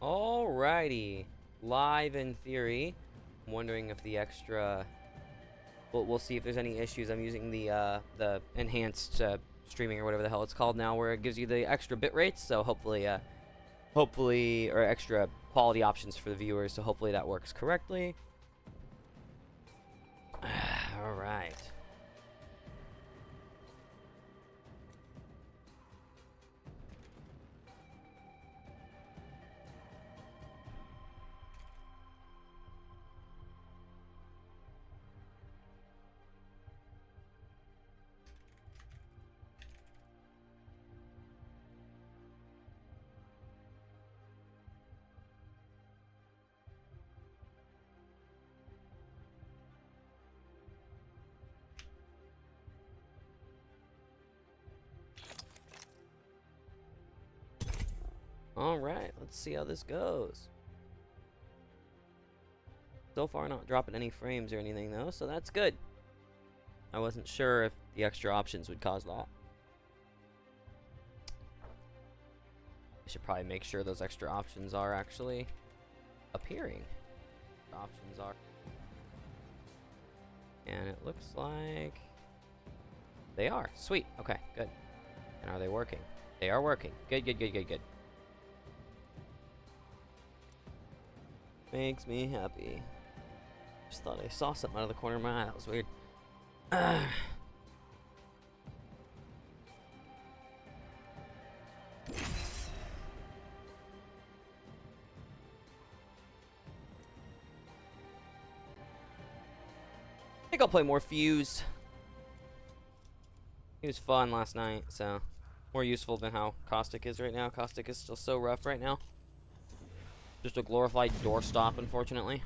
Alrighty. Live in theory. I'm wondering if the extra... We'll see if there's any issues. I'm using the enhanced streaming or whatever the hell it's called now, where it gives you the extra bit rates. So hopefully, or extra quality options for the viewers. So hopefully that works correctly. All right. Alright, let's see how this goes. So far not dropping any frames or anything though, so that's good. I wasn't sure if the extra options would cause that. I should probably make sure those extra options are actually appearing. Options are. And it looks like they are. Sweet. Okay, good. And are they working? They are working. Good, good, good, good, good. Makes me happy. Just thought I saw something out of the corner of my eye. That was weird. I think I'll play more Fuse. He was fun last night, so more useful than how Caustic is right now. Caustic is still so rough right now. Just a glorified doorstop, unfortunately.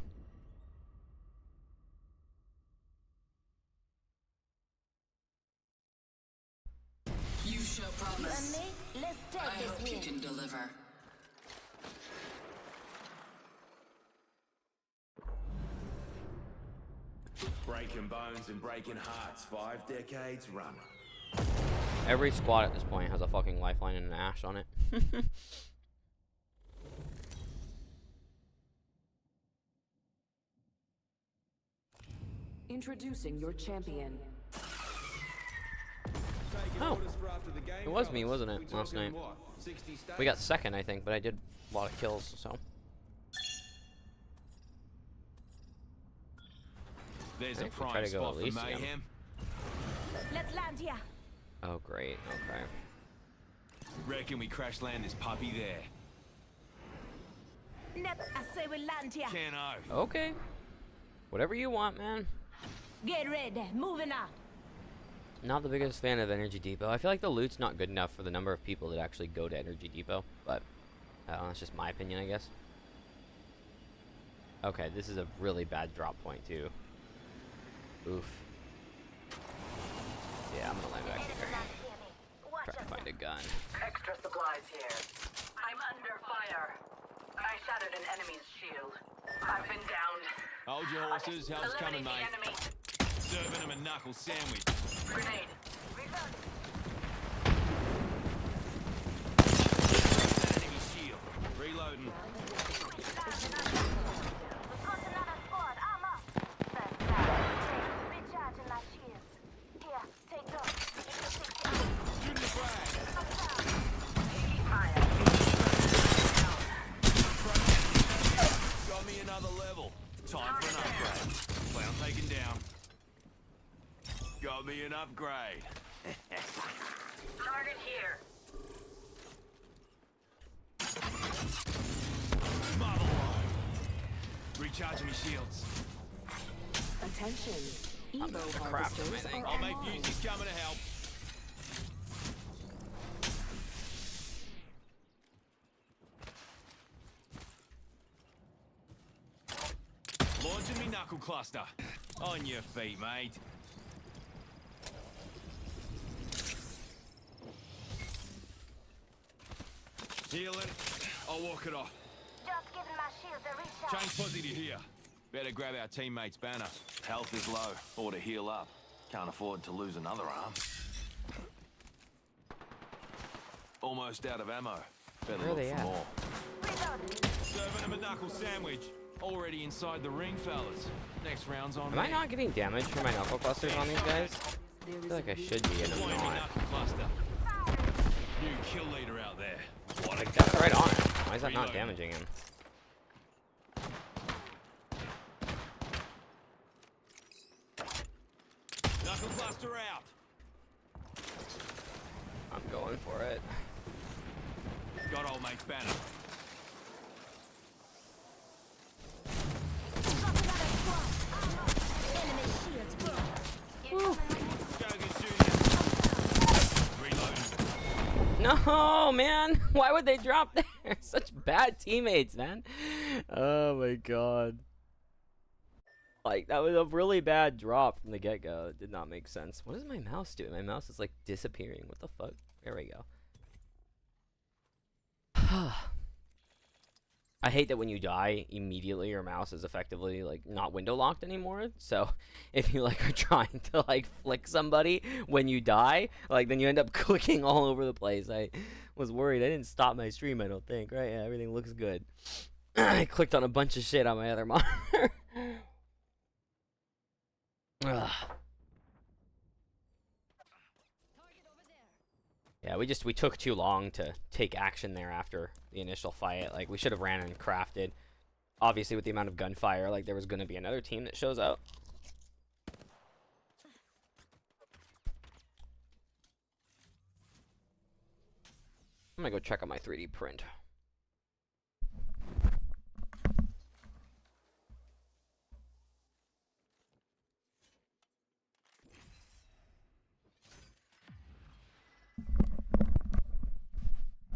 You show promise. I hope you can deliver. Breaking bones and breaking hearts, 5 decades running. Every squad at this point has a fucking lifeline and an ash on it. Introducing your champion. Oh, it was me, wasn't it, last night? We got second, I think, but I did a lot of kills, so. There's I a think we'll prime try to go spot at for least mayhem. Let's land here. Oh, great, okay. Reckon we crash land this puppy there. I say we land here. Cano. Okay. Whatever you want, man. Get ready. Moving out. Not the biggest fan of Energy Depot. I feel like the loot's not good enough for the number of people that actually go to Energy Depot, but I don't know, that's just my opinion, I guess. Okay, this is a really bad drop point, too. Oof. Yeah, I'm gonna land back here. Try to find a gun. Extra supplies here. I'm under fire. I shattered an enemy's shield. I've been downed. Hold your horses, help's coming, Eliminate mate. the enemy. Serving him a knuckle sandwich. Grenade. Reload. That enemy shield. Reloading. Shooting the flag. Taking fire. Got me another level. Time for an upgrade. Clown taken down. Got me an upgrade. Target here. Mother load. Recharging me shields. Attention. I'm Evo gonna craft harvesters everything. are I'll make online. Fusey's coming to help. Launching me knuckle cluster. On your feet, mate. Healing. I'll walk it off. Just giving my shields a recharge. Change posse to here. Better grab our teammate's banner. Health is low. Or to heal up. Can't afford to lose another arm. Almost out of ammo. Better Where are look they for at? more. Reload. knuckle sandwich. Already inside the ring, fellas. Next round's on Am I me. not getting damage from my knuckle clusters on these guys? I feel like I should be, and I'm Deploying me not. knuckle cluster. New kill leader out there. What a Like, that's right on it. Why is that not damaging him? knuckle cluster out. I'm going for it. Got old mate's banner. Enemy shields broken. Go get shooting. Reloading. No, man. Why would they drop there? Such bad teammates, man. Oh my god. Like, that was a really bad drop from the get-go. It did not make sense. What is my mouse doing? My mouse is like disappearing. What the fuck? There we go. I hate that when you die, immediately your mouse is effectively like not window locked anymore. So if you like are trying to like flick somebody when you die, like then you end up clicking all over the place. I was worried. I didn't stop my stream, I don't think. Right? Yeah, everything looks good. I clicked on a bunch of shit on my other monitor. Ugh. Yeah, we took too long to take action there after the initial fight. Like, we should have ran and crafted. Obviously, with the amount of gunfire, like, there was going to be another team that shows up. I'm going to go check on my 3D print.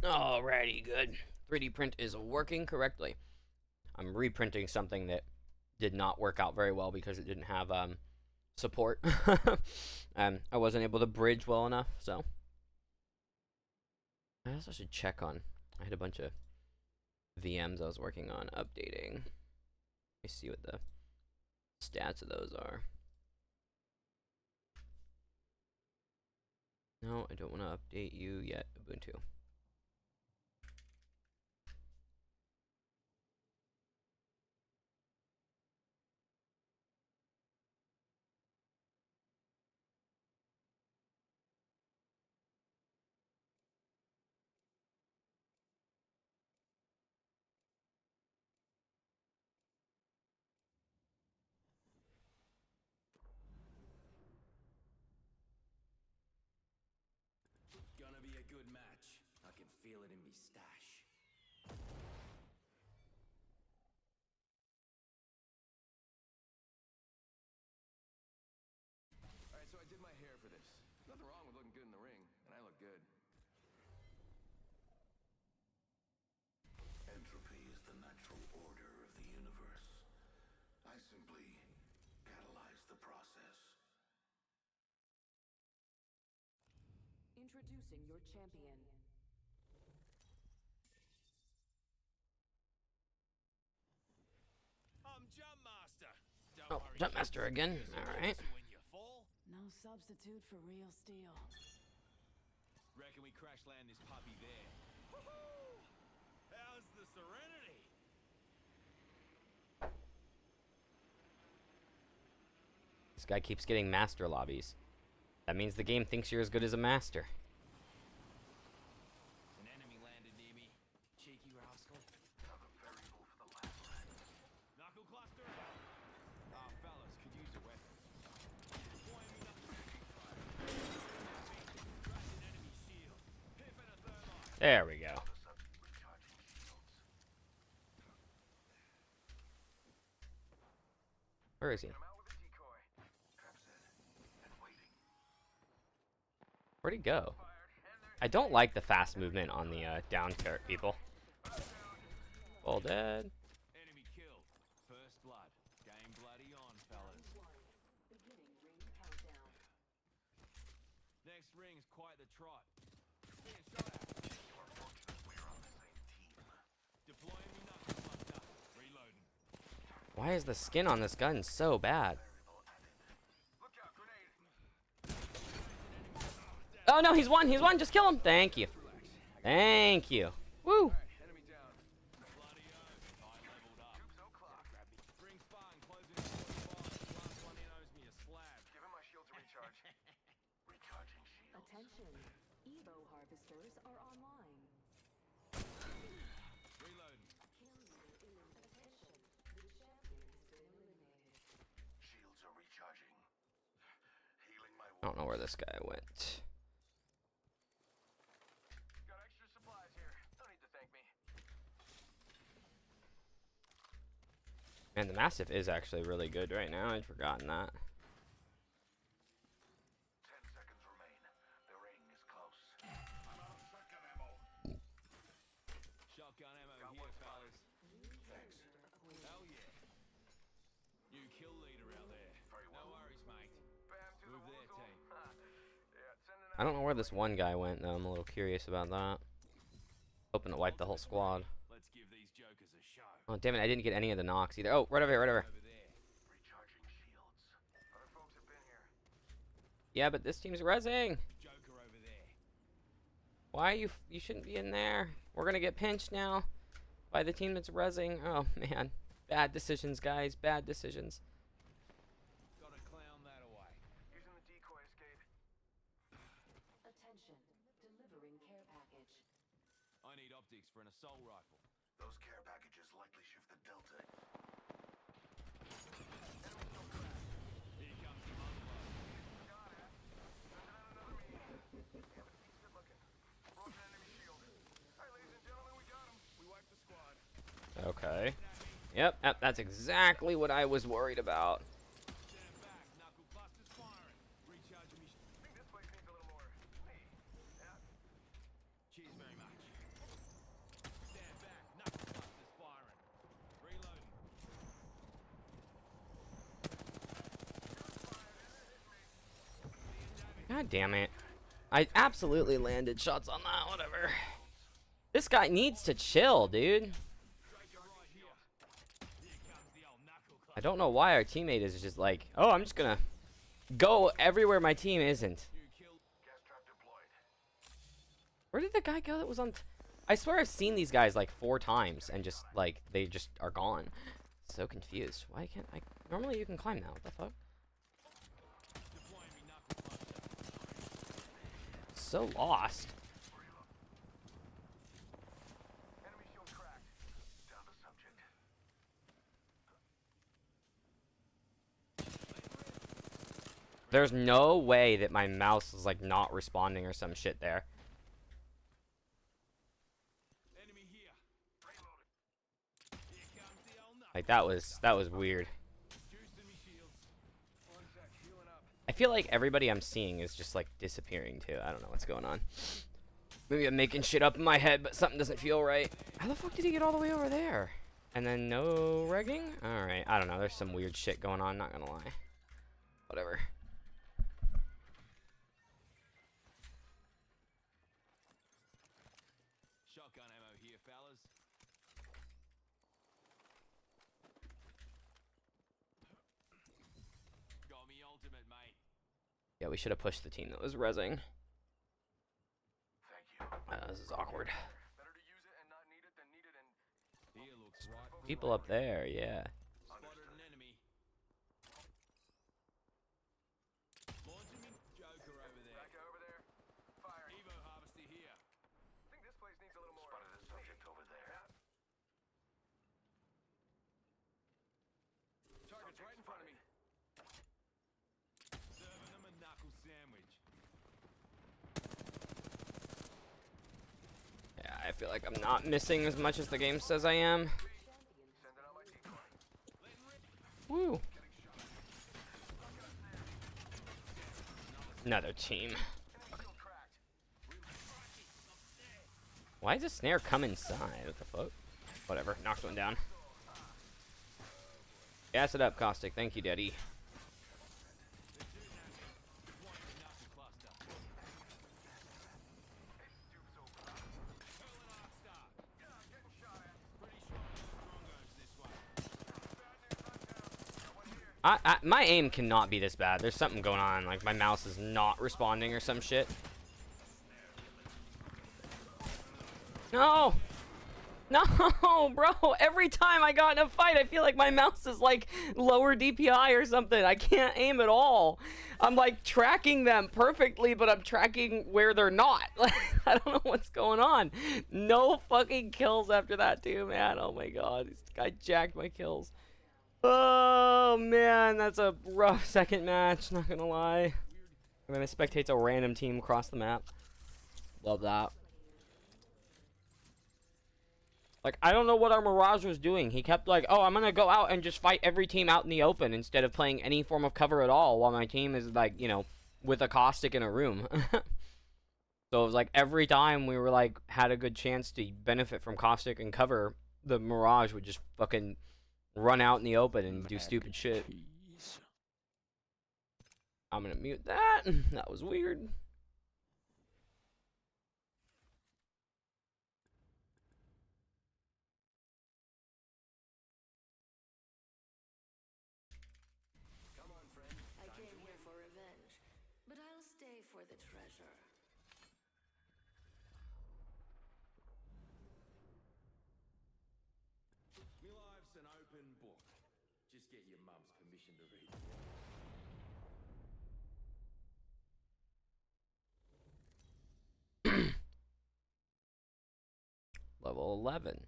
Alrighty, good. 3D print is working correctly. I'm reprinting something that did not work out very well because it didn't have support. I wasn't able to bridge well enough, so I also should check on. I had a bunch of VMs I was working on updating. Let me see what the stats of those are. No, I don't want to update you yet, Ubuntu. Gonna be a good match. I can feel it in me stash. Alright, so I did my hair for this. Nothing wrong with looking good in the ring, and I look good. Entropy is the natural order of the universe. I simply catalyze the process. Introducing your champion. I'm Jump Master. Oh, Jump Master again. Alright. When you fall, No substitute for real steel. reckon we crash land this puppy there. Woohoo! How's the Serenity? This guy keeps getting master lobbies. That means the game thinks you're as good as a master. An enemy landed near me. Cheeky rascal. Knuckle cluster out. Ah, fellas, could use a weapon. Deploying me knuckle. Cracking enemy shield. Piffing a third eye. There we go. Where is he? Where'd he go? I don't like the fast movement on the down turret people. All dead. Enemy killed. First blood. Game bloody on, fellas. Next ring's quite the trot. Being shot at. Deploying me knuckle cluster. Reloading. Why is the skin on this gun so bad? Look out, grenade. Oh no, he's one, just kill him. Thank you. Thank you. Woo! Enemy down. Bloody oath. High level I don't know where this guy went. Got extra supplies here. No need to thank me. Man, the Mastiff is actually really good right now. I'd forgotten that. 10 seconds remain. The ring is close. I'm out of shotgun ammo. Shotgun ammo here, fellas. Thanks. Hell yeah. New kill leader out there. No worries, mate. Move there, team. I don't know where this one guy went, though. I'm a little curious about that. Hoping to wipe the whole squad. Let's give these jokers a show. Oh, damn it. I didn't get any of the knocks either. Oh, right over here, right over here. Over there. Recharging shields. Other folks have been here. Yeah, but this team's rezzing. Joker over there. Why you shouldn't be in there. We're going to get pinched now by the team that's rezzing. Oh, man. Bad decisions, guys. Bad decisions. Gotta clown that away. Using the decoy escape. Attention. Delivering care package. I need optics for an assault rifle. Those care packages likely shift the delta. Here comes the unload. Okay. Yep, that's exactly what I was worried about. Stand back, knuckle busters firing. Recharging me. I think this place needs a little more. Yeah. Cheers very much. Stand back, knuckle busters firing. Reloading. God damn it. I absolutely landed shots on that, whatever. This guy needs to chill, dude. I don't know why our teammate is just like, oh, I'm just gonna go everywhere my team isn't. Gas trap deployed. Where did the guy go that was on... I swear I've seen these guys like 4 times and just like, they just are gone. So confused. Why can't I... Normally you can climb now, what the fuck? So lost. Enemy shield cracked. Down the subject. There's no way that my mouse is like not responding or some shit there. Enemy here. Here comes the old nut. Like that was weird. Juicing me shields. One sec, healing up. I feel like everybody I'm seeing is just like disappearing too. I don't know what's going on. Maybe I'm making shit up in my head, but something doesn't feel right. How the fuck did he get all the way over there? And then no regging? Alright, I don't know. There's some weird shit going on, not gonna lie. Whatever. Shotgun ammo here, fellas. Got me ultimate, mate. Yeah, we should have pushed the team that was rezzing. Thank you. This is awkward. Better to use it and not need it than need it and Here looks right. People up there, yeah. Spotted an enemy. Launching me. Joker over there. back over there. Fire. Evo harvester here. I think this place needs a little more. Spotted a subject over there. Target's right in front of me. Serving them a knuckle sandwich. Yeah, I feel like I'm not missing as much as the game says I am. Sending out my decoy. Woo. Another team. Enemy shield cracked. Why does a snare come inside? What the fuck? Whatever, knocked one down. Gas it up, Caustic. Thank you, Daddy. My aim cannot be this bad. There's something going on. Like, my mouse is not responding or some shit. No! No, bro! Every time I got in a fight, I feel like my mouse is, like, lower DPI or something. I can't aim at all. I'm, like, tracking them perfectly, but I'm tracking where they're not. I don't know what's going on. No fucking kills after that, too, man. Oh, my God. This guy jacked my kills. Oh, man. That's a rough second match, not gonna lie. And then it spectates a random team across the map. Love that. Like, I don't know what our Mirage was doing. He kept like, oh, I'm gonna go out and just fight every team out in the open instead of playing any form of cover at all while my team is like, you know, with a caustic in a room. So it was like every time we were like, had a good chance to benefit from caustic and cover, the Mirage would just fucking run out in the open and do stupid shit. I'm gonna mute that. That was weird. I came here for revenge, but I'll stay for the treasure. Me life's an open book. Just get your mum's permission to read. Level 11.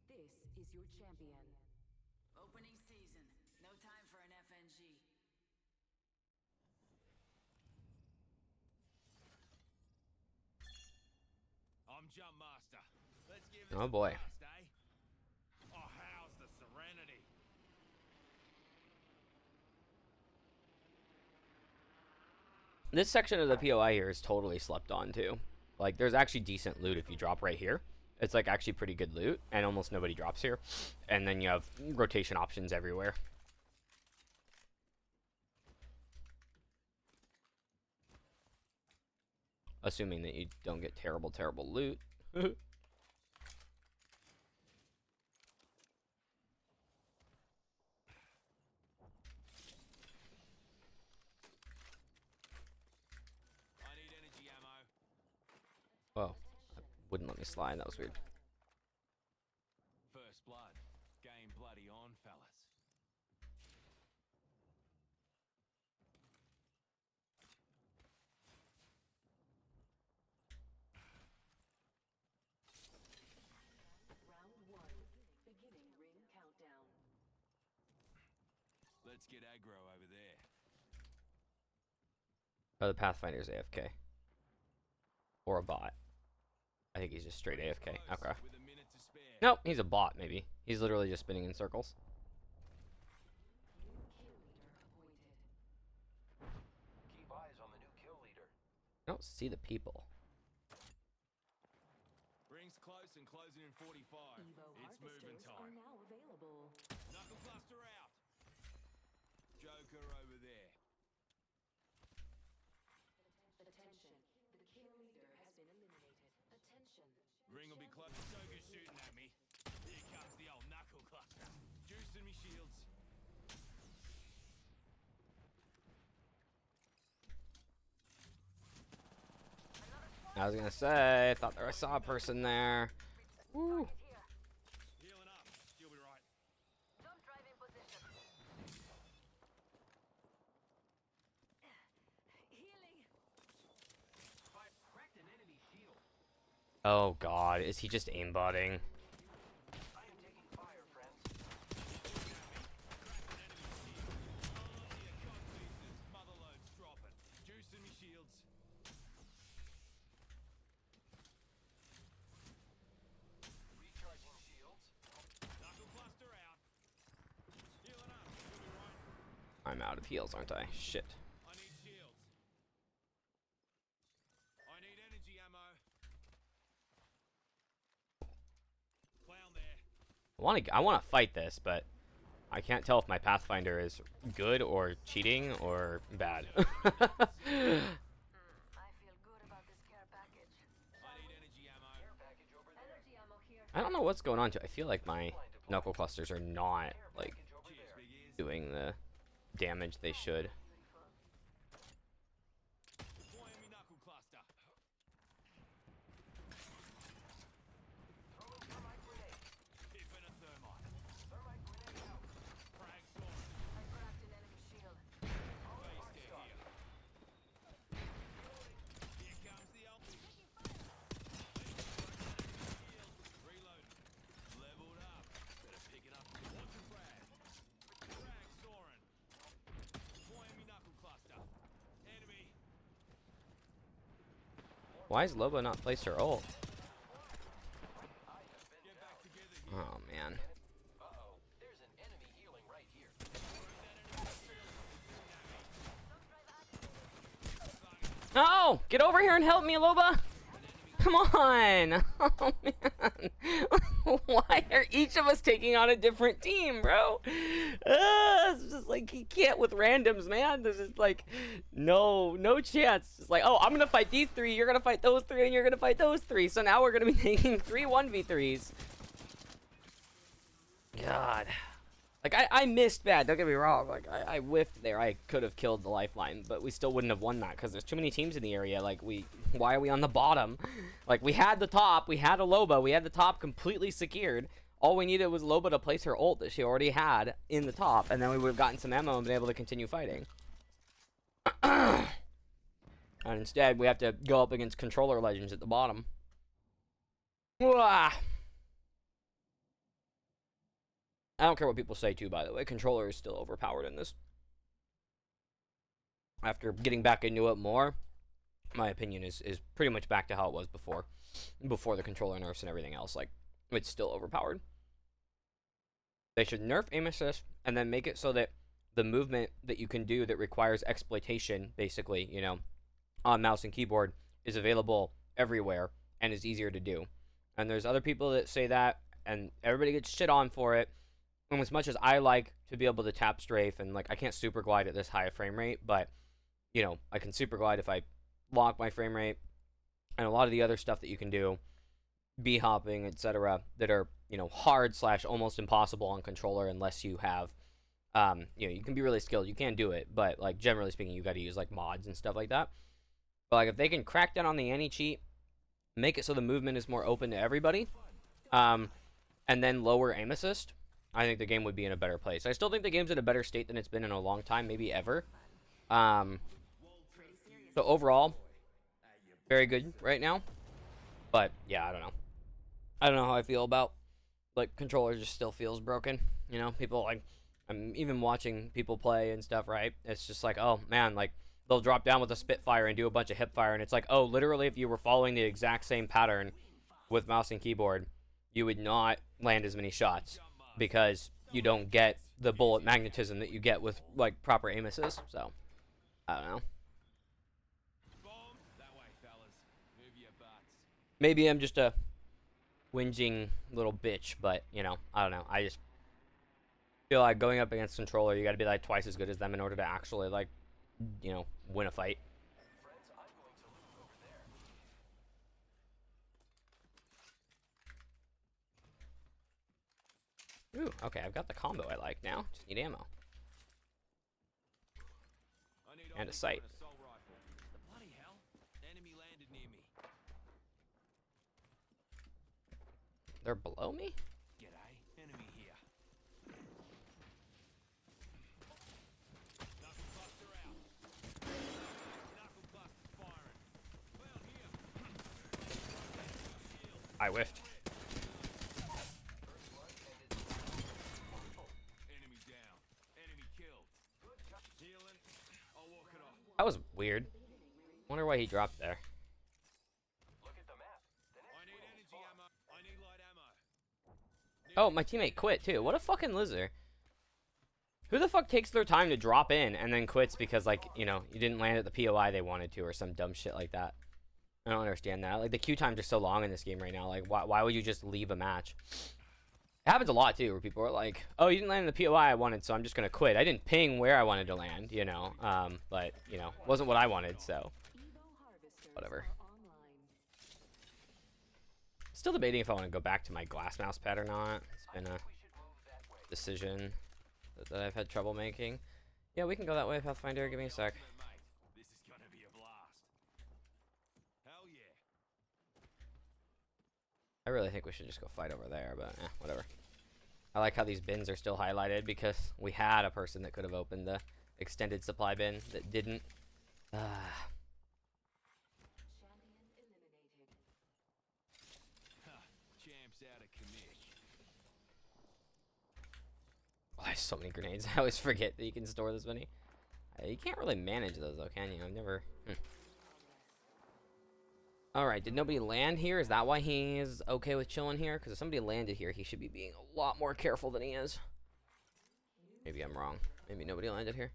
This is your champion. Opening season. No time for an FNG. I'm Jump Master. Let's give this Oh a boy. blast, eh? Oh, how's the serenity? This section of the POI here is totally slept on too. Like, there's actually decent loot if you drop right here. It's like actually pretty good loot, and almost nobody drops here. And then you have rotation options everywhere. Assuming that you don't get terrible, terrible loot. I need energy ammo. Oh, wouldn't let me slide. That was weird. First blood. Game bloody on, fellas. Round 1. Beginning ring countdown. Let's get aggro over there. Oh, the Pathfinder's AFK. Or a bot. I think he's just straight AFK. Okay. With a minute to spare. Nope, he's a bot, maybe. He's literally just spinning in circles. New kill leader appointed. Keep eyes on the new kill leader. I don't see the people. Rings close and closing in 45. Evo It's moving harvesters are time. now available. Knuckle cluster out. Joker over there. Attention. The kill leader has been eliminated. Attention. Ring will be close. Joker's shooting at me. Here comes the old knuckle cluster. Juicing me shields. I was gonna say, I thought I saw a person there. Woo. Healing up. You'll be right. Don't drive in position. Healing. Cracked an enemy shield. Oh god, is he just aimbotting? I am taking fire, friends. Motherload's dropping. Juicing me shields. Recharging shields. Knuckle cluster out. Healing up. You'll be right. I'm out of heals, aren't I? Shit. I need shields. I need energy ammo. Clown there. I wanna fight this, but I can't tell if my Pathfinder is good or cheating or bad. I feel good about this care package. I need energy ammo. Package over there. Energy ammo here. I don't know what's going on too. I feel like my knuckle clusters are not like Package over Cheers, there. big ears. doing the damage they should. Deploying me knuckle cluster. Piffing a thermite. Frag sword. I cracked an enemy shield. Base tear here. Here comes the ulti. Reload. Leveled up. Better pick it up. What's a frag? Frag soaring. Deploying me Why is Loba not placed her ult? Oh, man. Oh, get over here and help me, Loba. Come on. Oh, man. Why are each of us taking on a different team, bro? It's just like, you can't with randoms, man. There's just like, no chance. It's like, oh, I'm going to fight these three. You're going to fight those three, and you're going to fight those three. So now we're going to be taking 3 1v3s. God. Like, I missed bad, don't get me wrong. Like, I whiffed there. I could have killed the lifeline, but we still wouldn't have won that because there's too many teams in the area. Like, why are we on the bottom? Like, we had the top, we had a Loba, we had the top completely secured. All we needed was Loba to place her ult that she already had in the top, and then we would have gotten some ammo and been able to continue fighting. And instead, we have to go up against controller legends at the bottom. Wah. I don't care what people say, too, by the way. Controller is still overpowered in this. After getting back into it more, my opinion is pretty much back to how it was before. Before the controller nerfs and everything else. Like, it's still overpowered. They should nerf aim assist and then make it so that the movement that you can do that requires exploitation, basically, you know, on mouse and keyboard is available everywhere and is easier to do. And there's other people that say that, and everybody gets shit on for it. And as much as I like to be able to tap strafe, and like I can't super glide at this high frame rate, but you know, I can super glide if I lock my frame rate, and a lot of the other stuff that you can do, B hopping, etc., that are, you know, hard / almost impossible on controller unless you have, you know, you can be really skilled, you can do it, but like generally speaking, you got to use like mods and stuff like that. But like if they can crack down on the anti-cheat, make it so the movement is more open to everybody, and then lower aim assist, I think the game would be in a better place. I still think the game's in a better state than it's been in a long time, maybe ever. So overall, very good right now. But yeah, I don't know. I don't know how I feel about, like, controller just still feels broken. You know, people, like, I'm even watching people play and stuff, right? It's just like, oh man, like, they'll drop down with a Spitfire and do a bunch of hip fire, and it's like, oh, literally if you were following the exact same pattern with mouse and keyboard, you would not land as many shots, because you don't get the bullet magnetism that you get with, like, proper aim assist. So I don't know. Maybe I'm just a whinging little bitch, but, you know, I don't know. I just feel like going up against controller, you gotta be, like, twice as good as them in order to actually, like, you know, win a fight. Ooh, okay, I've got the combo I like now. Just need ammo. And a sight. Bloody hell. Enemy landed near me. They're below me? G'day. Enemy here. Knuckle buster out. Knuckle buster's firing. Found here. I whiffed. Enemy down. Enemy killed. Healing. I'll walk it off. That was weird. Wonder why he dropped there. Look at the map. I need energy ammo. I need light ammo. Oh, my teammate quit too. What a fucking loser. Who the fuck takes their time to drop in and then quits because, like, you know, you didn't land at the POI they wanted to or some dumb shit like that? I don't understand that. Like, the queue times are so long in this game right now. Like, why would you just leave a match? It happens a lot too, where people are like, oh, you didn't land in the POI I wanted, so I'm just gonna quit. I didn't ping where I wanted to land, you know, but, you know, wasn't what I wanted, so whatever. Still debating if I want to go back to my glass mouse pad or not. It's been a decision that I've had trouble making. Yeah, we can go that way, Pathfinder. Give me a sec. Mate, this is gonna be a blast. Hell yeah. I really think we should just go fight over there, but whatever. I like how these bins are still highlighted because we had a person that could have opened the extended supply bin that didn't. Champs out of commish. Oh, I have so many grenades. I always forget that you can store this many. You can't really manage those though, can you? I've never. Alright, did nobody land here? Is that why he is okay with chilling here? Because if somebody landed here, he should be being a lot more careful than he is. Maybe I'm wrong. Maybe nobody landed here.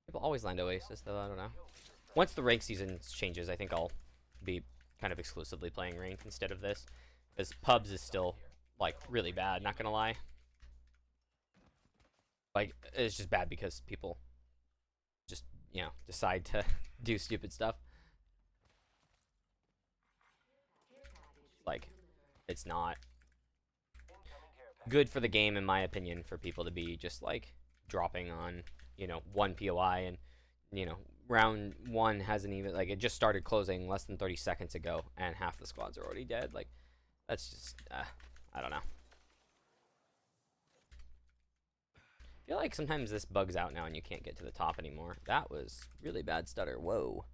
People always land Oasis, though. I don't know. Once the rank season changes, I think I'll be kind of exclusively playing ranked instead of this. Because pubs is still, like, really bad, not gonna lie. Like, it's just bad because people just, you know, decide to do stupid stuff. Like, it's not good for the game, in my opinion, for people to be just, like, dropping on, you know, one POI and, you know, round one hasn't even, like, it just started closing less than 30 seconds ago and half the squads are already dead. Like, that's just, I don't know. I feel like sometimes this bugs out now and you can't get to the top anymore. That was really bad stutter. Whoa.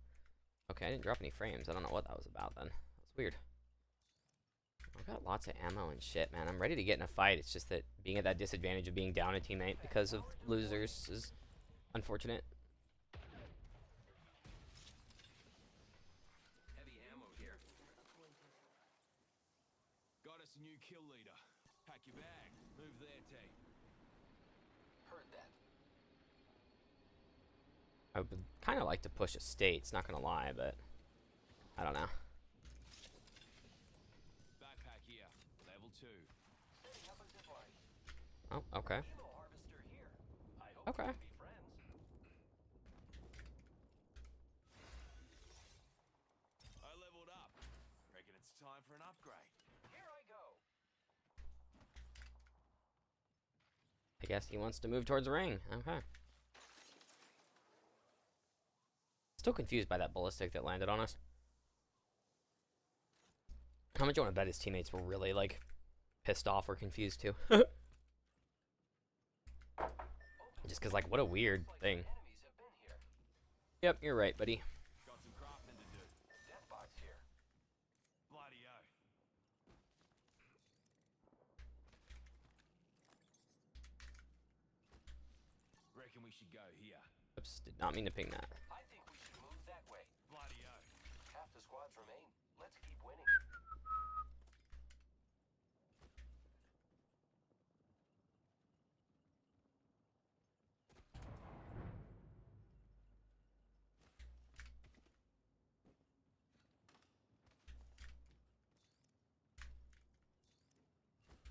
Okay, I didn't drop any frames. I don't know what that was about then. That's weird. I've got lots of ammo and shit, man. I'm ready to get in a fight. It's just that being at that disadvantage of being down a teammate because of losers is unfortunate. Heavy ammo here. Got us a new kill leader. Pack your bag. Move there, team. Heard that. I would kind of like to push estates, not gonna lie, but I don't know. Backpack here. Level 2. Oh, okay. Okay. I leveled up. Reckon it's time for an upgrade. Here I go. I guess he wants to move towards the ring. Okay. Still confused by that ballistic that landed on us. How much you want to bet his teammates were really, like, pissed off or confused too? Just because, like, what a weird thing. Yep, you're right, buddy. Got some crafting to do. Death box here. Bloody o. Reckon we should go here. Oops, did not mean to ping that. I think we should move that way. Bloody o. Half the squads remain. Let's keep winning.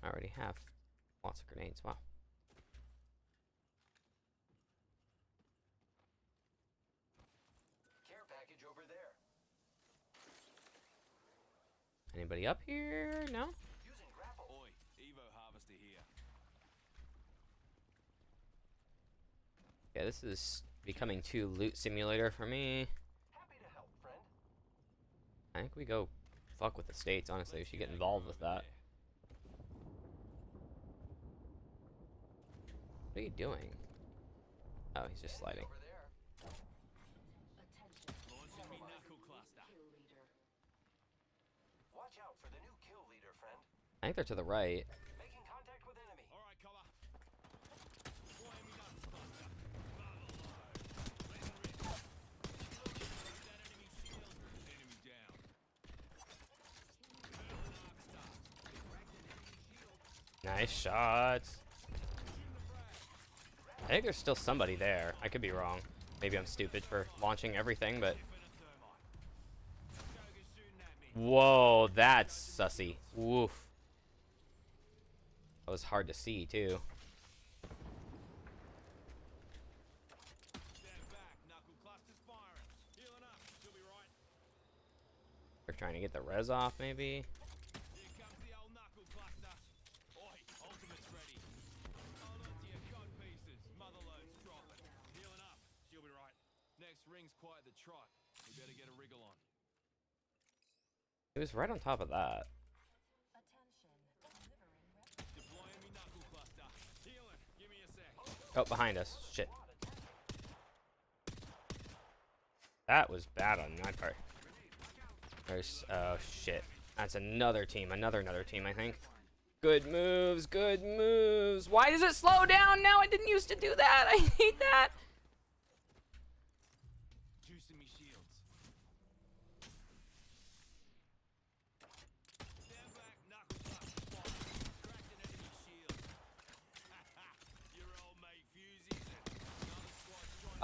I already have lots of grenades. Wow. Care package over there. Anybody up here? No? Using grapple. Oi, Evo harvester here. Yeah, this is becoming too loot simulator for me. Happy to help, friend. I think we go fuck with the states, honestly. We should get involved with that. What are you doing? Oh, he's just sliding. Over there. Attention. Launching me knuckle cluster. Kill leader. Watch out for the new kill leader, friend. I think they're to the right. Making contact with enemy. All right, cover. Deploying me knuckle cluster. That enemy shield. Enemy down. Nice shots. I think there's still somebody there. I could be wrong. Maybe I'm stupid for launching everything, but... Whoa, that's sussy. Woof. That was hard to see, too. Stand back. Knuckle cluster's firing. Healing up. She'll be right. They're trying to get the res off, maybe? Here comes the old knuckle cluster. Oi, ultimate's ready. Hold on to your cod pieces. Motherload's dropping. Healing up. She'll be right. Next ring's quite the trot. We better get a wriggle on. It was right on top of that. Attention. Delivering rep. Deploying me knuckle cluster. Healing. Give me a sec. Oh, behind us. Shit. That was bad on my part. There's... Oh, shit. That's another team. Another team, I think. Good moves. Good moves. Why does it slow down now? I didn't used to do that. I hate that. Juicing me shields.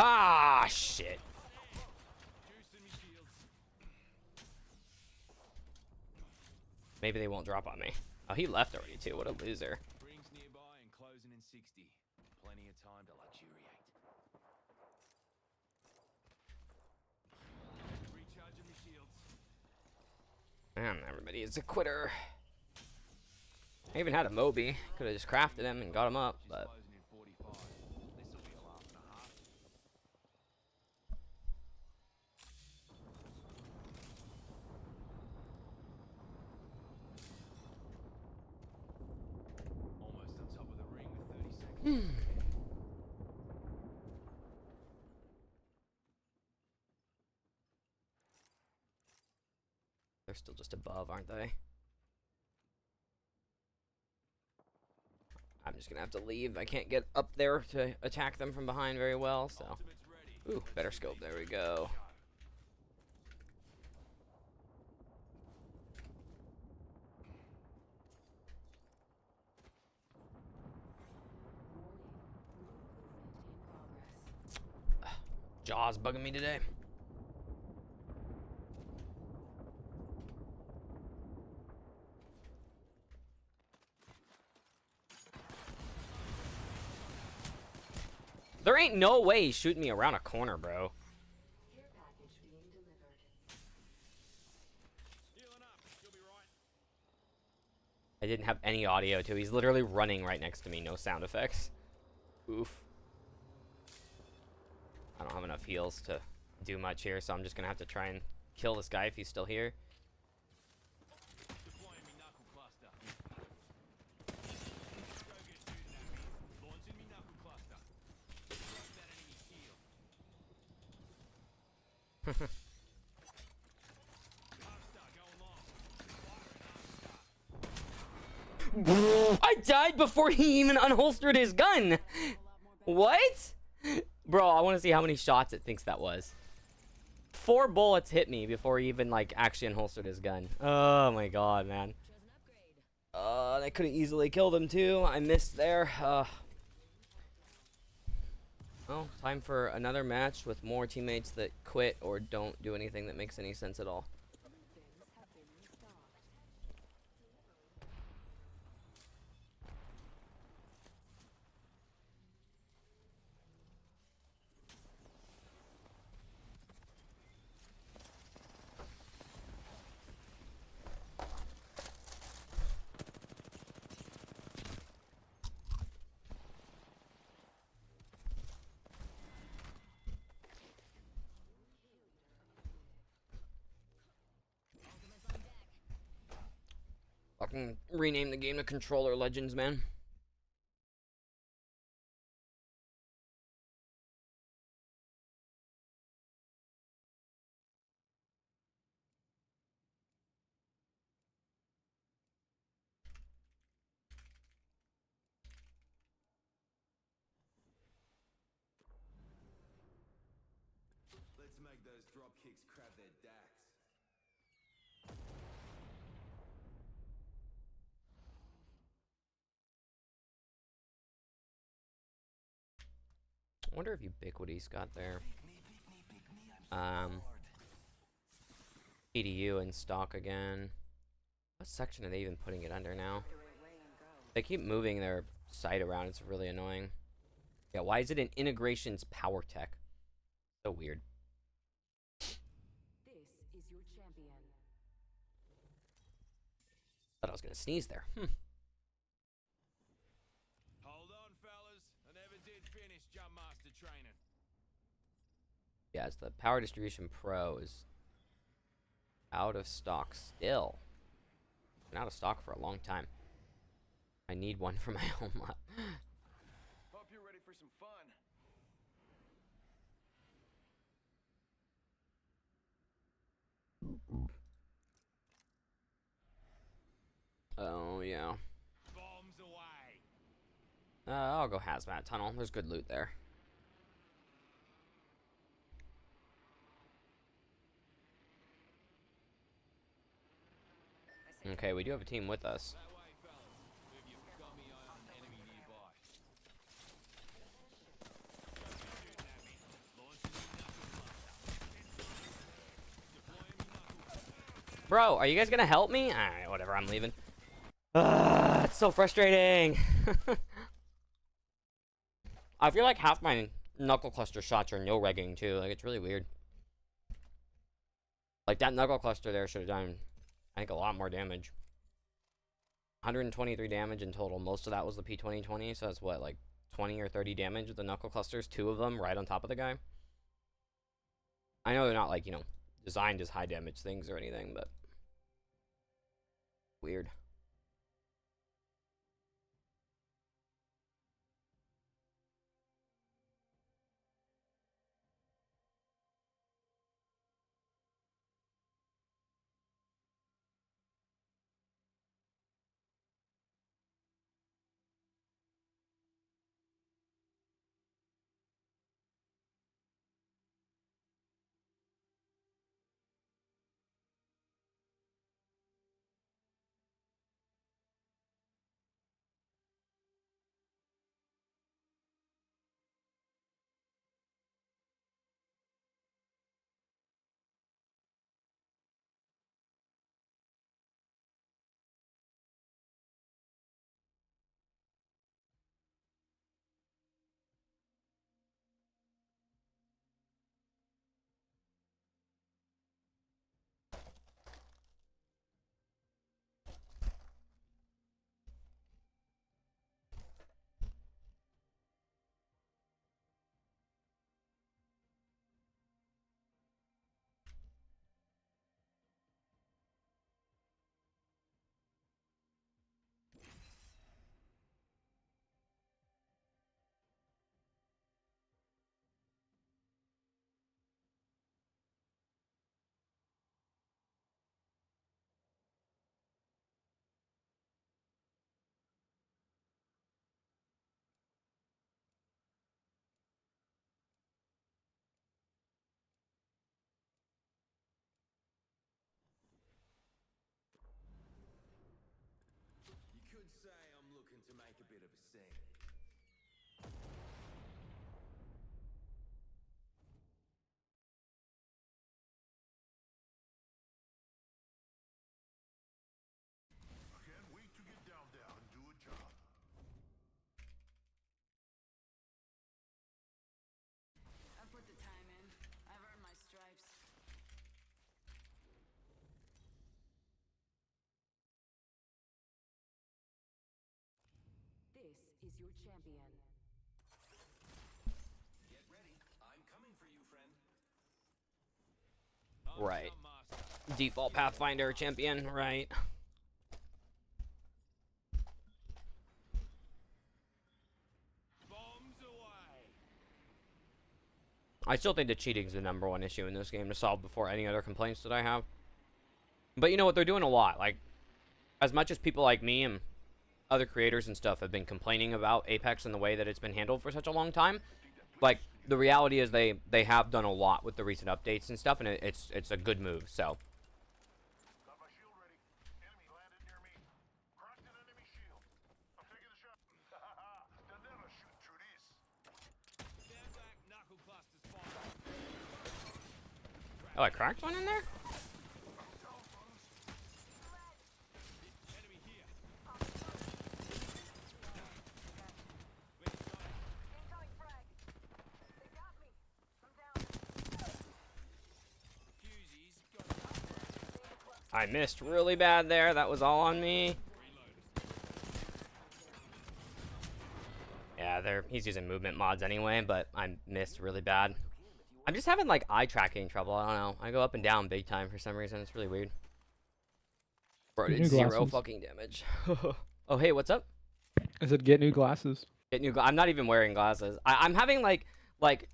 Ah, shit. Juicing me shields. Maybe they won't drop on me. Oh, he left already too. What a loser. Rings nearby and closing in 60. Plenty of time to luxuriate. Recharging me shields. Man, everybody is a quitter. I even had a Moby. Could have just crafted him and got him up, Just but closing in 45. This'll be a laugh and a half. Almost on top of the ring with 30 seconds. they're still just above, aren't they? I'm just gonna have to leave. I can't get up there to attack them from behind very well, so. Ultimate's ready. Ooh, better scope. There we go. Jaws bugging me today. There ain't no way he's shooting me around a corner, bro. Care package being delivered. Healing up. You'll be right. I didn't have any audio too. He's literally running right next to me. No sound effects. Oof. I don't have enough heals to do much here, so I'm just gonna have to try and kill this guy if he's still here. Deploying me knuckle cluster. Go get shooting at me. Launching me knuckle cluster. Crush that enemy shield. Cluster going long. Firing cluster. I died before he even unholstered his gun. What? Bro, I want to see how many shots it thinks that was. 4 bullets hit me before he even, like, actually unholstered his gun. Oh my god, man. I could have easily killed him too. I missed there. Well, time for another match with more teammates that quit or don't do anything that makes any sense at all. Things have been restocked. Fucking rename the game to Controller Legends, man. Let's make those drop kicks crab their dacks. I wonder if Ubiquity's got their EDU in stock again. What section are they even putting it under now? They keep moving their site around. It's really annoying. Yeah, why is it in integrations power tech? So weird. This is your champion. Thought I was gonna sneeze there. Hold on, fellas. I never did finish Jump Master training. Yeah, it's the Power Distribution Pro is out of stock still. Been out of stock for a long time. I need one for my home lab. Hope you're ready for some fun. Oh, yeah. Bombs away. I'll go Hazmat Tunnel. There's good loot there. Okay, we do have a team with us. That way, fellas. Move your gummy eye on an enemy nearby. Shooting at me. Bro, are you guys gonna help me? Alright, whatever, I'm leaving. It's so frustrating. I feel like half my knuckle cluster shots are no regging too. Like, it's really weird. Like, that knuckle cluster there should have done, I think, a lot more damage. 123 damage in total. Most of that was the P2020, so that's what, like 20 or 30 damage with the knuckle clusters, 2 of them right on top of the guy. I know they're not, like, you know, designed as high damage things or anything, but weird. You could say I'm looking to make a bit of a scene. Can't wait to get down there and do a job. I put the time in. I've earned my stripes. This is your champion. Get ready. I'm coming for you, friend. Right. Default Pathfinder champion, right? Bombs away. I still think the cheating's the #1 issue in this game to solve before any other complaints that I have. But you know what? They're doing a lot. Like, as much as people like me and other creators and stuff have been complaining about Apex and the way that it's been handled for such a long time, like, the reality is they have done a lot with the recent updates and stuff, and it's a good move. So Got my shield ready. Enemy landed near me. Cracked an enemy shield. I'm taking the shot. They'll never shoot through this. Stand back, knuckle clusters fire. oh, I cracked one in there. Enemy here. Incoming frag. They got me. I'm down. Fusies got I missed really bad there. That was all on me. Yeah, he's using movement mods anyway, but I missed really bad. I'm just having, like, eye tracking trouble. I don't know. I go up and down big time for some reason. It's really weird. Bro, Get did new 0 glasses. fucking damage. Oh, hey, what's up? I said get new glasses. Get new. I'm not even wearing glasses. I'm having like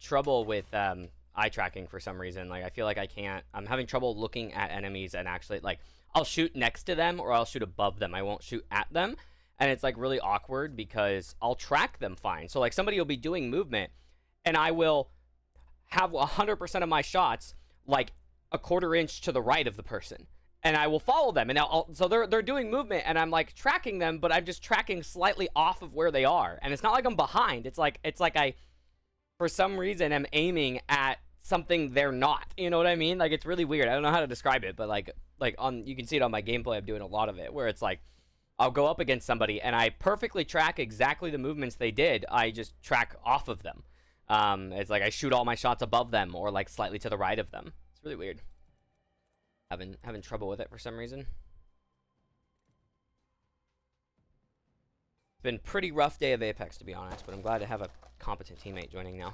trouble with eye tracking for some reason. Like, I feel like I can't. I'm having trouble looking at enemies and actually, like, I'll shoot next to them or I'll shoot above them. I won't shoot at them, and it's like really awkward because I'll track them fine. So like somebody will be doing movement, and I will have 100% of my shots like a quarter inch to the right of the person. And I will follow them, and so they're doing movement, and I'm like tracking them, but I'm just tracking slightly off of where they are, and it's not like I'm behind. It's like I, for some reason, am aiming at something they're not. You know what I mean? Like, it's really weird. I don't know how to describe it, but like on, you can see it on my gameplay. I'm doing a lot of it where it's like I'll go up against somebody and I perfectly track exactly the movements they did. I just track off of them. It's like I shoot all my shots above them or like slightly to the right of them. It's really weird. Having trouble with it for some reason. Been pretty rough day of Apex, to be honest, but I'm glad to have a competent teammate joining now.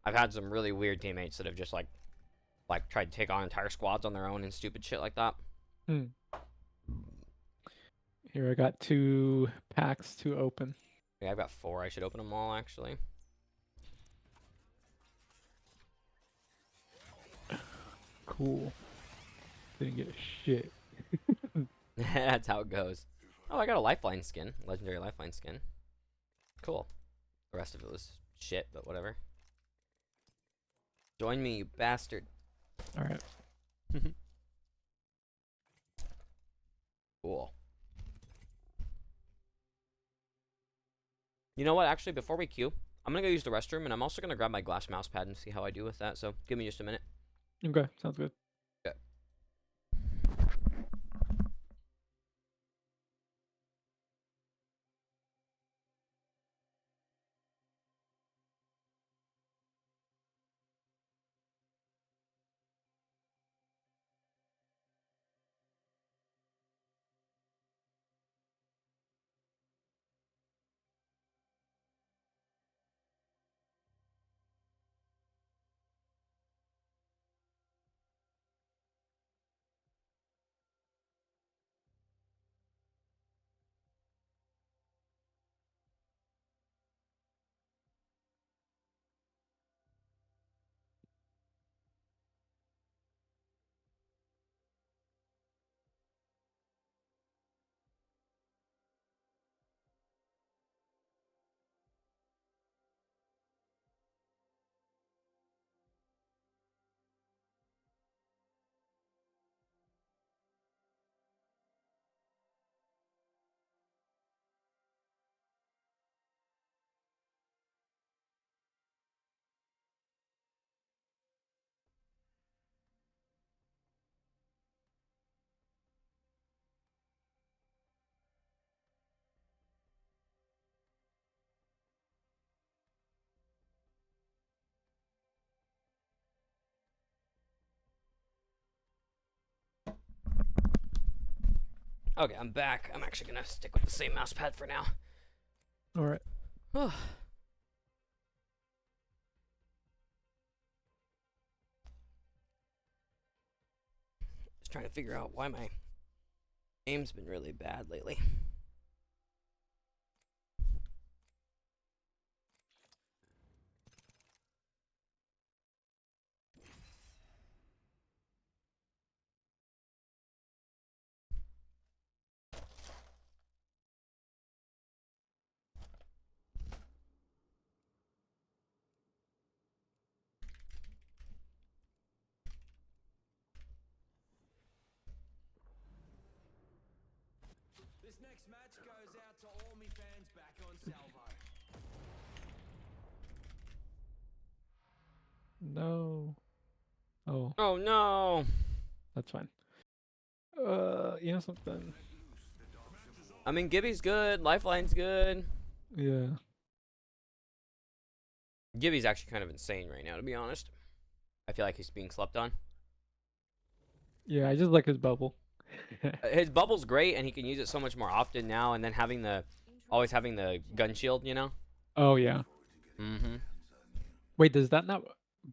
I've had some really weird teammates that have just like tried to take on entire squads on their own and stupid shit like that. Here I got 2 packs to open. Yeah, I've got 4. I should open them all, actually. Cool. Didn't get shit. That's how it goes. Oh, I got a lifeline skin. Legendary lifeline skin. Cool. The rest of it was shit, but whatever. Join me, you bastard. Alright. Cool. You know what? Actually, before we queue, I'm going to go use the restroom, and I'm also going to grab my glass mouse pad and see how I do with that. So give me just a minute. Okay, sounds good. Okay. Okay, I'm back. I'm actually going to stick with the same mouse pad for now. Alright. Just trying to figure out why my aim's been really bad lately. This next match goes out to all me fans back on Salvo. No. Oh, Oh, no. that's fine. You know something? I mean, Gibby's good. Lifeline's good. Yeah. Gibby's actually kind of insane right now, to be honest. I feel like he's being slept on. Yeah, I just like his bubble. His bubble's great, and he can use it so much more often now, and then always having the gun shield, you know? Oh, yeah. Mm-hmm. Wait, does that not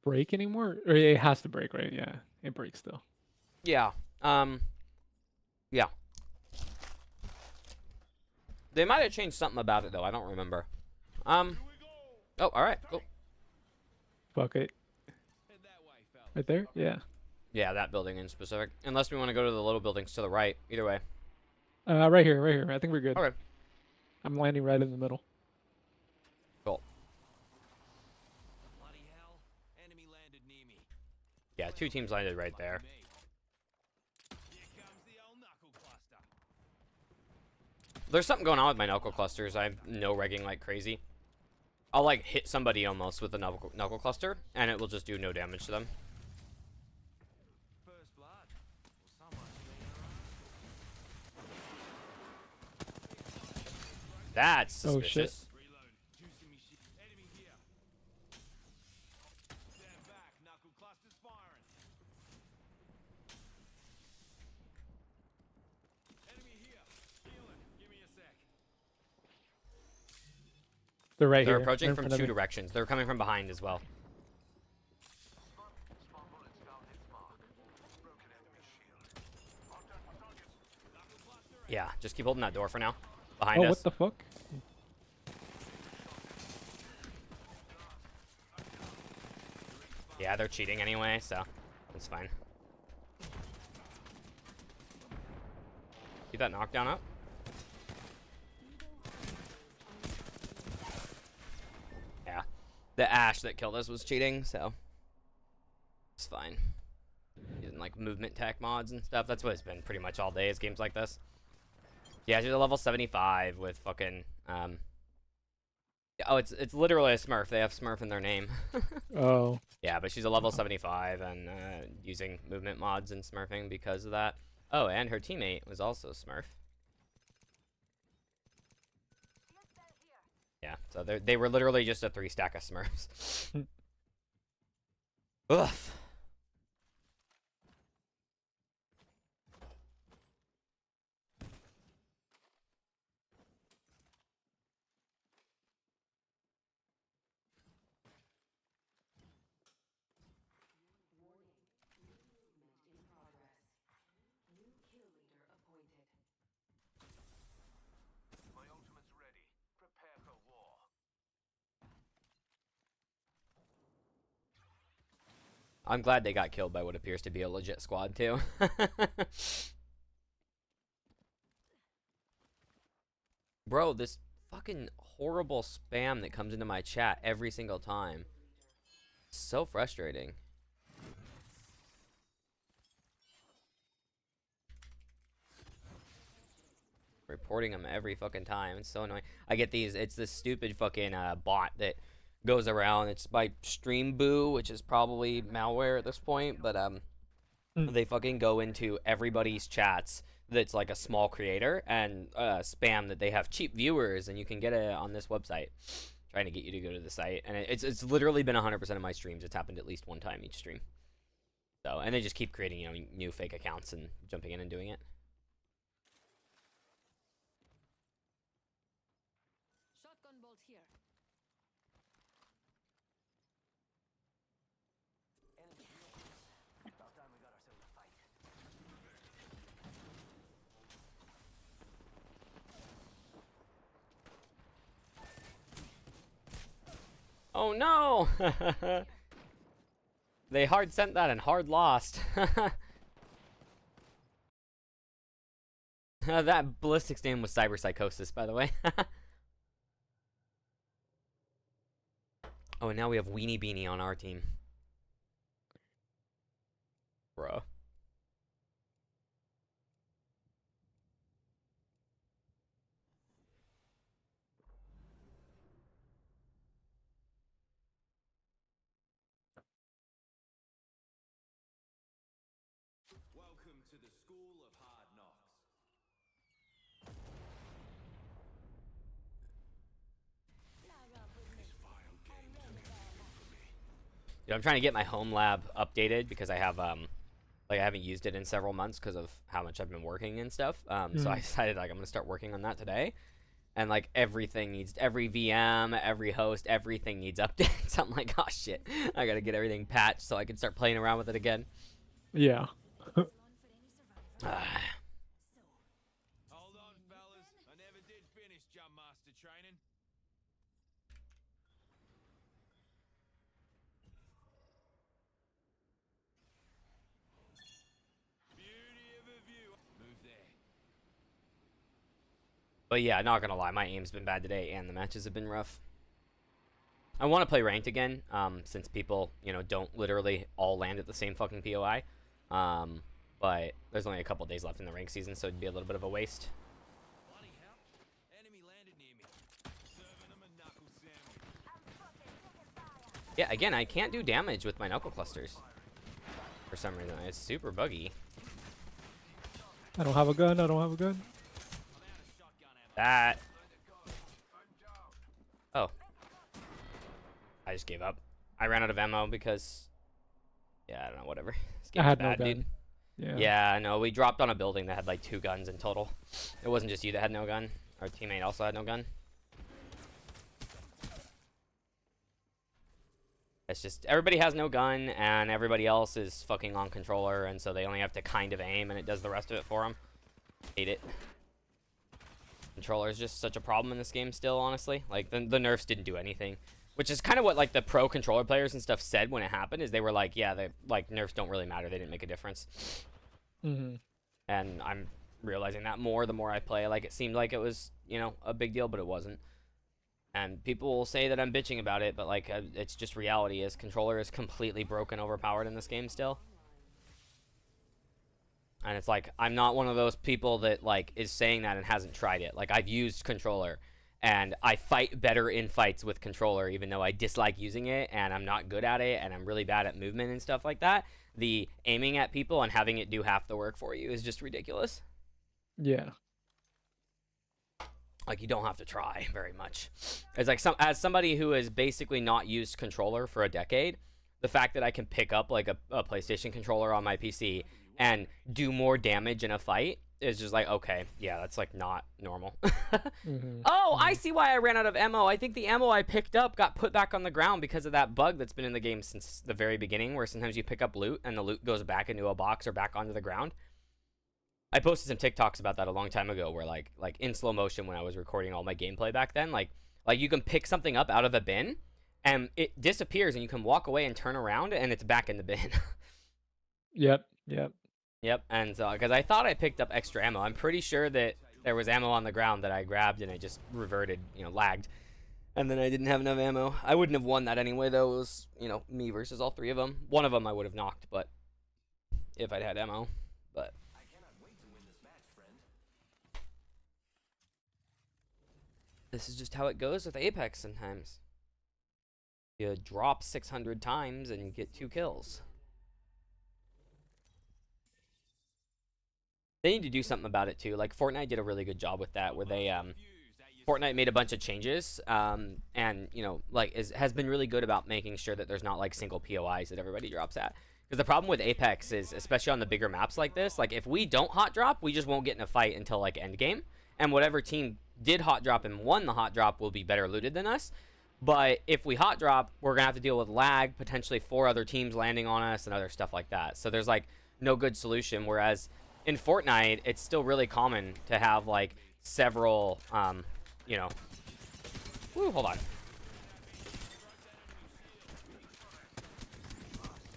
break anymore? Or it has to break, right? Yeah, it breaks still. Yeah. Yeah. They might have changed something about it, though. I don't remember. Oh, alright. Cool. Fuck it. Head that way, fella. Right there? Yeah. Yeah, that building in specific. Unless we want to go to the little buildings to the right. Either way. Right here, right here. I think we're good. Okay. I'm landing right in the middle. Cool. Bloody hell. Enemy landed near me. Yeah, 2 teams landed right there. Here comes the old knuckle cluster. There's something going on with my knuckle clusters. I'm no regging like crazy. I'll like hit somebody almost with a knuckle cluster, and it will just do no damage to them. First blood. Well, someone's been around. That's Oh, shit. suspicious. Reload. Juicing me shit. Enemy here. Stand back. Knuckle clusters firing. Enemy here. Healing. Give me a sec. They're right They're here. approaching in from front of 2 me. directions. They're coming from behind as well. Small bullets found its mark. Broken enemy shield. Contact with targets. Knuckle cluster. Yeah, just keep holding that door for now. Behind Oh, us. what the fuck? Yeah, they're cheating anyway, so it's fine. Keep that knockdown up. Yeah. The Ash that killed us was cheating, so it's fine. Using like movement tech mods and stuff. That's what it's been pretty much all day is games like this. Yeah, she's a level 75 with fucking oh, it's literally a Smurf. They have Smurf in their name. Oh. Yeah, but she's a level 75 and using movement mods and smurfing because of that. Oh, and her teammate was also Smurf. Yeah, so they were literally just a 3-stack of Smurfs. Ugh. In progress. New kill leader appointed. My ultimate's ready. Prepare for war. I'm glad they got killed by what appears to be a legit squad, too. Bro, this fucking horrible spam that comes into my chat every single time. So frustrating. Reporting them every fucking time. It's so annoying. I get these. It's this stupid fucking bot that goes around. It's by Streamboo, which is probably malware at this point. But they fucking go into everybody's chats that's like a small creator and spam that they have cheap viewers, and you can get it on this website. Trying to get you to go to the site, and it's literally been 100% of my streams. It's happened at least one time each stream. So, and they just keep creating new fake accounts and jumping in and doing it. Shotgun bolt here. About time we got ourselves a fight. Oh no! They hard sent that and hard lost. That ballistics name was Cyber Psychosis, by the way. Oh, and now we have Weenie Beanie on our team. Bruh. Welcome to the School of Hard Knocks. Dude, I'm trying to get my home lab updated because I have like I haven't used it in several months because of how much I've been working and stuff. So I decided like I'm gonna start working on that today, and like everything needs every VM, every host, everything needs updates. I'm like, oh shit, I gotta get everything patched so I can start playing around with it again. Yeah. Ah. Hold on, fellas. I never did finish Jump Master training. Beauty of a view. Move there. But yeah, not gonna lie, my aim's been bad today, and the matches have been rough. I want to play ranked again, since people, don't literally all land at the same fucking POI. But there's only a couple days left in the rank season, so it'd be a little bit of a waste. Bloody hell. Enemy landed near me. Serving them a knuckle sandwich. Yeah, again, I can't do damage with my knuckle clusters. For some reason, it's super buggy. I don't have a gun. I don't have a gun. That. Oh. I just gave up. I ran out of ammo because... Yeah, I don't know, whatever. This game I is had bad, no gun. dude. Yeah. Yeah, no, we dropped on a building that had like 2 guns in total. It wasn't just you that had no gun. Our teammate also had no gun. It's just everybody has no gun and everybody else is fucking on controller, and so they only have to kind of aim and it does the rest of it for them. Hate it. Controller is just such a problem in this game still, honestly. Like the nerfs didn't do anything, which is kind of what like the pro controller players and stuff said when it happened. Is they were like, yeah, the like nerfs don't really matter. They didn't make a difference. Mm-hmm. And I'm realizing that more the more I play. Like it seemed like it was, you know, a big deal, but it wasn't. And people will say that I'm bitching about it, but like it's just reality. Is controller is completely broken, overpowered in this game still. And it's like I'm not one of those people that like is saying that and hasn't tried it. Like I've used controller and I fight better in fights with controller, even though I dislike using it and I'm not good at it and I'm really bad at movement and stuff like that. The aiming at people and having it do half the work for you is just ridiculous. Yeah. Like you don't have to try very much. It's like as somebody who has basically not used controller for a decade, the fact that I can pick up like a PlayStation controller on my PC and do more damage in a fight is just like, okay, yeah, that's like not normal. Mm-hmm. Oh, I see why I ran out of ammo. I think the ammo I picked up got put back on the ground because of that bug that's been in the game since the very beginning, where sometimes you pick up loot and the loot goes back into a box or back onto the ground. I posted some TikToks about that a long time ago, where like in slow motion when I was recording all my gameplay back then, like you can pick something up out of a bin and it disappears and you can walk away and turn around and it's back in the bin. Yep. Yep, and so because I thought I picked up extra ammo, I'm pretty sure that there was ammo on the ground that I grabbed and it just reverted, you know, lagged, and then I didn't have enough ammo. I wouldn't have won that anyway, though. It was, you know, me versus all 3 of them. One of them I would have knocked, but if I'd had ammo, but this is just how it goes with Apex sometimes. You drop 600 times and you get 2 kills. They need to do something about it too. Like Fortnite did a really good job with that, where they Fortnite made a bunch of changes, and you know, like has been really good about making sure that there's not like single POIs that everybody drops at. Because the problem with Apex is, especially on the bigger maps like this, like if we don't hot drop, we just won't get in a fight until like end game, and whatever team did hot drop and won the hot drop will be better looted than us. But if we hot drop, we're gonna have to deal with lag, potentially 4 other teams landing on us and other stuff like that. So there's like no good solution. Whereas in Fortnite, it's still really common to have like several, you know. Woo, hold on.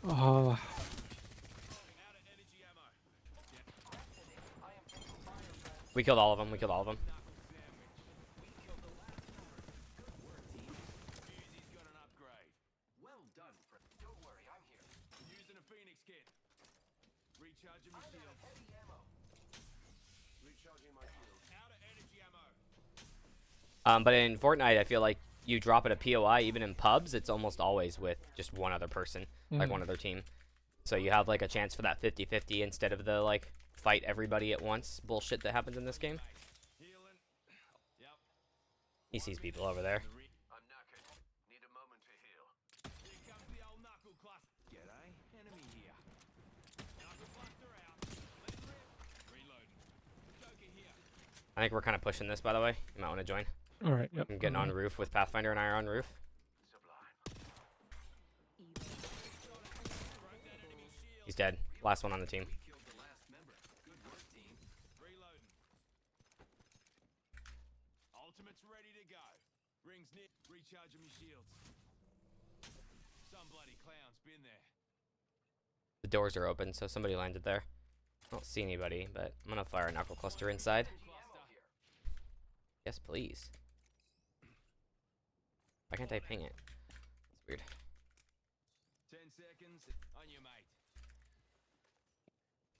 Oh. We killed all of them. We killed all of them. Well done, friend. Don't worry, I'm here. Using a Phoenix kit. Recharging my shield. Heavy ammo. Recharging my shield. Out of energy ammo. But in Fortnite, I feel like you drop at a POI, even in pubs, it's almost always with just one other person, like one other team. So you have like a chance for that 50-50 instead of the like fight everybody at once bullshit that happens in this game. Healing. Yep. He sees people over there. I'm knackered. Need a moment to heal. Here comes the old knuckle cluster. G'day. Enemy here. Knuckle cluster out. Let's rip. Reloading. Joker here. I think we're kind of pushing this, by the way. You might want to join. All right. Yep. I'm getting on roof with Pathfinder and I are on roof. He's dead. Last one on the team. Killed the last member. Good work, team. Reloading. Ultimate's ready to go. Rings near. Recharging my shields. Some bloody clown's been there. The doors are open, so somebody landed there. I don't see anybody, but I'm gonna fire a knuckle cluster inside. Cluster. Yes, please. Why can't I ping it? It's weird. 10 seconds. On your mate.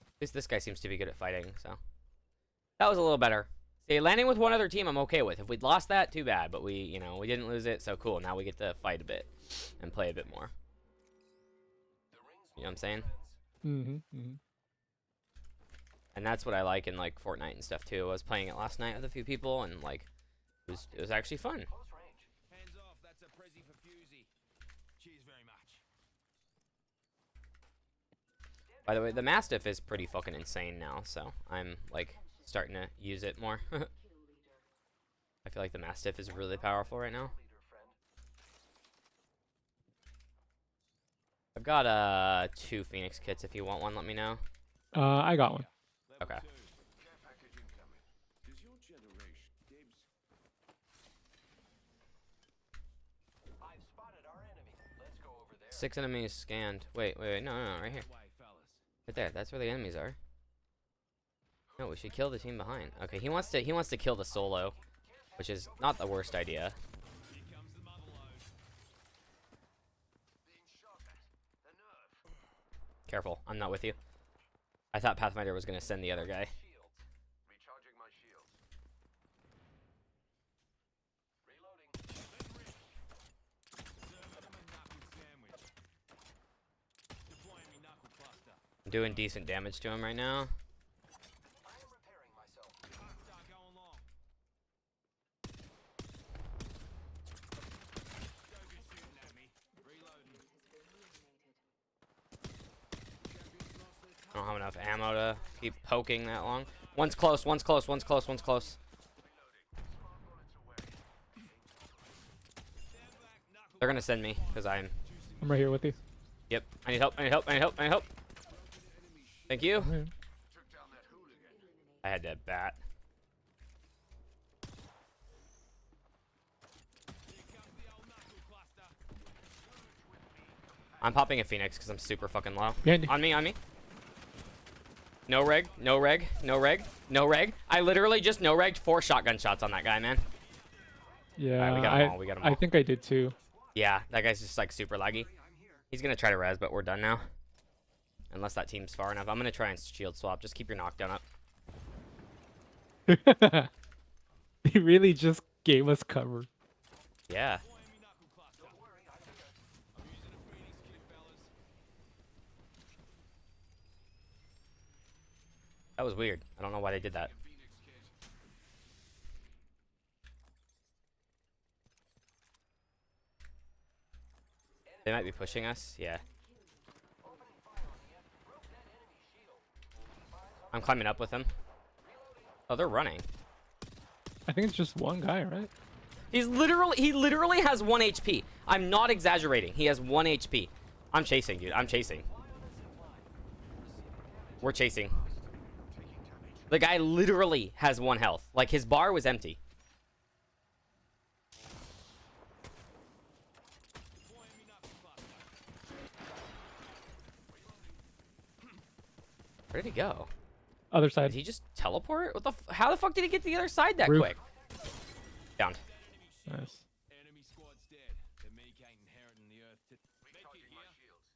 At least this guy seems to be good at fighting, so. That was a little better. See, landing with one other team, I'm okay with. If we'd lost that, too bad. But we didn't lose it, so cool. Now we get to fight a bit and play a bit more. You know what I'm saying? Mm-hmm. And that's what I like in like Fortnite and stuff too. I was playing it last night with a few people, and like it was actually fun. Hands off, that's a prezi for Fusey. Cheers very much. By the way, the Mastiff is pretty fucking insane now, so I'm like starting to use it more. I feel like the Mastiff is really powerful right now. I've got 2 Phoenix kits. If you want one, let me know. I got one. Okay. Care package incoming. Does your generation, Dibs? I've spotted our enemy. Let's go over there. 6 enemies scanned. Wait, no, right here. Way, fellas. Right there. That's where the enemies are. No, we should kill the team behind. Okay, he wants to kill the solo, which is not the worst idea. Here comes the mother load. Being shot at. The nerve. Careful, I'm not with you. I thought Pathfinder was gonna send the other guy. Shields. Recharging my shields. Reloading. Serving them a knuckle sandwich. Deploying me knuckle cluster. I'm doing decent damage to him right now. I am repairing myself. Start going long. Go good shooting at me. Reloading. I don't have enough ammo to keep poking that long. One's close, one's close, one's close, one's close. They're gonna send me, because I'm... I'm right here with you. Yep, I need help, I need help, I need help, I need help. Thank you. I'm here. Took down that hooligan. I had that bat. Here comes the old knuckle cluster. I'm popping a Phoenix, because I'm super fucking low. Behind you. On me, on me. No reg, no reg, no reg, no reg. I literally just no regged 4 shotgun shots on that guy, man. Yeah, Alright, we got 'em all, we got 'em I all. think I did too. Yeah, that guy's just like super laggy. He's gonna try to res, but we're done now. Unless that team's far enough. I'm gonna try and shield swap. Just keep your knockdown up. He really just gave us cover. Yeah. Deploying me knuckle cluster. Don't worry, I'm using a Phoenix kit, fellas. That was weird. I don't know why they did that. Phoenix kit. They might be pushing us. Yeah. I'm climbing up with them. Oh, they're running. I think it's just one guy, right? He literally has 1 HP. I'm not exaggerating. He has 1 HP. I'm chasing, dude. I'm chasing. We're chasing. The guy literally has 1 health. Like, his bar was empty. Deploying me knuckle cluster. Where did he go? Other Did side. he just teleport? What the? How the fuck did he get to the other side that Roof. quick? Downed. Nice. Enemy squad's dead. The meek ain't inheriting the earth to... Recharging my shields.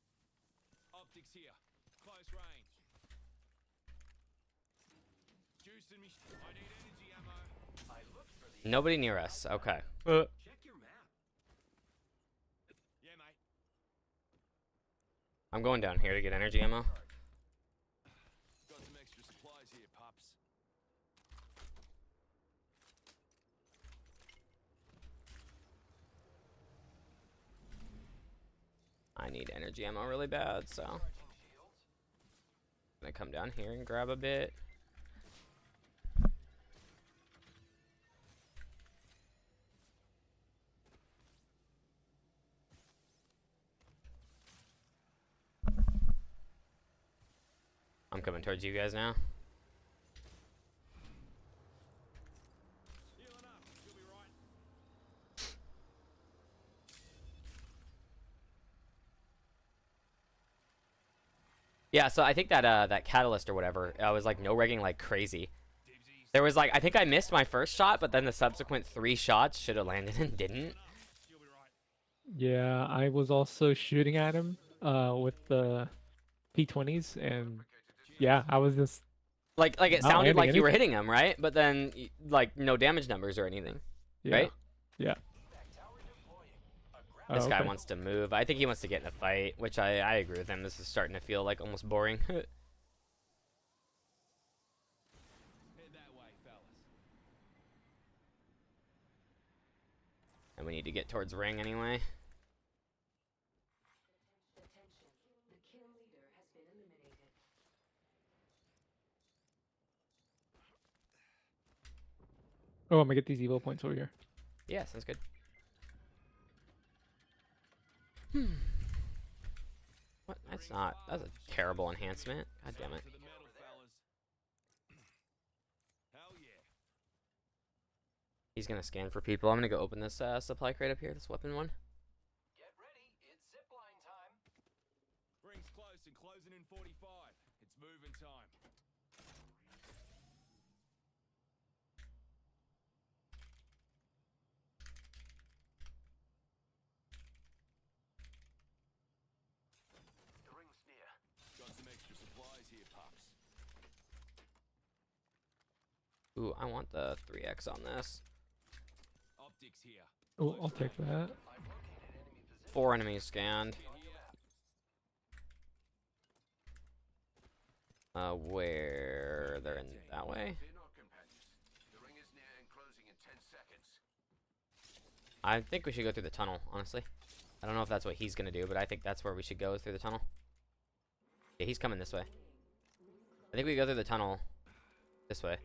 Optics here. Close range. Juicing me. I need energy ammo. I looked for the Nobody near us. Okay. check your map. Yeah, mate. I'm going down here to get energy ammo. Got some extra supplies here, pups. I need energy ammo really bad, so I'm gonna come down here and grab a bit. I'm coming towards you guys now. Healing up. You'll be right. Yeah, so I think that that catalyst or whatever, I was like no regging like crazy. There was like I think I missed my first shot, but then the subsequent 3 shots should have landed and didn't. You'll be right. Yeah, I was also shooting at him with the P20s, and yeah, I was just Like it Not sounded landing like you were anything. hitting him, right? But then like no damage numbers or anything, Yeah. right? Yeah. Oh, This guy okay. wants to move. I think he wants to get in a fight, which I agree with him. This is starting to feel like almost boring. Head that way, fellas. And we need to get towards ring anyway. Attention. The kill leader has been eliminated. Oh, I'm gonna get these evo points over here. Yeah, sounds good. What? That's not. That's a terrible enhancement. God damn it. To the metal, fellas. Hell yeah. He's gonna scan for people. I'm gonna go open this supply crate up here. This weapon one. Get ready. It's zipline time. Ring's close and closing in 45. It's moving time. The ring's near. Got some extra supplies here, pups. Ooh, I want the 3x on this. Optics here. Oh, I'll take that. I've located enemy position. 4 enemies scanned. Here. Where they're in that way. Fear not, companions. The ring is near and closing in 10 seconds. I think we should go through the tunnel, honestly. I don't know if that's what he's gonna do, but I think that's where we should go, through the tunnel. Yeah, he's coming this way. I think we go through the tunnel this way.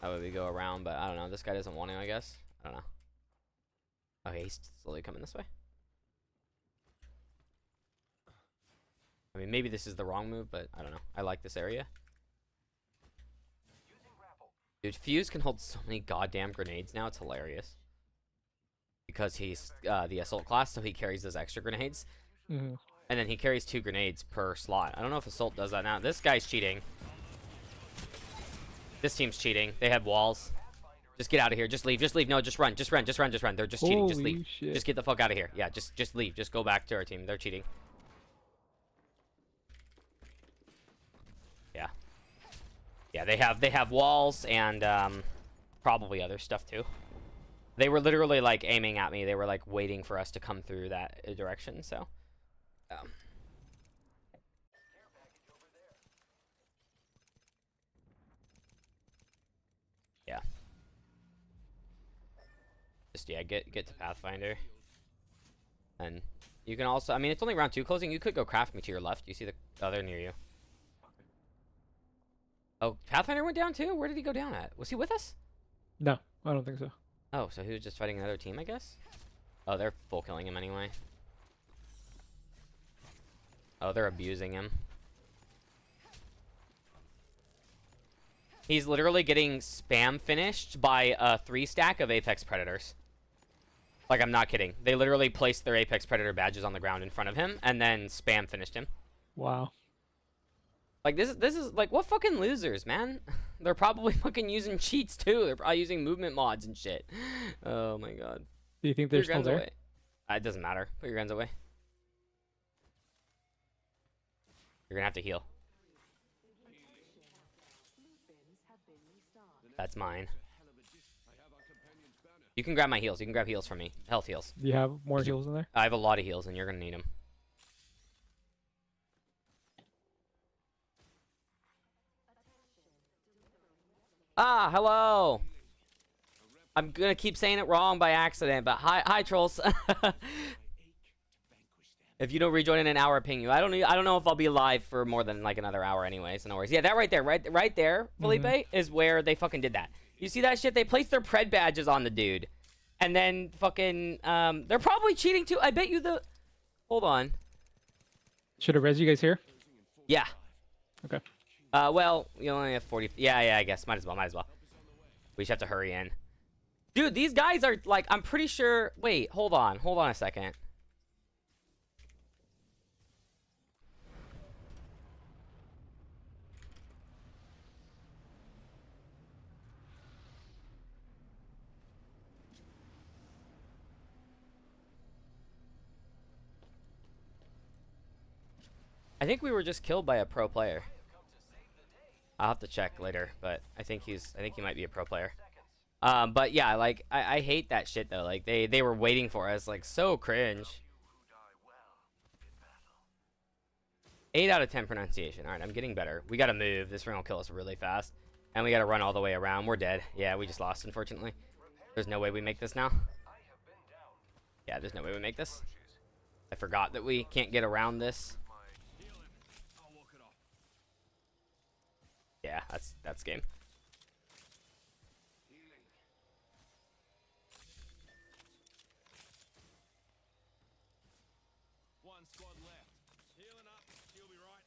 That way we go around, but I don't know. This guy doesn't want to, I guess. I don't know. Okay, he's slowly coming this way. I mean, maybe this is the wrong move, but I don't know. I like this area. Using grapple. Dude, Fuse can hold so many goddamn grenades now. It's hilarious. Because he's the assault class, so he carries those extra grenades. Mm-hmm. And then he carries 2 grenades per slot. I don't know if assault does that now. This guy's cheating. This team's cheating. They have walls. Just get out of here. Just leave. Just leave. No, just run. Just run. Just run. Just run. They're just cheating. Just Holy leave. shit. Just get the fuck out of here. Yeah, just leave. Just go back to our team. They're cheating. Yeah. Yeah, they have walls and probably other stuff too. They were literally like aiming at me. They were like waiting for us to come through that direction, so yeah. Just yeah, get to Pathfinder. And you can also, I mean, it's only round 2 closing. You could go craft me to your left. You see the other near you. Oh, Pathfinder went down too? Where did he go down at? Was he with us? No, I don't think so. Oh, so he was just fighting another team, I guess? Oh, they're full killing him anyway. Oh, they're abusing him. He's literally getting spam finished by a 3-stack of Apex Predators. Like, I'm not kidding. They literally placed their Apex Predator badges on the ground in front of him, and then spam finished him. Wow. Like, this is like, what fucking losers, man? They're probably fucking using cheats, too. They're probably using movement mods and shit. Oh, my God. Do you think Put they're your still guns there? away. It doesn't matter. Put your guns away. You're gonna have to heal. That's mine. You can grab my heals. You can grab heals from me. Health heals. Do you have more heals in there? I have a lot of heals, and you're gonna need them. Ah, hello. I'm gonna keep saying it wrong by accident, but hi, trolls. If you don't rejoin in an hour, ping you. I don't know if I'll be live for more than like another hour, anyways. No worries. Yeah, that right there, right there, Felipe, is where they fucking did that. You see that shit? They placed their pred badges on the dude, and then fucking they're probably cheating too. I bet you the. Hold on. Should have res you guys here? Yeah. Okay. Well, you only have 40. Yeah, I guess. Might as well. We just have to hurry in. Dude, these guys are like, I'm pretty sure. Wait, hold on a second. I think we were just killed by a pro player. I'll have to check later, but I think he might be a pro player. But yeah, like I hate that shit though. Like they were waiting for us, like so cringe. 8 out of 10 pronunciation. All right, I'm getting better. We gotta move. This ring will kill us really fast, and we gotta run all the way around. We're dead. Yeah, we just lost, unfortunately. There's no way we make this now. Yeah, there's no way we make this. I forgot that we can't get around this. Yeah, that's game. One squad left. Healing up. She'll be right.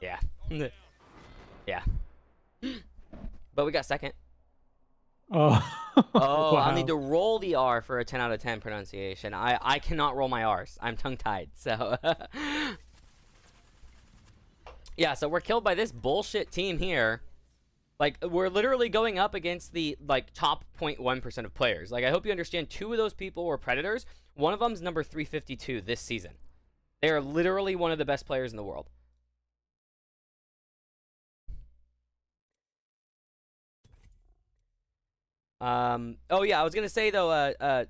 Yeah. Yeah. But we got second. Oh. Oh, Wow. I'll need to roll the R for a 10 out of 10 pronunciation. I cannot roll my R's. I'm tongue-tied, so... Yeah, so we're killed by this bullshit team here. Like, we're literally going up against the, like, top 0.1% of players. Like, I hope you understand, 2 of those people were Predators. One of them's number 352 this season. They are literally one of the best players in the world. Oh yeah, I was gonna say though, I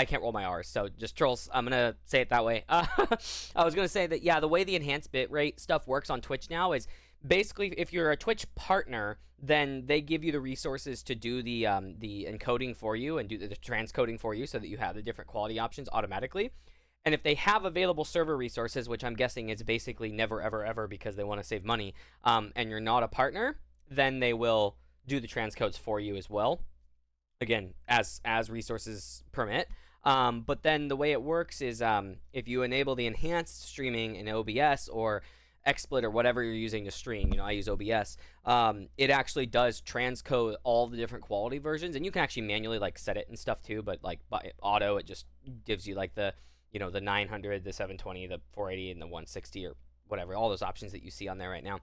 can't roll my R's, so just trolls. I'm gonna say it that way. I was gonna say that yeah, the way the enhanced bitrate stuff works on Twitch now is basically if you're a Twitch partner, then they give you the resources to do the encoding for you and do the transcoding for you, so that you have the different quality options automatically. And if they have available server resources, which I'm guessing is basically never ever ever because they want to save money, and you're not a partner, then they will do the transcodes for you as well, again as resources permit. But then the way it works is if you enable the enhanced streaming in OBS or XSplit or whatever you're using to stream, you know, I use OBS, it actually does transcode all the different quality versions, and you can actually manually like set it and stuff too, but like by auto it just gives you like the, you know, the 900, the 720, the 480, and the 160 or whatever, all those options that you see on there right now.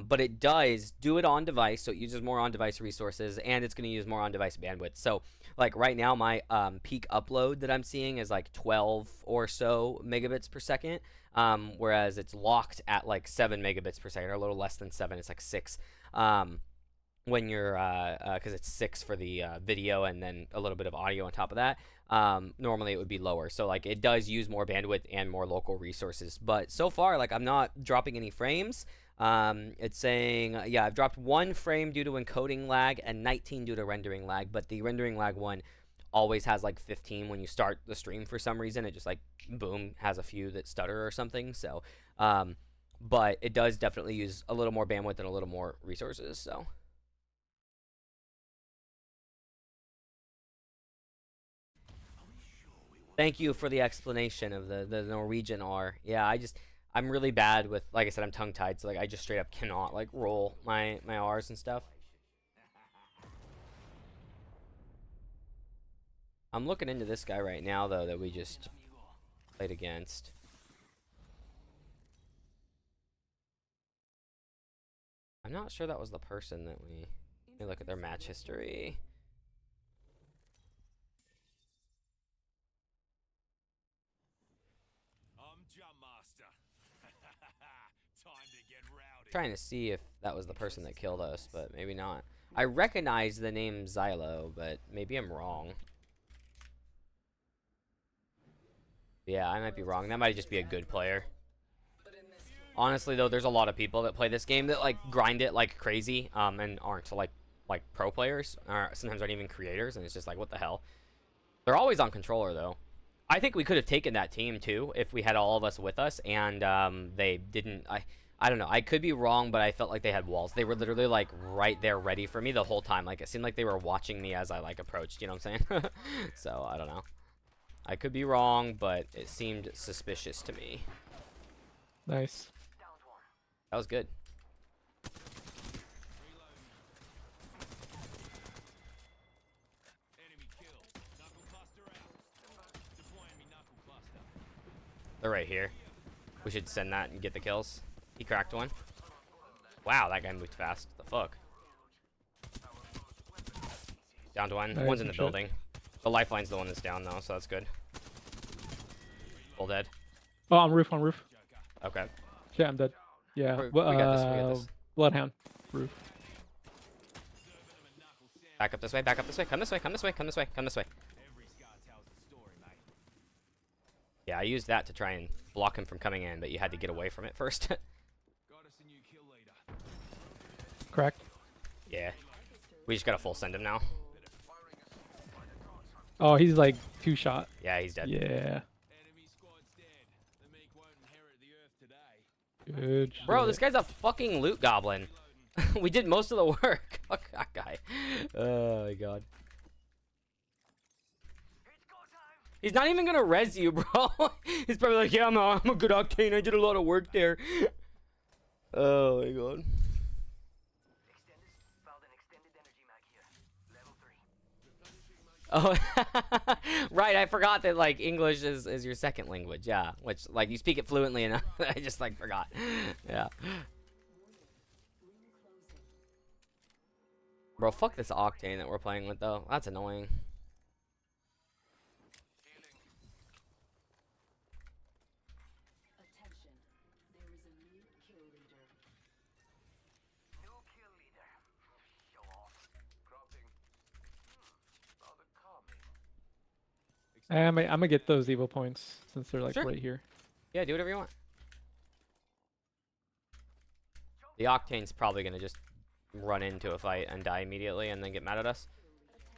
But it does do it on device, so it uses more on device resources, and it's going to use more on device bandwidth. So like right now my peak upload that I'm seeing is like 12 or so megabits per second, whereas it's locked at like 7 megabits per second, or a little less than 7. It's like 6 when you're because it's 6 for the video and then a little bit of audio on top of that. Normally it would be lower, so like it does use more bandwidth and more local resources, but so far like I'm not dropping any frames. It's saying yeah, I've dropped 1 frame due to encoding lag and 19 due to rendering lag, but the rendering lag one always has like 15 when you start the stream. For some reason it just like boom has a few that stutter or something. So but it does definitely use a little more bandwidth and a little more resources. So thank you for the explanation of the Norwegian R. Yeah, I'm really bad with, like I said, I'm tongue-tied, so like I just straight up cannot like roll my R's and stuff. I'm looking into this guy right now though that we just played against. I'm not sure that was the person that we... Let me look at their match history. I'm Jump Master. Time to get rowdy. Trying to see if that was the person that killed us, but maybe not. I recognize the name Xylo, but maybe I'm wrong. Yeah, I might be wrong. That might just be a good player. Honestly, though, there's a lot of people that play this game that like grind it like crazy, and aren't like pro players, or sometimes aren't even creators, and it's just like, what the hell? They're always on controller though. I think we could have taken that team too if we had all of us with us, and they didn't. I don't know. I could be wrong, but I felt like they had walls. They were literally like right there ready for me the whole time. Like it seemed like they were watching me as I like approached. You know what I'm saying? So I don't know. I could be wrong, but it seemed suspicious to me. Nice. That was good. Enemy kill. Knuckle cluster out. Deploying me knuckle cluster. They're right here. We should send that and get the kills. He cracked one. Wow, that guy moved fast. The fuck? Down to one. Nice, One's in the shit. building. The lifeline's the one that's down though, so that's good. Full dead. Oh, on roof, on roof. Okay. Shit, I'm dead. Yeah. We got this. We got this. Bloodhound. Roof. Back up this way. Back up this way. Come this way. Come this way. Come this way. Come this way. Every scar tells the story, mate. Yeah, I used that to try and block him from coming in, but you had to get away from it first. Got us a new kill leader. Cracked. Yeah. We just gotta full send him now. Oh, he's like 2-shot. Yeah, he's dead. Yeah. Enemy squad's dead. The meek won't inherit the earth today. Good. Bro, shit. this guy's a fucking loot goblin. We did most of the work. Fuck that guy. Oh my god. He's not even gonna res you, bro. He's probably like, yeah, I'm a good octane. I did a lot of work there. Oh my god. Found an extended energy mag here. Level 3. Oh, right. I forgot that like English is your second language. Yeah, which like you speak it fluently enough. I just like forgot. Yeah. Bro, fuck this octane that we're playing with though. That's annoying. Attention. There is a new kill leader. New kill leader. Show off. Cropping. Rather calming. I'm gonna get those evil points since they're like Sure. right here. Yeah, do whatever you want. The octane's probably gonna just run into a fight and die immediately and then get mad at us.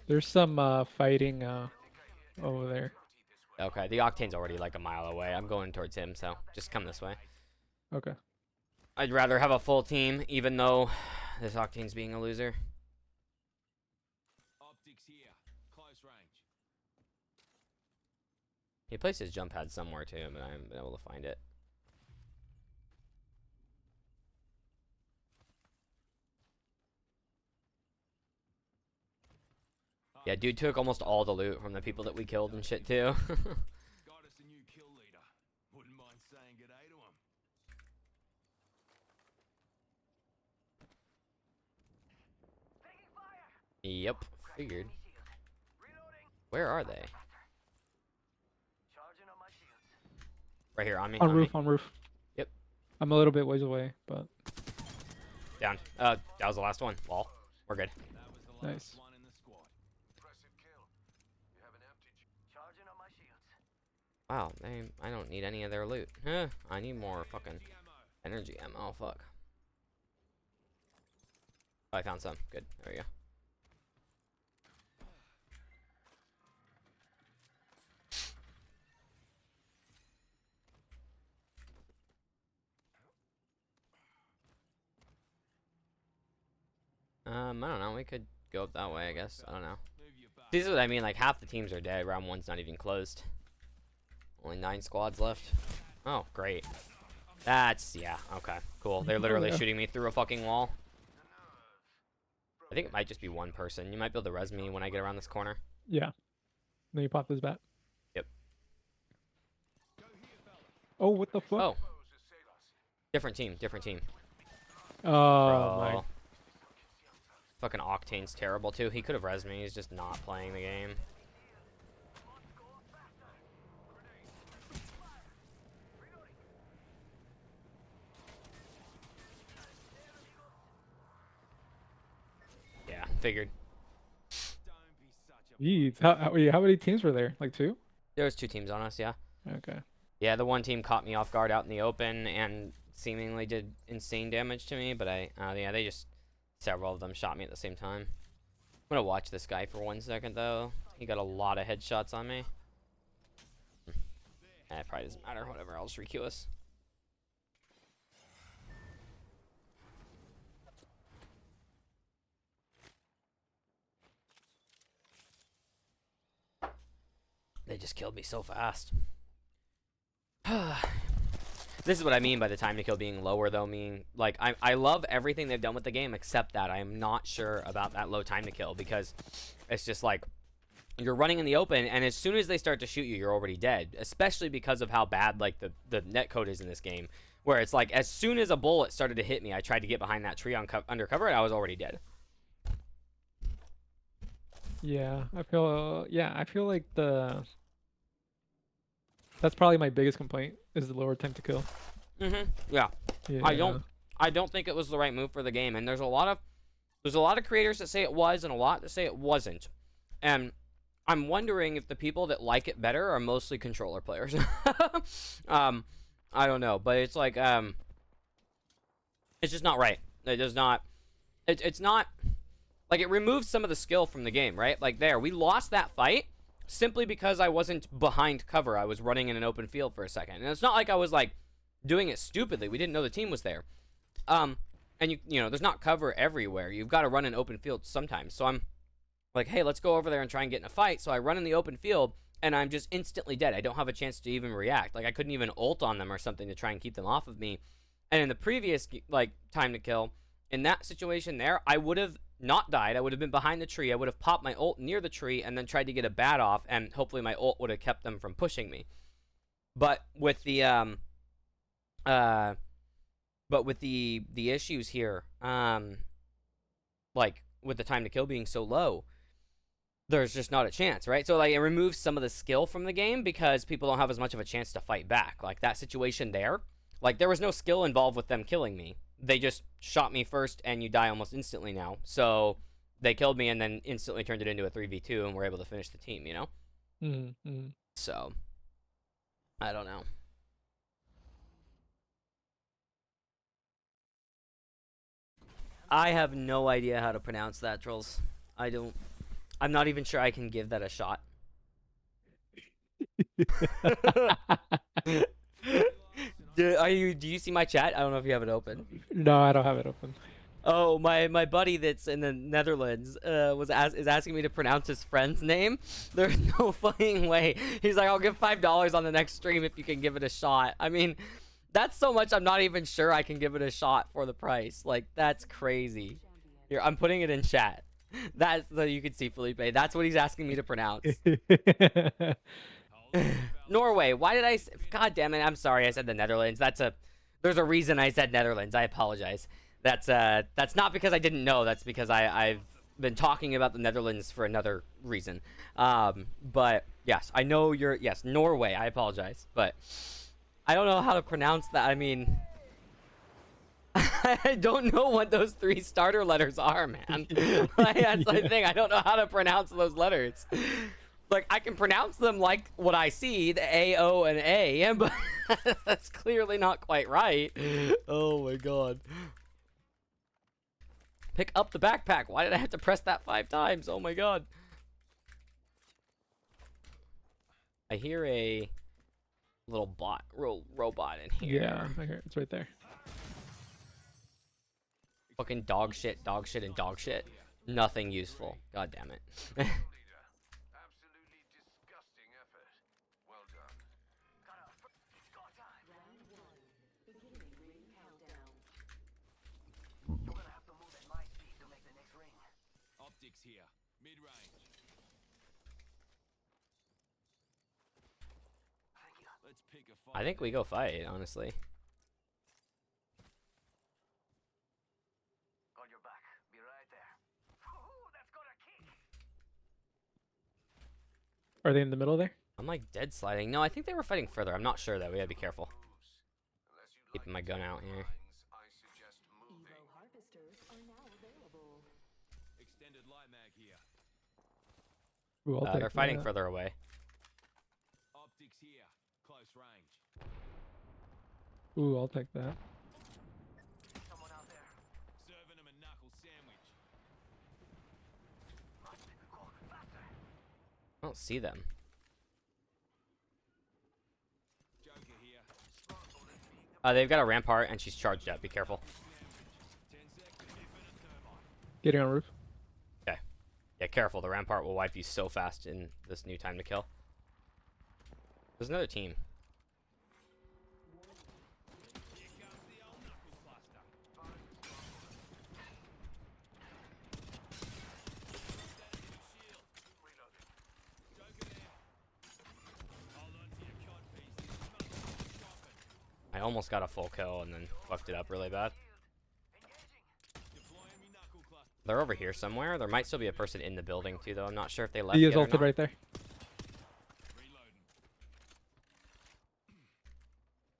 There's some fighting over there. Okay, the octane's already like a mile away. I'm going towards him, so just come this way. Okay. I'd rather have a full team, even though this octane's being a loser. Optics here. Close range. He placed his jump pad somewhere too, but I haven't been able to find it. Yeah, dude took almost all the loot from the people that we killed and shit too. Got us a new kill leader. Wouldn't mind saying good day to him. Yep, figured. Where are they? Charging on my shields. Right here on me. On me. roof, on roof. Yep. I'm a little bit ways away, but Down. That was the last one. Wall. We're good. That was the last Nice. one in the squad. Impressive kill. You have an empty. Charging on my shields. Wow, I don't need any of their loot. Huh, I need more fucking energy ammo. Fuck. Oh, I found some. Good. There we go. I don't know. We could go up that way, I guess. I don't know. Move your butt. This is what I mean. Like, half the teams are dead. Round 1's not even closed. Only 9 squads left. Oh, great. That's, yeah, okay. Cool. They're literally yeah. shooting me through a fucking wall. I think it might just be one person. You might be able to res me when I get around this corner. yeah. Then you pop this bat. Yep. Oh, what the fuck? Oh. Different team. Different team. Oh my. Bro. Fucking Octane's terrible, too. He could have res me. He's just not playing the game. Yeah, figured. Don't be such a Jeez. Wait, how many teams were there? Like 2? There was 2 teams on us, yeah. Okay. Yeah, the one team caught me off guard out in the open and seemingly did insane damage to me, but yeah, they just, several of them shot me at the same time. I'm gonna watch this guy for 1 second, though. He got a lot of headshots on me. It probably doesn't matter, whatever, I'll just requeue us. They just killed me so fast. This is what I mean by the time to kill being lower, though. Meaning, like, I love everything they've done with the game, except that I am not sure about that low time to kill, because it's just like you're running in the open, and as soon as they start to shoot you, you're already dead. Especially because of how bad like the netcode is in this game, where it's like as soon as a bullet started to hit me, I tried to get behind that tree under cover, and I was already dead. Yeah, I feel like that's probably my biggest complaint is the lower time to kill. Yeah. Yeah. I don't think it was the right move for the game, and there's a lot of creators that say it was and a lot that say it wasn't. And I'm wondering if the people that like it better are mostly controller players. I don't know, but it's like it's just not right. It does not it's not like, it removes some of the skill from the game, right? Like, there, we lost that fight simply because I wasn't behind cover. I was running in an open field for a second. And it's not like I was, like, doing it stupidly. We didn't know the team was there. And, you know, there's not cover everywhere. You've got to run in open fields sometimes. So I'm like, hey, let's go over there and try and get in a fight. So I run in the open field, and I'm just instantly dead. I don't have a chance to even react. Like, I couldn't even ult on them or something to try and keep them off of me. And in the previous, like, time to kill, in that situation there, I would have not died. I would have been behind the tree. I would have popped my ult near the tree and then tried to get a bat off, and hopefully my ult would have kept them from pushing me. But with the issues here, like with the time to kill being so low, there's just not a chance, right? So like, it removes some of the skill from the game because people don't have as much of a chance to fight back. Like that situation there, like there was no skill involved with them killing me. They just shot me first, and you die almost instantly now. So they killed me and then instantly turned it into a 3v2, and were able to finish the team, you know? Mm-hmm. So, I don't know. I have no idea how to pronounce that, trolls. I'm not even sure I can give that a shot. Do you see my chat? I don't know if you have it open. No, I don't have it open. Oh, my buddy that's in the Netherlands is asking me to pronounce his friend's name. There's no fucking way. He's like, I'll give $5 on the next stream if you can give it a shot. I mean, that's so much I'm not even sure I can give it a shot for the price. Like, that's crazy. Here, I'm putting it in chat. That's so you can see Felipe. That's what he's asking me to pronounce. Norway. Why did I? God damn it! I'm sorry. I said the Netherlands. There's a reason I said Netherlands. I apologize. That's not because I didn't know. That's because I've been talking about the Netherlands for another reason. But yes, I know yes, Norway. I apologize, but I don't know how to pronounce that. I mean, I don't know what those 3 starter letters are, man. Like, that's the thing. I don't know how to pronounce those letters. Like, I can pronounce them like what I see, the A, O, and A, but that's clearly not quite right. Oh my god. Pick up the backpack. Why did I have to press that 5 times? Oh my god. I hear a little robot in here. Yeah, I hear it. It's right there. Fucking dog shit, and dog shit. Nothing useful. God damn it. Absolutely disgusting effort. Well done. You're gonna have to move at my speed to make the next ring. Optics here. Mid-range. Thank you. Let's pick a fight. I think we go fight, honestly. Got your back. Be right there. Ooh, that's gonna kick. Are they in the middle there? I'm like dead sliding. No, I think they were fighting further. I'm not sure though. We gotta be careful. Unless you'd Keeping my gun out here. I suggest moving. Evo harvesters are now available. Extended light mag here. Ooh, I'll take They're fighting that. further away. Optics here. Close range. Ooh, I'll take that. Someone out there. Serving him a knuckle sandwich. Go faster. I don't see them. Joker here. They've got a rampart and she's charged up. Be careful. 10 seconds. Infinite thermite. Getting on roof. Okay. Yeah, careful. The rampart will wipe you so fast in this new time to kill. There's another team. Here comes the old knuckle cluster. Joker there. Hold on to your cod pieces. You must be shopping. I almost got a full kill and then fucked it up really bad. Deploying me knuckle cluster. They're over here somewhere. There might still be a person in the building too, though. I'm not sure if they left He yet is or ulted not. right there. Reloading.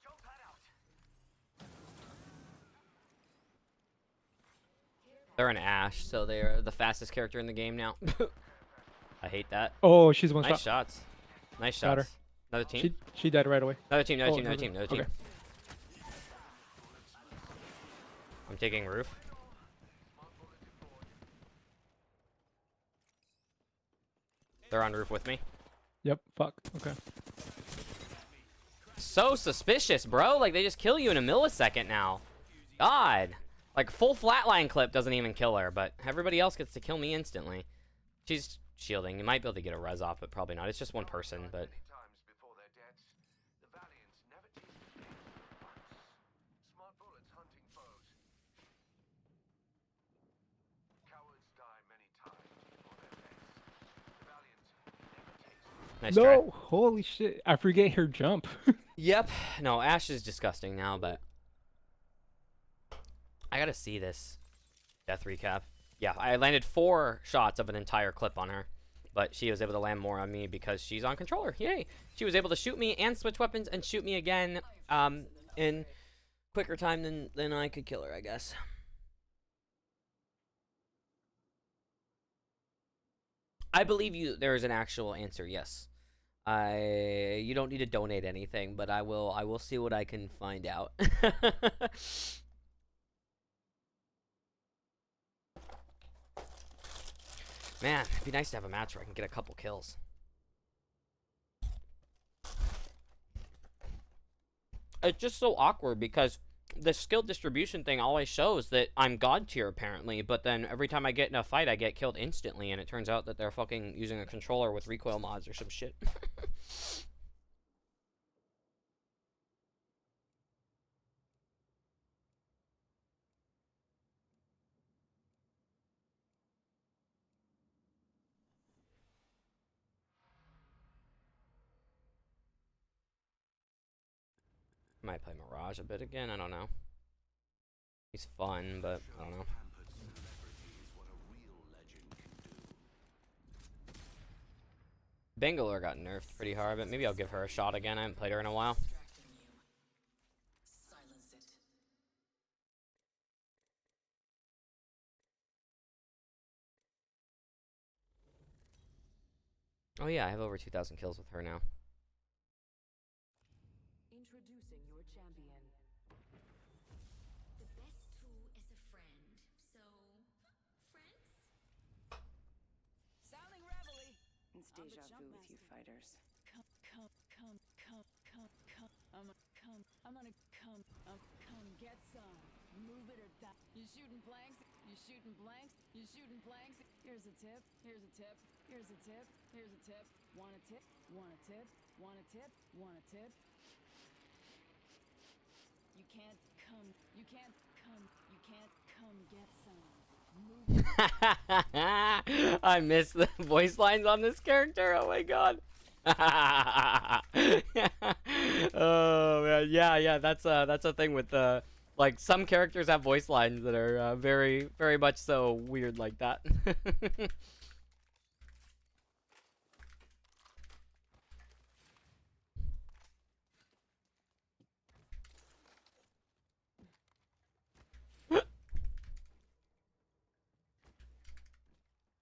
Jump that out. They're an Ash, so they're the fastest character in the game now. I hate that. Oh, she's one Nice shot. shots. Nice Got her. shots. Another team. She died right away. Another team. Another Oh, team. Another another- team. Another team. Okay. I'm taking roof. They're on roof with me. Yep. Fuck. Okay. So suspicious, bro. Like, they just kill you in a millisecond now. God. Like, full flatline clip doesn't even kill her, but everybody else gets to kill me instantly. She's shielding. You might be able to get a res off, but probably not. It's just one person, but... Many times before their deaths, the Valiants never tasted pain once. Smart bullets hunting foes. Cowards die many times before their deaths. The Valiants never taste. Nice try. No. Holy shit. I forget her jump. Yep. No, Ash is disgusting now, but... I gotta see this death recap. Yeah, I landed 4 shots of an entire clip on her, but she was able to land more on me because she's on controller. Yay! She was able to shoot me and switch weapons and shoot me again in quicker time than I could kill her, I guess. I believe you. There is an actual answer. Yes. You don't need to donate anything, but I will see what I can find out. Man, it'd be nice to have a match where I can get a couple kills. It's just so awkward because the skill distribution thing always shows that I'm god tier apparently, but then every time I get in a fight I get killed instantly, and it turns out that they're fucking using a controller with recoil mods or some shit. Might play Mirage a bit again, I don't know. He's fun, but I don't know. Bangalore got nerfed pretty hard, but maybe I'll give her a shot again. I haven't played her in a while. Silence it. Oh yeah, I have over 2,000 kills with her now. Introducing your champion. The best tool is a friend. So, friends? Sounding reveille. It's deja vu with you fighters. Come. I'm gonna come get some. Move it or die. You shooting blanks? You shooting blanks? You shooting blanks? Here's a tip. Here's a tip. Here's a tip. Here's a tip. Want a tip? Want a tip? Want a tip? Want a tip? You can't come. You can't come. You can't come get some. Move it. I miss the voice lines on this character. Oh my god. Oh man, yeah. That's a thing with like some characters have voice lines that are very much so weird like that.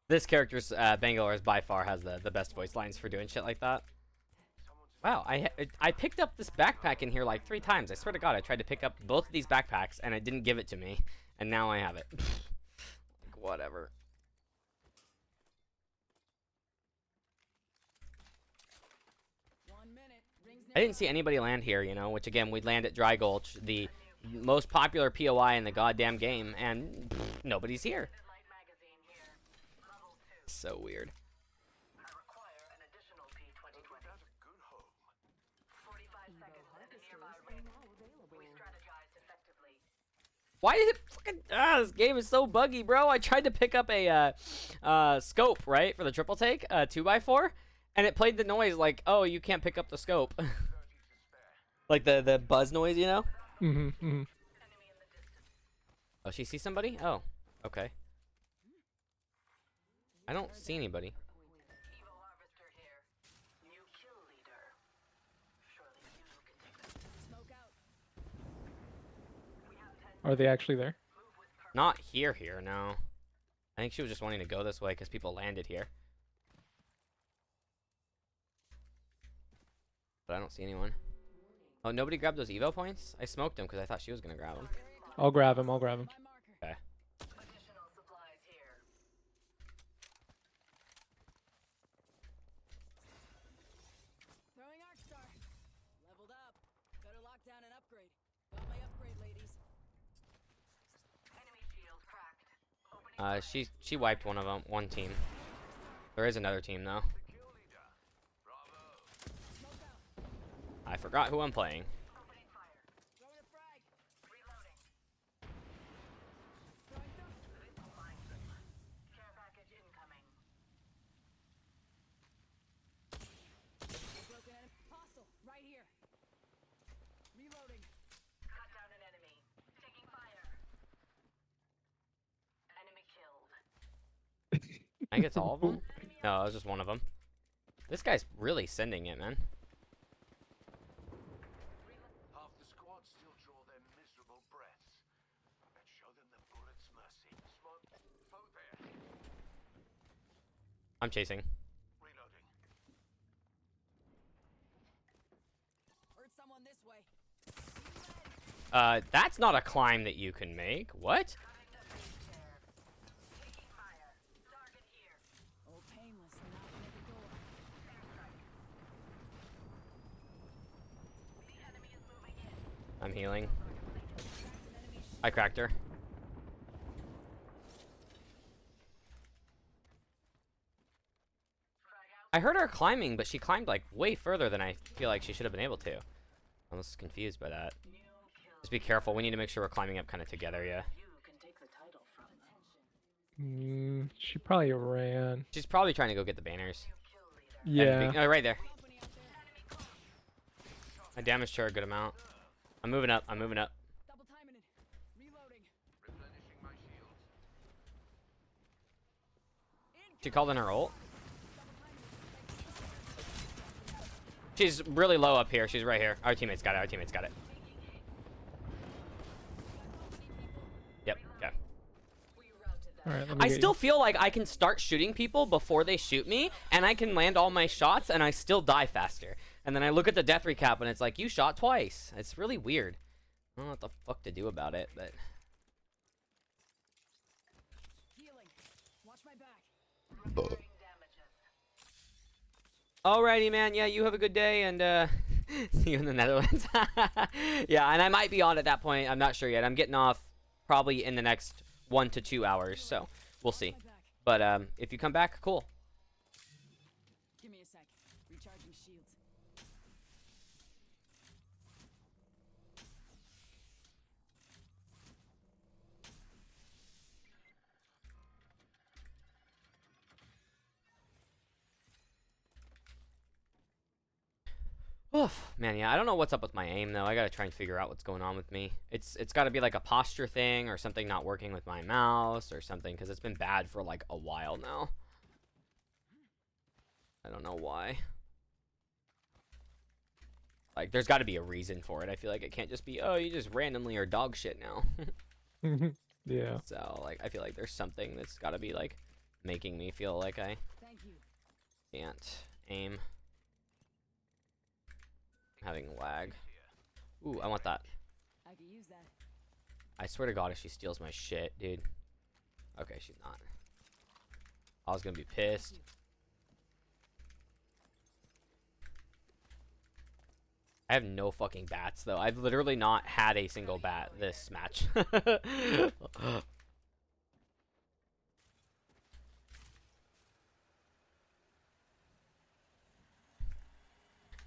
This character's Bangalore by far has the best voice lines for doing shit like that. Wow, I picked up this backpack in here like 3 times. I swear to God, I tried to pick up both of these backpacks and it didn't give it to me, and now I have it. Like, whatever. I didn't see anybody land here, you know, which again, we'd land at Dry Gulch, the most popular POI in the goddamn game, and nobody's here. So weird. I require an additional P2020. That's a good home. 45 seconds and a nearby ring. We strategized effectively. Why did it fucking... this game is so buggy, bro. I tried to pick up a scope, right, for the triple take, 2x4, and it played the noise like, oh, you can't pick up the scope. Like the buzz noise, you know? Oh, she sees somebody? Oh, okay. I don't see anybody. Evo Harvester here. New kill leader. Surely you can take that. Smoke out. Are they actually there? Not here, no. I think she was just wanting to go this way because people landed here. But I don't see anyone. Oh, nobody grabbed those Evo points? I smoked them because I thought she was going to grab them. I'll grab him. I'll grab him. Okay. Additional supplies here. Throwing arc star. Leveled up. Better lock down and upgrade. Got my upgrade, ladies. Enemy shield cracked. She wiped one of them, one team. There is another team though. The kill leader. Bravo. Smoke out. I forgot who I'm playing. Opening fire. Throwing a frag. Reloading. Throwing through. Missile mine. Care package incoming. Broken enemy. Hostile. Right here. Reloading. Cut down an enemy. Taking fire. Enemy killed. I think it's all of them? No, it was just one of them. This guy's really sending it, man. Half the squad still draw their miserable breaths. Let's show them the bullet's mercy. Smoke. Foe there. I'm chasing. Reloading. Heard someone this way. That's not a climb that you can make. What? Taking fire. Target here. Oh, painless. Knocking at the door. The enemy is moving in. I'm healing. Cracked an enemy. I cracked her. Frag out. I heard her climbing, but she climbed like way further than I feel like she should have been able to. I was confused by that. New kill. Just be careful. We need to make sure we're climbing up kind of together, yeah. You can take the title from them. She probably ran. She's probably trying to go get the banners. Kill leader. Yeah. Oh, right there. Company out there. I damaged her a good amount. I'm moving up. I'm moving up. Double timing it. Reloading. Replenishing my shields. She called in her ult. Double timing it. She's really low up here. She's right here. Our teammates got it. Our teammates got it. Yep. Okay. We routed that. All right. Let me I get still you. feel like I can start shooting people before they shoot me, and I can land all my shots, and I still die faster. And then I look at the death recap, and it's like, you shot twice. It's really weird. I don't know what the fuck to do about it, but... Healing. Watch my back. Repairing damages. Alrighty, man. Yeah, you have a good day, and see you in the Netherlands. Yeah, and I might be on at that point. I'm not sure yet. I'm getting off probably in the next 1 to 2 hours, so we'll see. My back. But if you come back, cool. Give me a sec. Recharging shields. Oof, man, yeah, I don't know what's up with my aim though. I gotta try and figure out what's going on with me. It's gotta be like a posture thing or something not working with my mouse or something because it's been bad for like a while now. I don't know why. Like, there's got to be a reason for it. I feel like it can't just be, oh, you just randomly are dog shit now. Yeah. So, like, I feel like there's something that's got to be like making me feel like I Thank you. can't aim. Having lag. Ooh, I want that. I could use that. I swear to God, if she steals my shit, dude. Okay, she's not. I was gonna be pissed. I have no fucking bats, though. I've literally not had a single bat this match.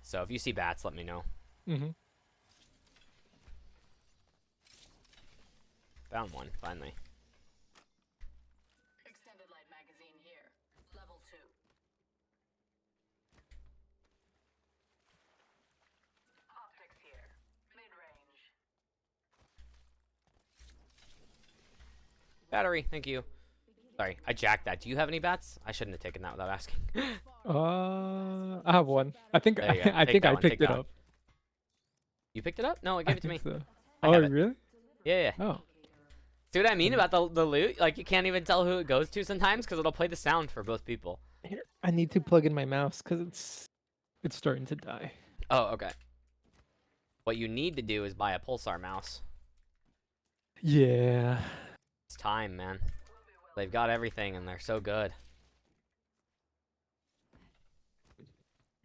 So if you see bats, let me know. Mhm. Found one, finally. Extended light magazine here. Level 2. Optics here. Mid-range. Battery, thank you. Sorry, I jacked that. Do you have any bats? I shouldn't have taken that without asking. I have one. I think There you go. I Take think that I one, take picked it that. up. You picked it up? No, it gave it to me. think so. I Oh, have it. really? Yeah, yeah. Oh. See what I mean about the loot? Like, you can't even tell who it goes to sometimes because it'll play the sound for both people. Here, I need to plug in my mouse because it's starting to die. Oh, okay. What you need to do is buy a Pulsar mouse. Yeah. It's time, man. They've got everything and they're so good.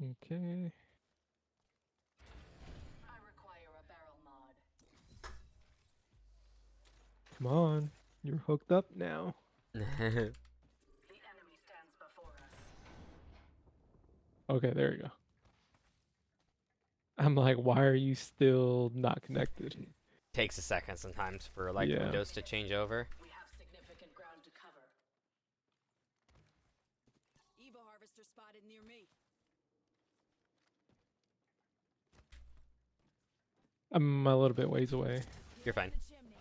Okay. I require a barrel mod. Come on. You're hooked up now. The enemy stands before us. Okay, there you go. I'm like, why are you still not connected? Takes a second sometimes for like Yeah. Windows to change over. We have significant ground to cover. Evo harvester spotted near me. I'm a little bit ways away. You're fine. The chimney.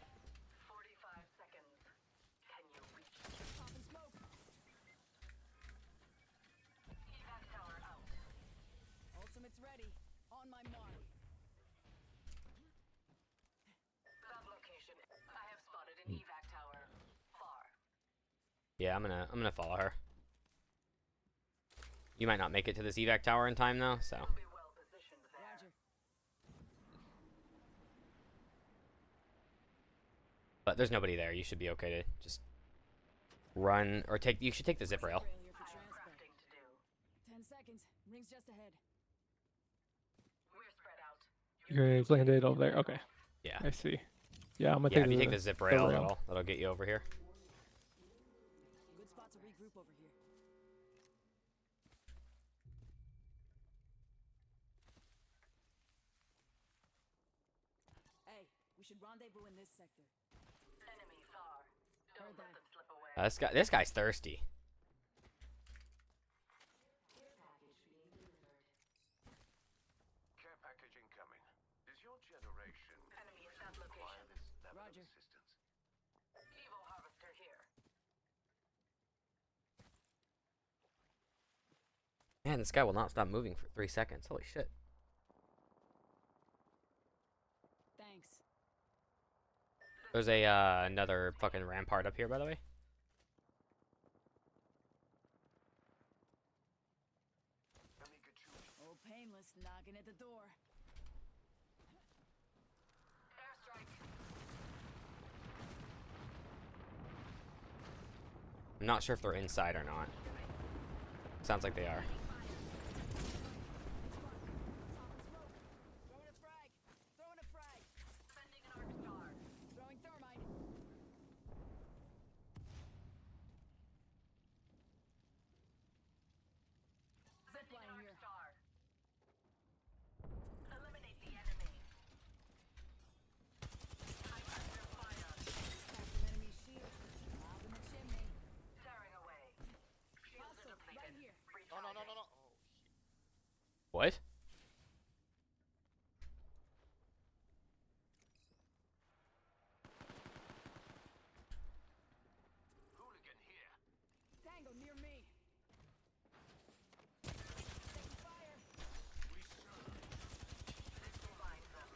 45 seconds. Can you reach? Popping smoke. Evac tower out. Ultimate's ready. On my mark. That location. I have spotted an evac tower. Far. Yeah, I'm gonna follow her. You might not make it to this evac tower in time though, so. We'll be well positioned there. Roger. But there's nobody there. You should be okay to just run or take. You should take the zip rail. Rail here for I have transport. crafting to do. 10 seconds. Rings just ahead. We're spread out. Okay, it's landed over there. Okay, Yeah. I see. Yeah, I'm gonna Yeah, take if you the, take the zip rail, rail. that'll get you over here. Good spot to regroup over here. Hey, we should rendezvous in this sector. Enemy far. Don't Heard let that. them slip away. This guy's thirsty. Care package incoming. Does your generation Enemy at that require location. this level Roger. of assistance? Evo harvester here. Man, this guy will not stop moving for 3 seconds. Holy shit. Thanks. There's a another fucking rampart up here, by the way. Oh, painless knocking at the door. Airstrike. I'm not sure if they're inside or not. Sounds like they are. Throwing a frag. Throwing a frag. Sending an arc star. Throwing thermite. Sending an Zipline arc here. star. Eliminate the enemy. I'm under fire. Cracked an enemy shield. Up in the chimney. Tearing away. Shields are Hostile, depleted. right here. Recharging. What? Hooligan here. Tango near me. Taking fire. Revive them.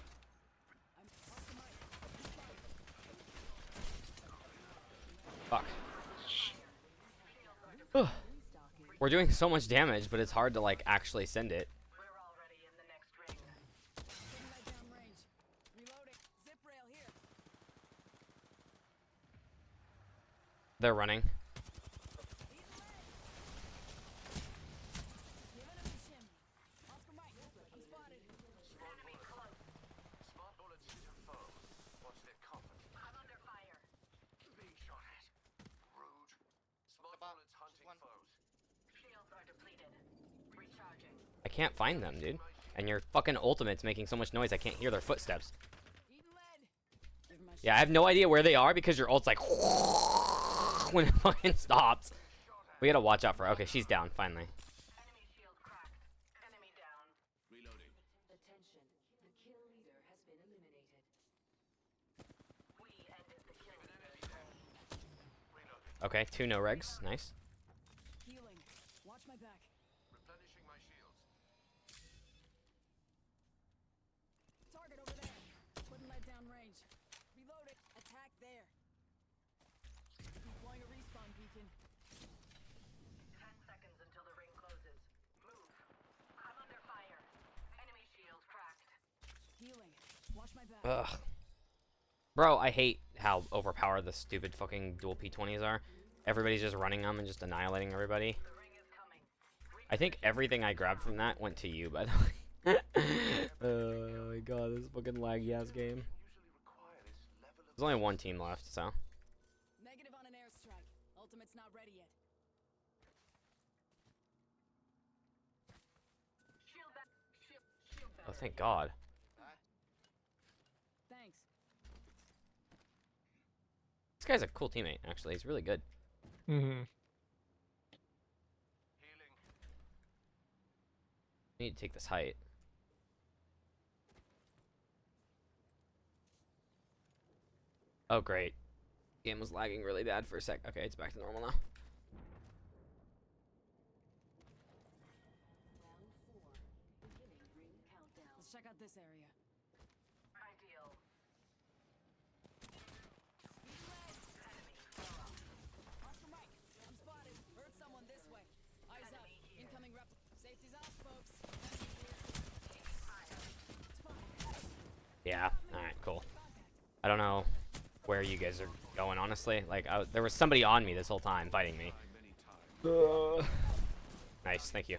I'm off the mic. Fuck. Restocking. We're doing so much damage, but it's hard to like actually send it. We're already in the next ring. Taking that downrange. Reloading. Zip rail here. They're running. Eat lead. Giving him the chimney. Oscar Mike. I'm spotted. Enemy close. Smart bullets hit a foe. Watch their coffin. I'm under fire. Being shot at. Rude. Smart bullets hunting foes. Shields are depleted. Recharging. I can't find them, dude. And your fucking ultimate's making so much noise I can't hear their footsteps. Eating lead. Give him my Yeah, I have no idea where they are because your ult's like when it fucking stops. We gotta watch out for her. Okay, she's down, finally. Enemy shield cracked. Enemy down. Reloading. Attention, the kill leader has been eliminated. We ended the kill. Okay, 2 no regs. Nice. healing. Watch my back. Replenishing my shields. Target over there. Putting lead down range. Reload it. Attack there. Ugh. Bro, I hate how overpowered the stupid fucking dual P20s are. Everybody's just running them and just annihilating everybody. I think everything I grabbed from that went to you, by the way. Oh my god, this fucking laggy ass game. There's only one team left, so. Negative on an airstrike. Ultimate's not ready yet. Oh, thank god. Thanks. This guy's a cool teammate, actually. He's really good. Mm-hmm. I need to take this height. Oh, great. Game was lagging really bad for a sec. Okay, it's back to normal now. Let's check out this area. Ideal. Oscar Mike, I'm spotted. Heard someone this way. Eyes up. Incoming rep. Safety's off, folks. Yeah, alright, cool. I don't know where you guys are going, honestly. Like, there was somebody on me this whole time fighting me. Nice, thank you.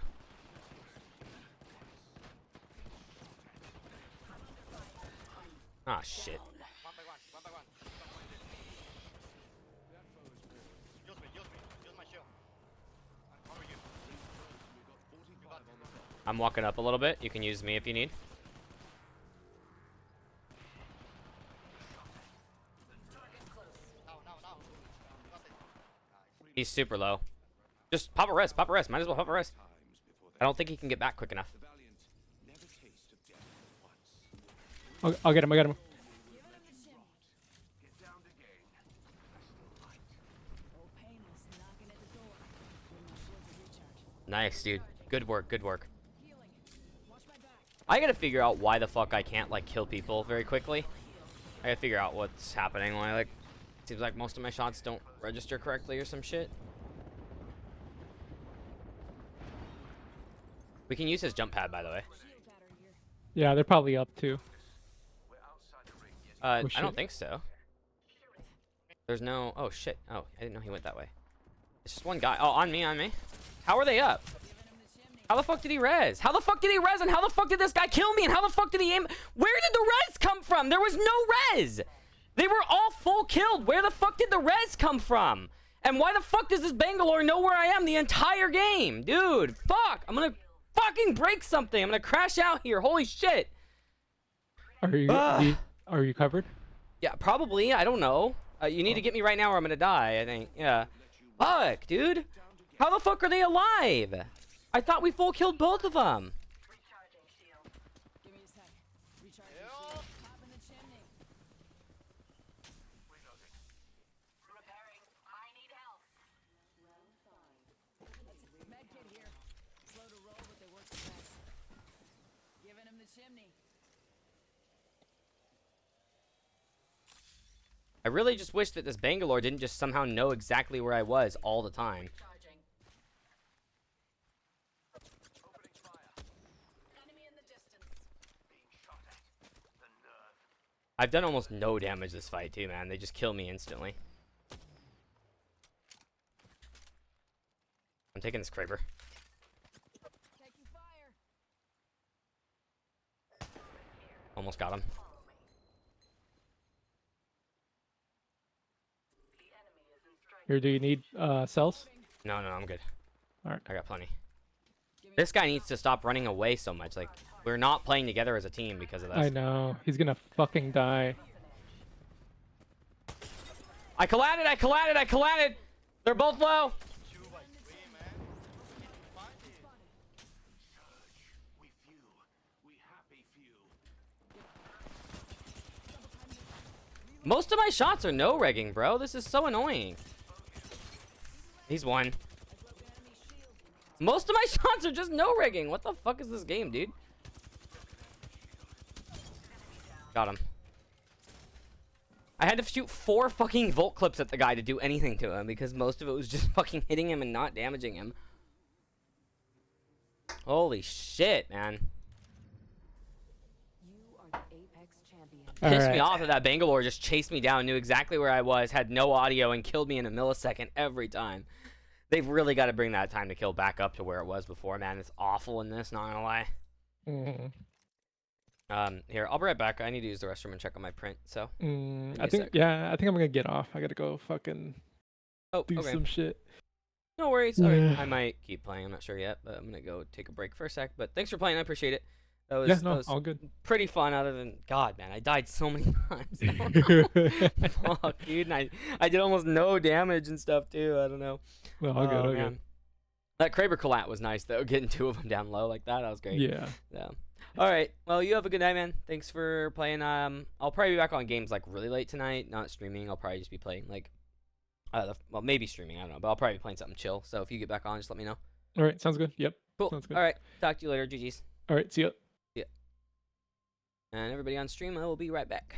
Ah, shit. I'm walking up a little bit. You can use me if you need. He's super low. Just pop a rest, pop a rest. Might as well pop a rest. I don't think he can get back quick enough. I'll get him. I got him. Nice, dude. Good work, good work. I gotta figure out why the fuck I can't, like, kill people very quickly. I gotta figure out what's happening. Why, like, seems like most of my shots don't register correctly or some shit. We can use his jump pad, by the way. Yeah, they're probably up too. I don't think so. There's no... Oh, shit. Oh, I didn't know he went that way. It's just one guy. Oh, on me, on me. How are they up? How the fuck did he res? How the fuck did he res? And how the fuck did this guy kill me? And how the fuck did he aim? Where did the res come from? There was no res. They were all full killed. Where the fuck did the res come from? And why the fuck does this Bangalore know where I am the entire game? Dude, fuck. I'm gonna fucking break something. I'm gonna crash out here. Holy shit. Are you covered? Yeah, probably. I don't know. You need to get me right now or I'm gonna die, I think. Yeah. Fuck, dude. How the fuck are they alive? I thought we full killed both of them. Recharging shield. Give me a sec. Recharging shield. Hop in the chimney. Repairing. I need help. Med kit here. Slow to roll, but they work the best. Giving him the chimney. I really just wish that this Bangalore didn't just somehow know exactly where I was all the time. Charging. Opening fire. Enemy in the distance. Being shot at. The nerve. I've done almost no damage this fight too, man. They just kill me instantly. I'm taking this Kraber. Taking fire. Almost got him. Here, do you need cells? No, I'm good. All right. I got plenty. This guy needs to stop running away so much. Like, we're not playing together as a team because of this. I know. He's gonna fucking die. I collided, I collided, I collided! They're both low! We few. We happy few. Most of my shots are no-regging, bro. This is so annoying. He's one. Most of my shots are just no-regging. What the fuck is this game, dude? Got him. I had to shoot 4 fucking volt clips at the guy to do anything to him because most of it was just fucking hitting him and not damaging him. Holy shit, man. You are the Apex champion. All Pissed me right. off that Bangalore just chased me down, knew exactly where I was, had no audio, and killed me in a millisecond every time. They've really got to bring that time to kill back up to where it was before, man. It's awful in this, not gonna lie. Here, I'll be right back. I need to use the restroom and check on my print, so. Give me I a think sec. yeah, I think I'm gonna get off. I gotta go fucking Oh, do okay. some shit. No worries. Yeah. Okay. I might keep playing. I'm not sure yet, but I'm gonna go take a break for a sec. But thanks for playing. I appreciate it. That Yeah, was no, all good. pretty fun. Other than God, man, I died so many times. Fuck, dude. And I did almost no damage and stuff too. I don't know. No, all good, all man. good. That Kraber collat was nice though. Getting two of them down low like that. That was great. Yeah. Yeah. All right. Well, you have a good night, man. Thanks for playing. I'll probably be back on games like really late tonight. Not streaming. I'll probably just be playing like, well, maybe streaming. I don't know, but I'll probably be playing something chill. So if you get back on, just let me know. All right, sounds good. Yep. Cool. Sounds good. All right. Talk to you later. GG's. All right, see ya. Yeah. And everybody on stream, I will be right back.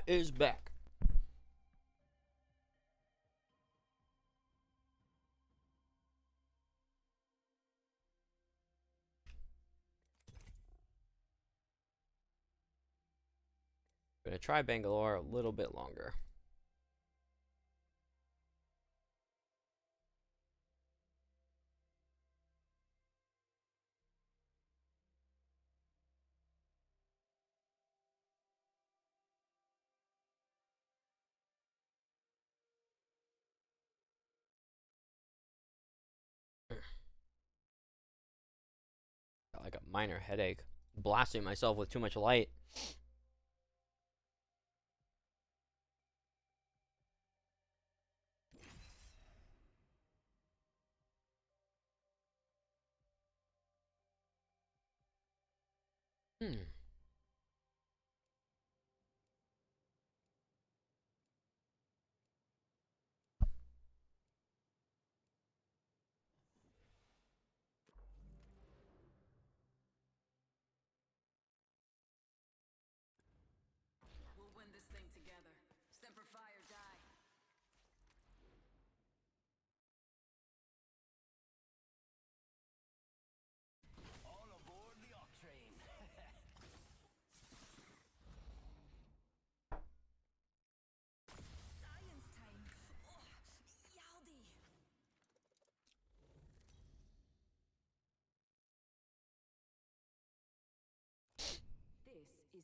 Is back. Gonna try Bangalore a little bit longer. Got like a minor headache. Blasting myself with too much light.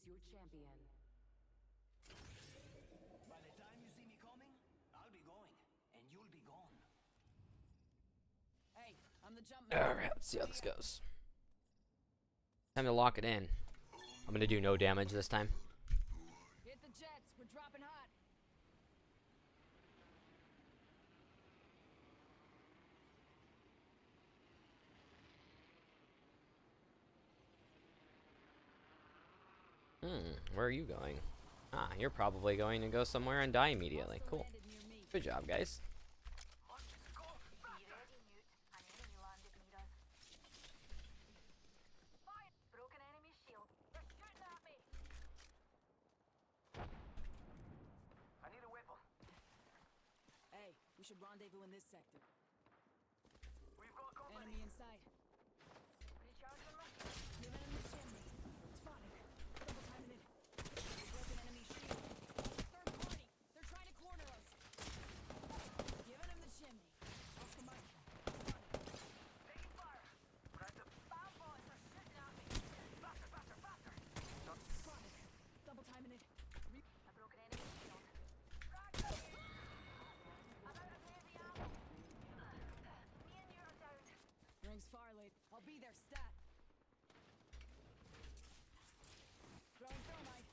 is your champion. By the time you see me coming, I'll be going, and you'll be gone. Hey, I'm the jump All right, let's see how this goes. Time to lock it in. I'm gonna do no damage this time. Hit the jets. We're dropping hot. Where are you going? Ah, you're probably going to go somewhere and die immediately. Hostile Cool. landed near me. Good job, guys. Broken enemy shield. They're shooting at me. I need a weapon. Hey, we should rendezvous in this sector. We've got company. Enemy in sight. Recharging my Giving him the chimney. Spotted. Double timing it. Broken enemy shield. Third party. They're trying to corner us. Giving him the chimney. Oscar Mike. Spotted. Taking fire. Crack them. bad boys are shooting at me. Faster, faster, faster. Spotted. Double timing it. A broken enemy shield. I'm out of heavy ammo. Me and you are down. Rings far late. I'll be there, stat. Throwing thermite.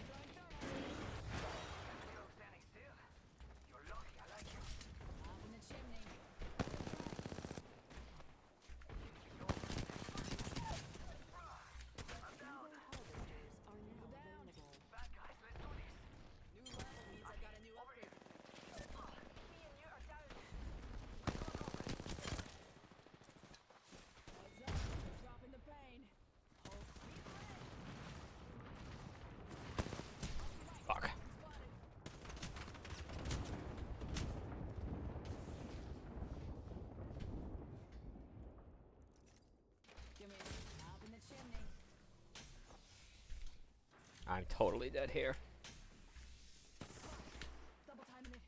Throwing thermite. You're standing still. You're lucky. I like you. Up in the chimney. I'm down. Harvesters are now Down. available. Bad guys, let's do this. New level means I got a new Over upgrade. here. Me and you are down. Heads up. Dropping the pain. Fuck. Spotted. Give me up in the chimney. I'm totally dead here. Double timing it.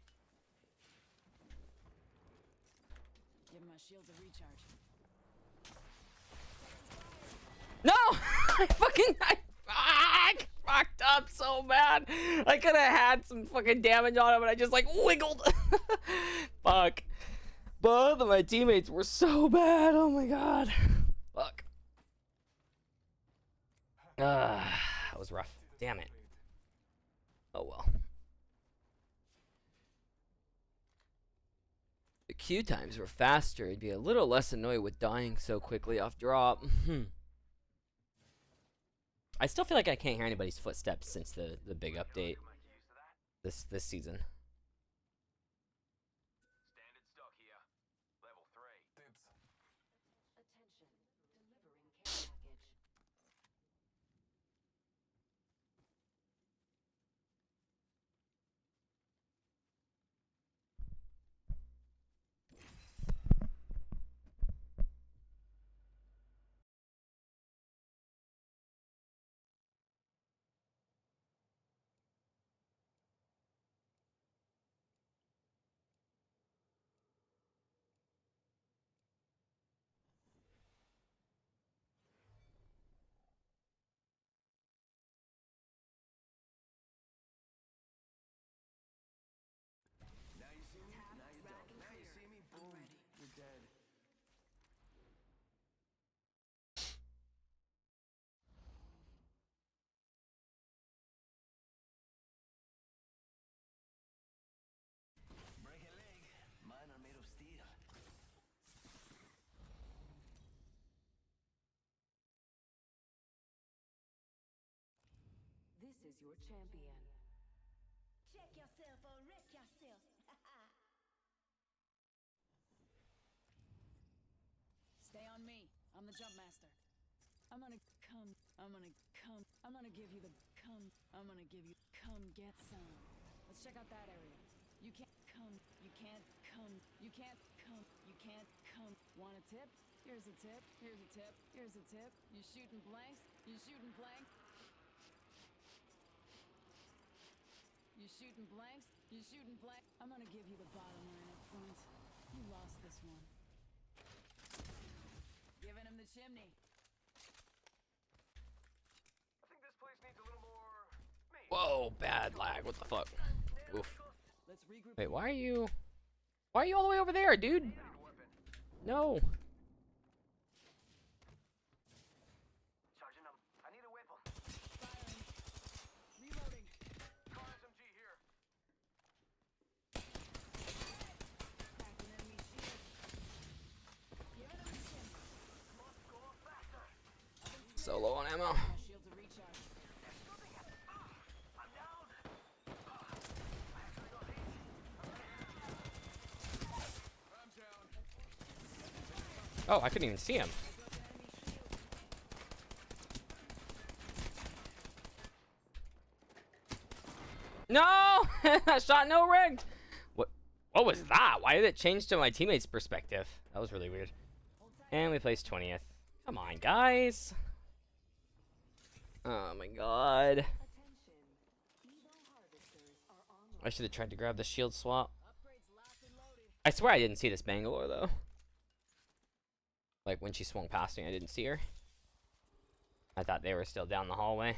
Give my shields a recharge. No! I fucked up so bad. I could have had some fucking damage on him, but I just like wiggled. Fuck. Both of my teammates were so bad. Oh my god. Fuck. That was rough. Damn it. Oh well. The queue times were faster. I'd be a little less annoyed with dying so quickly off drop. I still feel like I can't hear anybody's footsteps since the big update this season. Standard stock here. Level 3. Tips. Attention, delivering care package. Now you see me, now you don't. Now you see me, boom, you're dead. Break a leg. Mine are made of steel. This is your champion. Check yourself or wreck yourself. Stay on me. I'm the jump master. I'm gonna come. I'm gonna come. I'm gonna give you the come. I'm gonna give you come get some. Let's check out that area. You can't come. You can't come. You can't come. You can't come. Want a tip? Here's a tip. Here's a tip. Here's a tip. You shooting blanks? You shooting blanks? You shooting blanks? You shooting blanks? I'm gonna give you the bottom line up front. You lost this one. Giving him the chimney. I think this place Whoa, bad lag. What the fuck? Oof. Let's regroup. Wait, why are you all the way over there, dude? No. Charging them. I need a weapon. Firing. Reloading. Car SMG here. Cracking enemy shield. Giving him a shim. Must go faster. So low on ammo. My shield to recharge. I'm down. I actually got hit. I'm down. Oh, I couldn't even see him. No! Shot no rigged. What was that? Why did it change to my teammate's perspective? That was really weird. And we placed 20th. Come on, guys. Oh my god. I should have tried to grab the shield swap. Upgrades locked and loaded. I swear I didn't see this Bangalore though. Like when she swung past me, I didn't see her. I thought they were still down the hallway.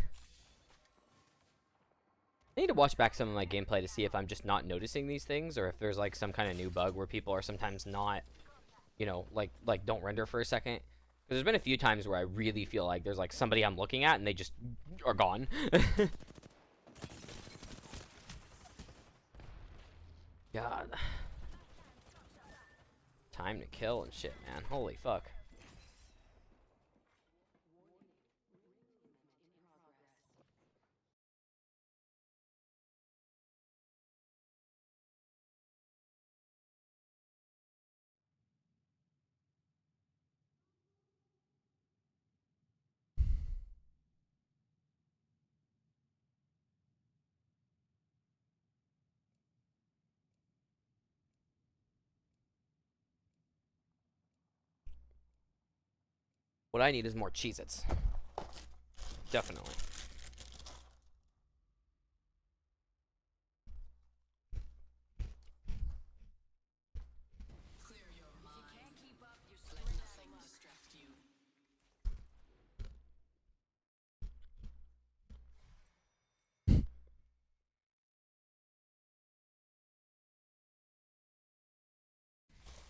I need to watch back some of my gameplay to see if I'm just not noticing these things, or if there's like some kind of new bug where people are sometimes not, you know, like don't render for a second. Because there's been a few times where I really feel like there's like somebody I'm looking at and they just are gone. God. Time to kill and shit, man. Holy fuck. What I need is more Cheez-Its. Definitely. Clear your mind. If you can't keep up, you're let nothing distract you.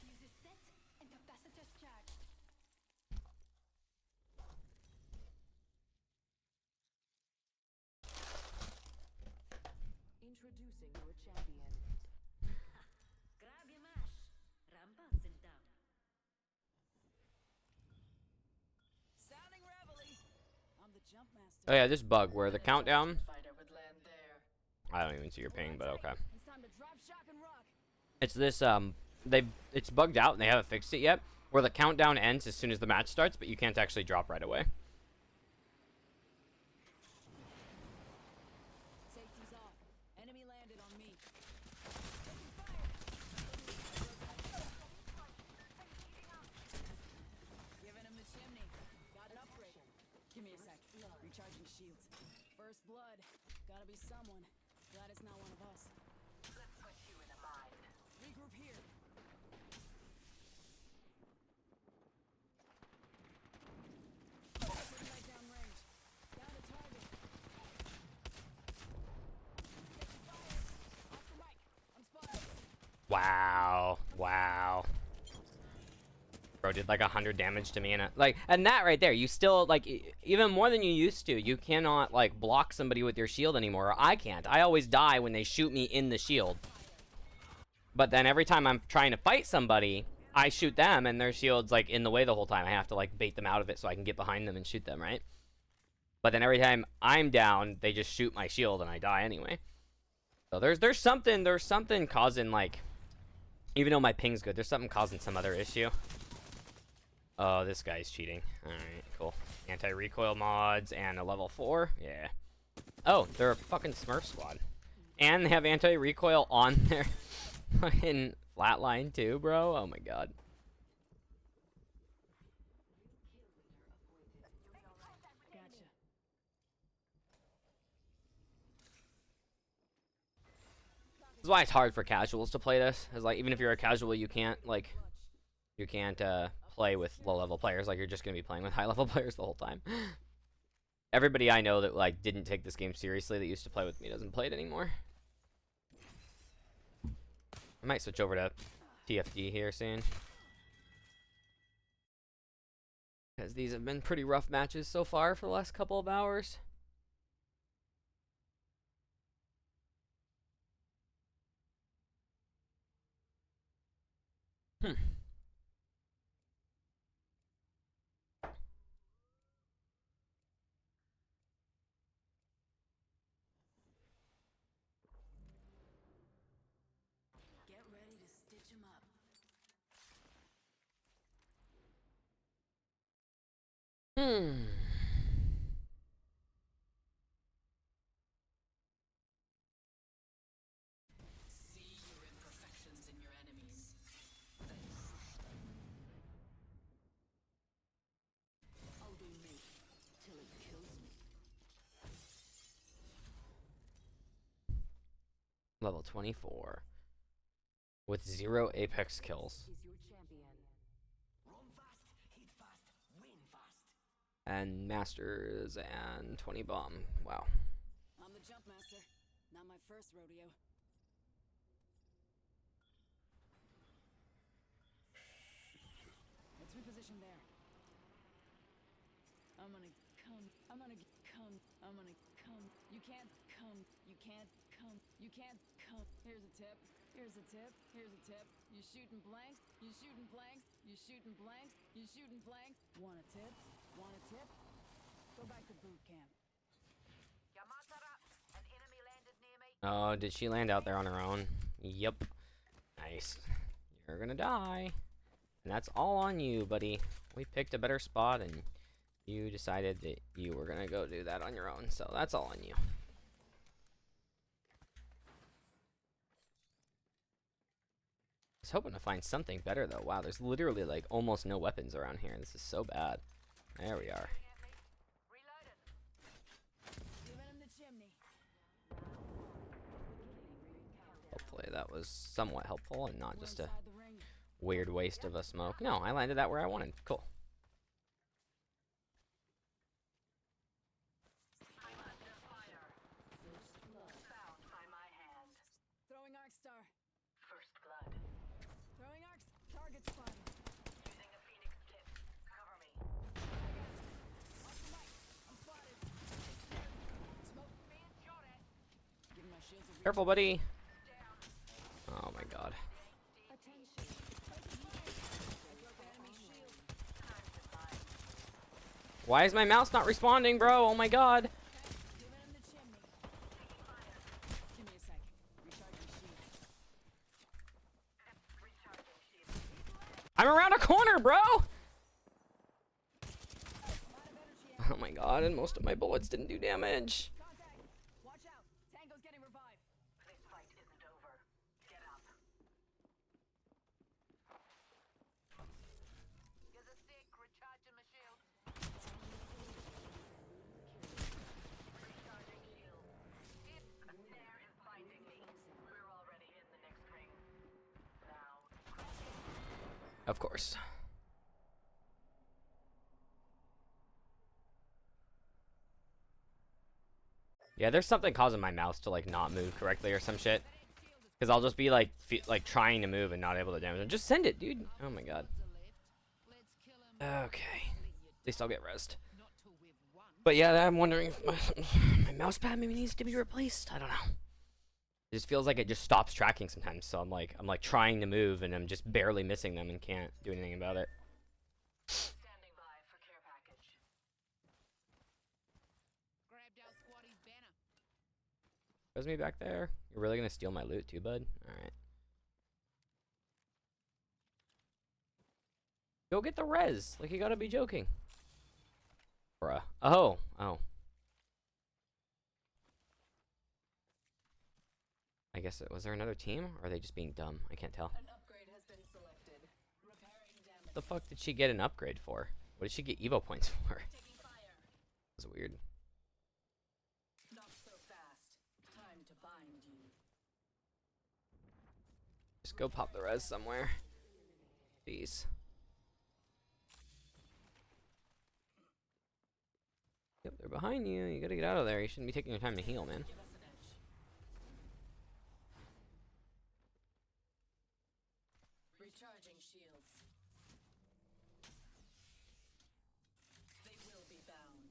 Use this set and capacitors charged. Introducing your champion. Grab your mash. Ramparts and down. Sounding reveille. I'm the jump master. Oh yeah, this bug where the countdown. Fighter would land there. I don't even see your ping, but okay. It's time to drop, shock, and rock. It's this it's bugged out and they haven't fixed it yet, where the countdown ends as soon as the match starts, but you can't actually drop right away. Safety's off. Enemy landed on me. Giving him the chimney. Got an upgrade. Give me a sec. Recharging shields. First blood. Gotta be someone. Glad it's not one of us. Let's put you in a bind. Regroup here. Putting light down range. Down to target. Taking fire. Oscar Mike. I'm spotted. Wow. Wow. Bro did like 100 damage to me in a like, and that right there, you still like even more than you used to. You cannot like block somebody with your shield anymore. Or I can't. I always die when they shoot me in the shield. But then every time I'm trying to fight somebody, I shoot them and their shield's like in the way the whole time. I have to like bait them out of it so I can get behind them and shoot them, right? But then every time I'm down, they just shoot my shield and I die anyway. So there's something causing like, even though my ping's good, there's something causing some other issue. Oh, this guy's cheating. Alright, cool. Anti-recoil mods and a level 4? Yeah. Oh, they're a fucking Smurf squad. And they have anti-recoil on their fucking flatline too, bro. Oh my god. Gotcha. This is why it's hard for casuals to play this. Is like, even if you're a casual, you can't, like, you can't, play with low-level players. Like, you're just gonna be playing with high-level players the whole time. everybody I know that like didn't take this game seriously that used to play with me doesn't play it anymore. I might switch over to TFD here soon. Because these have been pretty rough matches so far for the last couple of hours. Get ready to stitch 'em up. See your imperfections in your enemies. I'll do me till it kills me. Level 24. With 0 Apex kills. Is your champion. Run fast, hit fast, win fast. And Masters and 20 bomb. Wow. I'm the jump master. Not my first rodeo. Let's reposition there. I'm gonna come. I'm gonna come. I'm gonna come. You can't come. You can't come. You can't come. Here's a tip. Here's a tip. Here's a tip. You shooting blanks. You shooting blanks. You shooting blanks. You shooting blanks. Want a tip? Want a tip? Go back to boot camp. Yamatara, an enemy landed near me. Oh, did she land out there on her own? Yep. Nice. You're gonna die. And that's all on you, buddy. We picked a better spot and you decided that you were gonna go do that on your own. So that's all on you. I was hoping to find something better though. Wow, there's literally like almost no weapons around here. This is so bad. There we are. Reloaded. Giving him the chimney. Hopefully that was somewhat helpful and not We're just a inside the ring. weird waste of a smoke. No, I landed that where I wanted. Cool. I'm under fire. Found by my hand. Throwing arc star. First blood. Throwing arc. Target spotted. Using a phoenix kit. Cover me. Off the mic. I'm spotted. Smoke. Being shot at. Giving my shields a Careful, buddy. Oh my god. Attention. enemy shield. Time to buy. Why is my mouse not responding, bro? Oh my god. Giving him the chimney. Give me a sec. Recharging shields. Recharging shield. I'm around a corner, bro. I'm out of energy. Oh my god, and most of my bullets didn't do damage. Contact. Watch out. Tango's getting revived. This fight isn't over. Get up. Here's a stick. Recharging my shield. Recharging shield. If there is finding me, we're already in the next ring. Now, Of course. Yeah, there's something causing my mouse to like not move correctly or some shit. Cause I'll just be like trying to move and not able to damage it. Just send it, dude. Oh my god. Okay. At least I'll get rest. But yeah, I'm wondering if my mouse pad maybe needs to be replaced. I don't know. It just feels like it just stops tracking sometimes. So I'm like trying to move and I'm just barely missing them and can't do anything about it. standing by for care package. Grabbed our squattie's banner. Where's me back there? You're really gonna steal my loot too, bud? Alright. Go get the res. Like, you gotta be joking. Bruh. Oh. Oh. I guess was there another team? Or are they just being dumb? I can't tell. An upgrade has been selected. Repairing damage. What the fuck did she get an upgrade for? What did she get Evo points for? Taking fire. That's weird. Not so fast. Time to bind you. Just go pop the res somewhere. Jeez. Yep, they're They're behind you. You gotta get out of there. You shouldn't be taking your time to heal, man. Give us an edge. Recharging shields. They will be bound.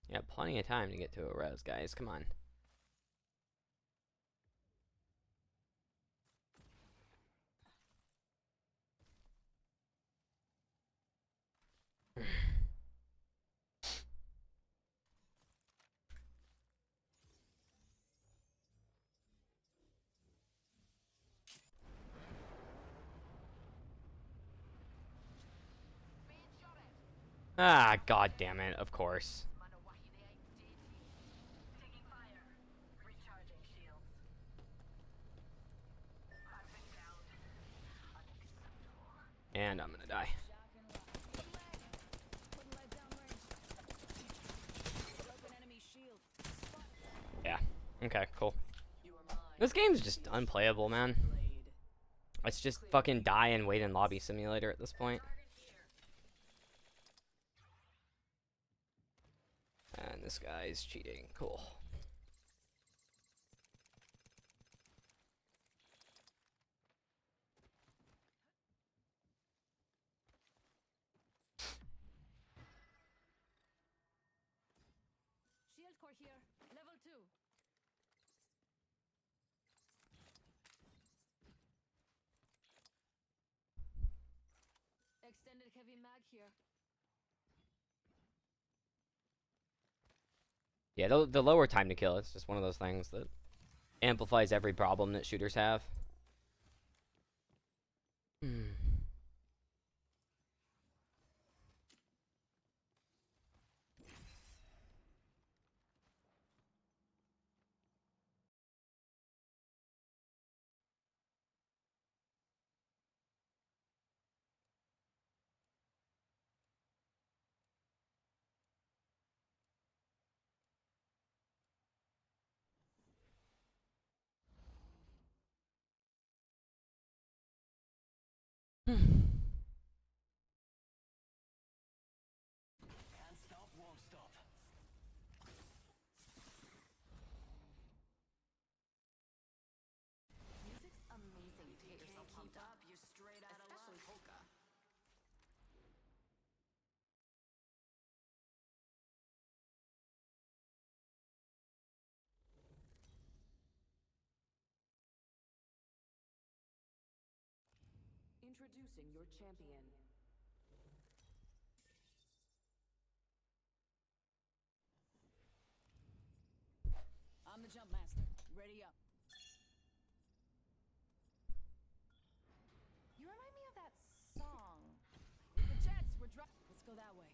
Yeah, plenty of time to get to a res, guys. Come on. Ah, god damn it, of course. Taking fire. Recharging shields. I've been downed. Unacceptable. And I'm gonna die. Shock and rock. Good leg. Putting light down range. Broken enemy shield. Spot. Yeah. Okay, cool. You are mine. This game's just unplayable, man. Blade. It's just fucking die and wait in lobby simulator at this point. And this guy's cheating. Cool. Shield core here. Level 2. Extended heavy mag here. Yeah, the lower time to kill, it's just one of those things that amplifies every problem that shooters have. Can't stop, won't stop. Music's amazing to get yourself Can't keep pumped up. up, you're straight out of Especially luck. polka. Introducing your champion. I'm the jump master. Ready up. You remind me of that song. The Jets were Let's go that way.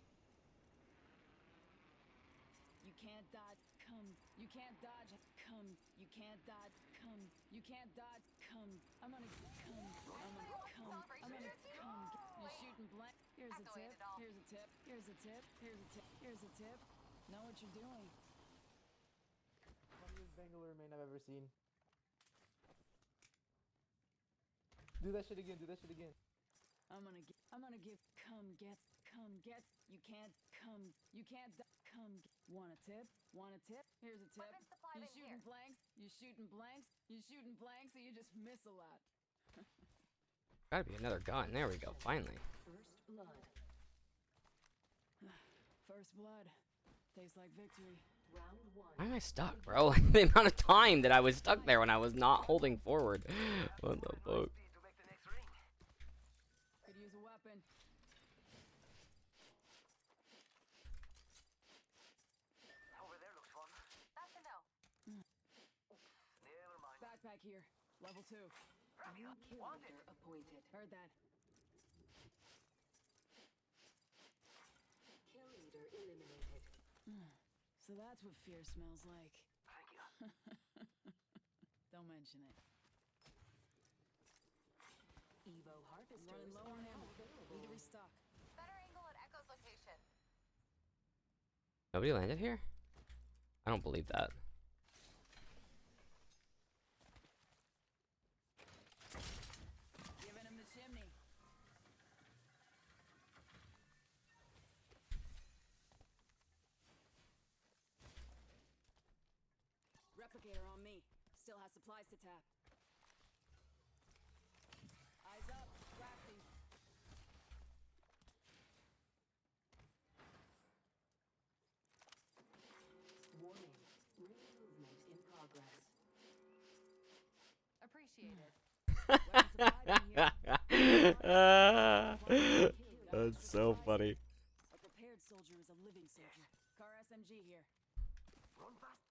You can't dodge. Come. You can't dodge. Come. You can't dodge. Come. You can't dodge. Come. I'm gonna come. I'm gonna come. I'm gonna come. You're shooting blank. Here's a tip. Here's a tip. Here's a tip. Here's a tip. Here's a tip. Know what you're doing. Funniest Bangalore man I've ever seen. Do that shit again, do that shit again. I'm gonna give, come get, you can't, come, you can't, come, want a tip, here's a tip. Weapons supply You bin shooting here. blanks, you shooting blanks, so you just miss a lot. Gotta be another gun. There we go, finally. First blood. First blood, tastes like victory. Round 1. Why am I stuck, bro? Like, the amount of time that I was stuck there when I was not holding forward. What the fuck? Could use a weapon. Over there looks fun. That's a no. Never mind. Backpack here, level 2. New kill leader appointed. Heard that. Kill leader eliminated. So that's what fear smells like. Thank you. Don't mention it. Evo harvester Running is low on now ammo. available. Need to restock. Better angle at Nobody landed here? I don't believe that. Giving him the chimney. Replicator on me. Still has supplies to tap. Eyes up. Crafting. Warning. Ring movement in progress. Appreciated. That's so funny. A prepared soldier is a living soldier. Car SMG here. Run fast.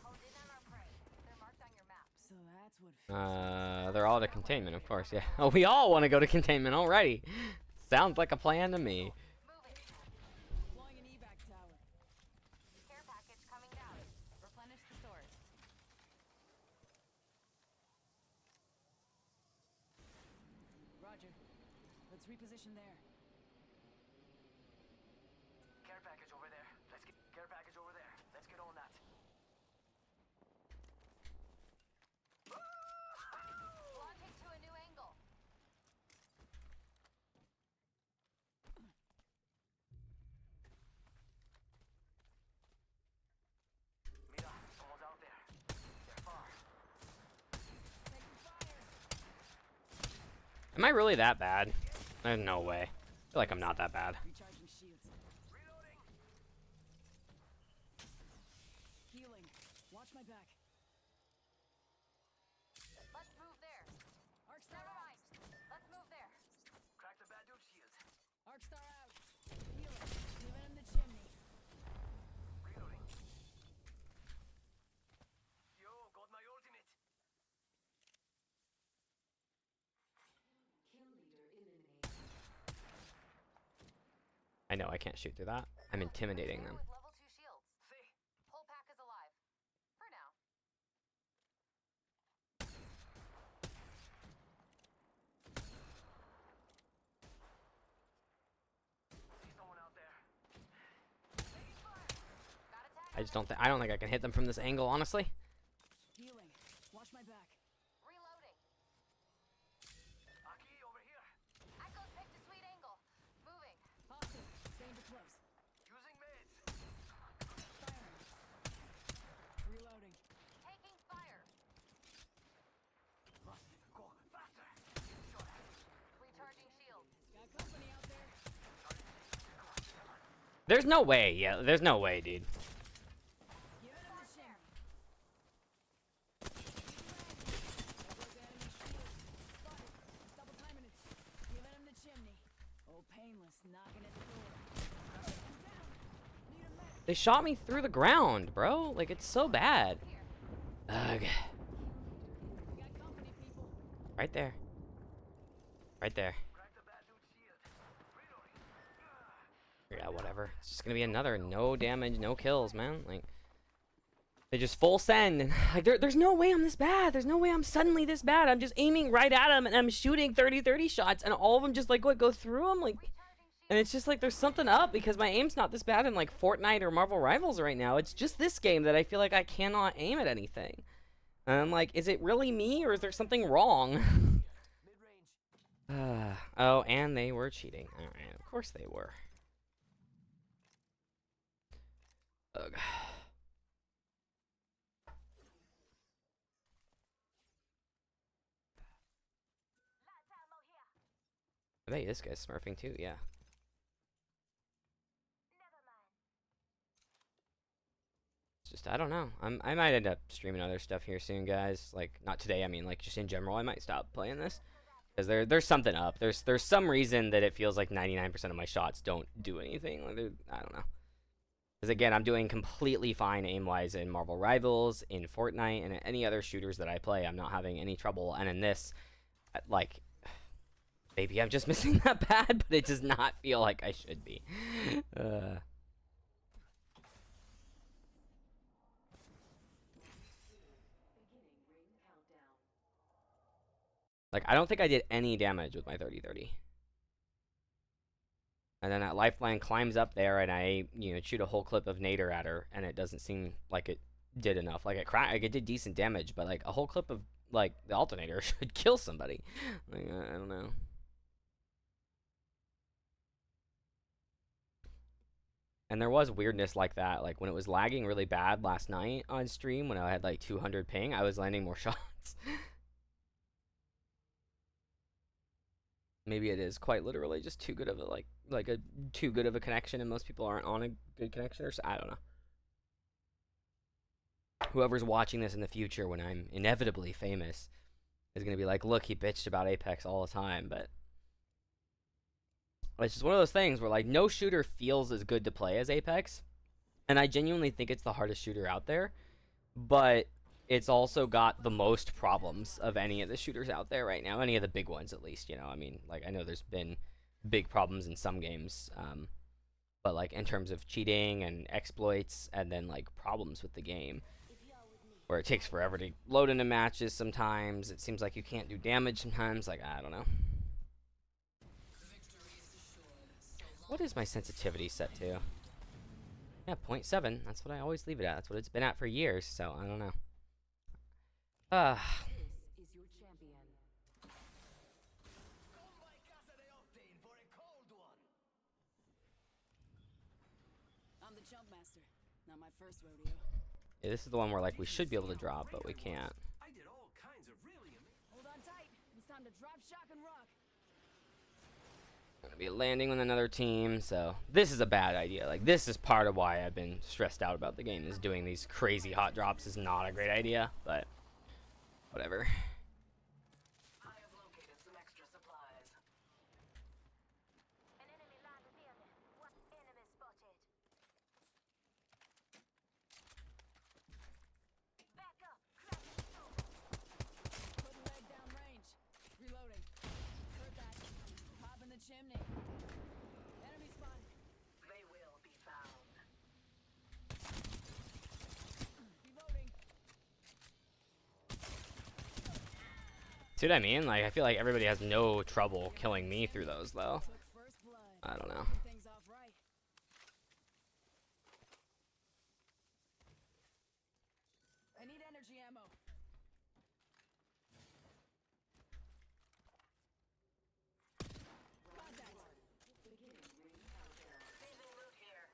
Honed in on our prey. They're marked on your map. So that's what. They're all to containment, of course, yeah. Oh, we all want to go to containment already. Sounds like a plan to me. Moving. Deploying an evac tower. Care package coming down. Replenish the stores. Roger. Let's reposition there. Care package over there. Let's get care package over there. Let's get on that. Launching to a new angle. Mira, someone's out there. They're far. Am I really that bad? There's no way. I feel like I'm not that bad. Recharging shields. Reloading. Healing. Watch my back. Let's move there. Arc star Never out. mind. Let's move there. Crack the bad dude shield. Arc star out. Healing. Giving him the chimney. Reloading. Yo, got my ultimate. Kill leader eliminated. I know I can't shoot through that. I'm intimidating them. With level 2 shields. See? Whole pack is alive. For now. See someone out there. Got a tag. I don't think I can hit them from this angle, honestly. Healing. Watch my back. Reloading. Aki, over here. Echo's picked a sweet angle. Moving. Hostile. Danger close. Using meds. Firing. Reloading. Taking fire. Must go faster. Shot at. Recharging shields. Got company out there. There's no way. Yeah, there's no way, dude. Giving him the chimney. There goes enemy shield. Spotted. Just double timing it. Giving him the chimney. Oh, painless. Knocking at the door. I'm down. Need a med. They shot me through the ground, bro. Like, it's so bad. Ugh. We got company, people. Right there. Right there. Crack the bad dude shield. Reloading. Yeah, whatever. It's just gonna be another no damage, no kills, man. Like, they just full send, and like, there's no way I'm this bad. There's no way I'm suddenly this bad. I'm just aiming right at them, and I'm shooting 30-30 shots, and all of them just like go through them, like, and it's just like there's something up because my aim's not this bad in like Fortnite or Marvel Rivals right now. It's just this game that I feel like I cannot aim at anything. And I'm like, is it really me or is there something wrong? Mid-range. Oh, and they were cheating. All right, of course they were. Ugh. Lots of ammo here. I bet you this guy's smurfing too, yeah. Never mind. It's just, I don't know. I might end up streaming other stuff here soon, guys. Like, not today, I mean, like, just in general, I might stop playing this. Because there's something up. There's some reason that it feels like 99% of my shots don't do anything. Like, I don't know. Because, again, I'm doing completely fine aim-wise in Marvel Rivals, in Fortnite, and any other shooters that I play. I'm not having any trouble. And in this, like, maybe I'm just missing that bad, but it does not feel like I should be. Beginning ring countdown. Like, I don't think I did any damage with my 30-30. And then that lifeline climbs up there, and I, shoot a whole clip of nader at her, and it doesn't seem like it did enough. Like, it did decent damage, but, like, a whole clip of, like, the alternator should kill somebody. Like, I don't know. And there was weirdness like that. Like, when it was lagging really bad last night on stream, when I had, like, 200 ping, I was landing more shots. Maybe it is quite literally just too good of a too good of a connection, and most people aren't on a good connection, or so, I don't know. Whoever's watching this in the future when I'm inevitably famous is gonna be like, look, he bitched about Apex all the time, but it's just one of those things where, like, no shooter feels as good to play as Apex, and I genuinely think it's the hardest shooter out there, but it's also got the most problems of any of the shooters out there right now, any of the big ones at least, I mean, like, I know there's been big problems in some games, but, like, in terms of cheating and exploits, and then, like, problems with the game, where it takes forever to load into matches sometimes, it seems like you can't do damage sometimes, like, I don't know. What is my sensitivity set to? Yeah, 0.7, that's what I always leave it at, that's what it's been at for years, so I don't know. This is your champion. I'm the jump master. Not my first rodeo. Yeah, this is the one where, like, we should be able to drop, but we can't. I did all kinds of really amazing. Hold on tight. It's time to drop, shock, and rock. Gonna be landing with another team, so this is a bad idea. Like, this is part of why I've been stressed out about the game, is doing these crazy hot drops is not a great idea, but whatever. I have located some extra supplies. An enemy landed near me. One enemy spotted. Back up. Putting leg down range. Reloading. Heard that. Pop in the chimney. Enemy spotted. They will be found. Reloading. See what I mean? Like, I feel like everybody has no trouble killing me through those, though. Took first blood. I don't know. Kicking things off right. I need energy ammo. Contact. Seizing loot here.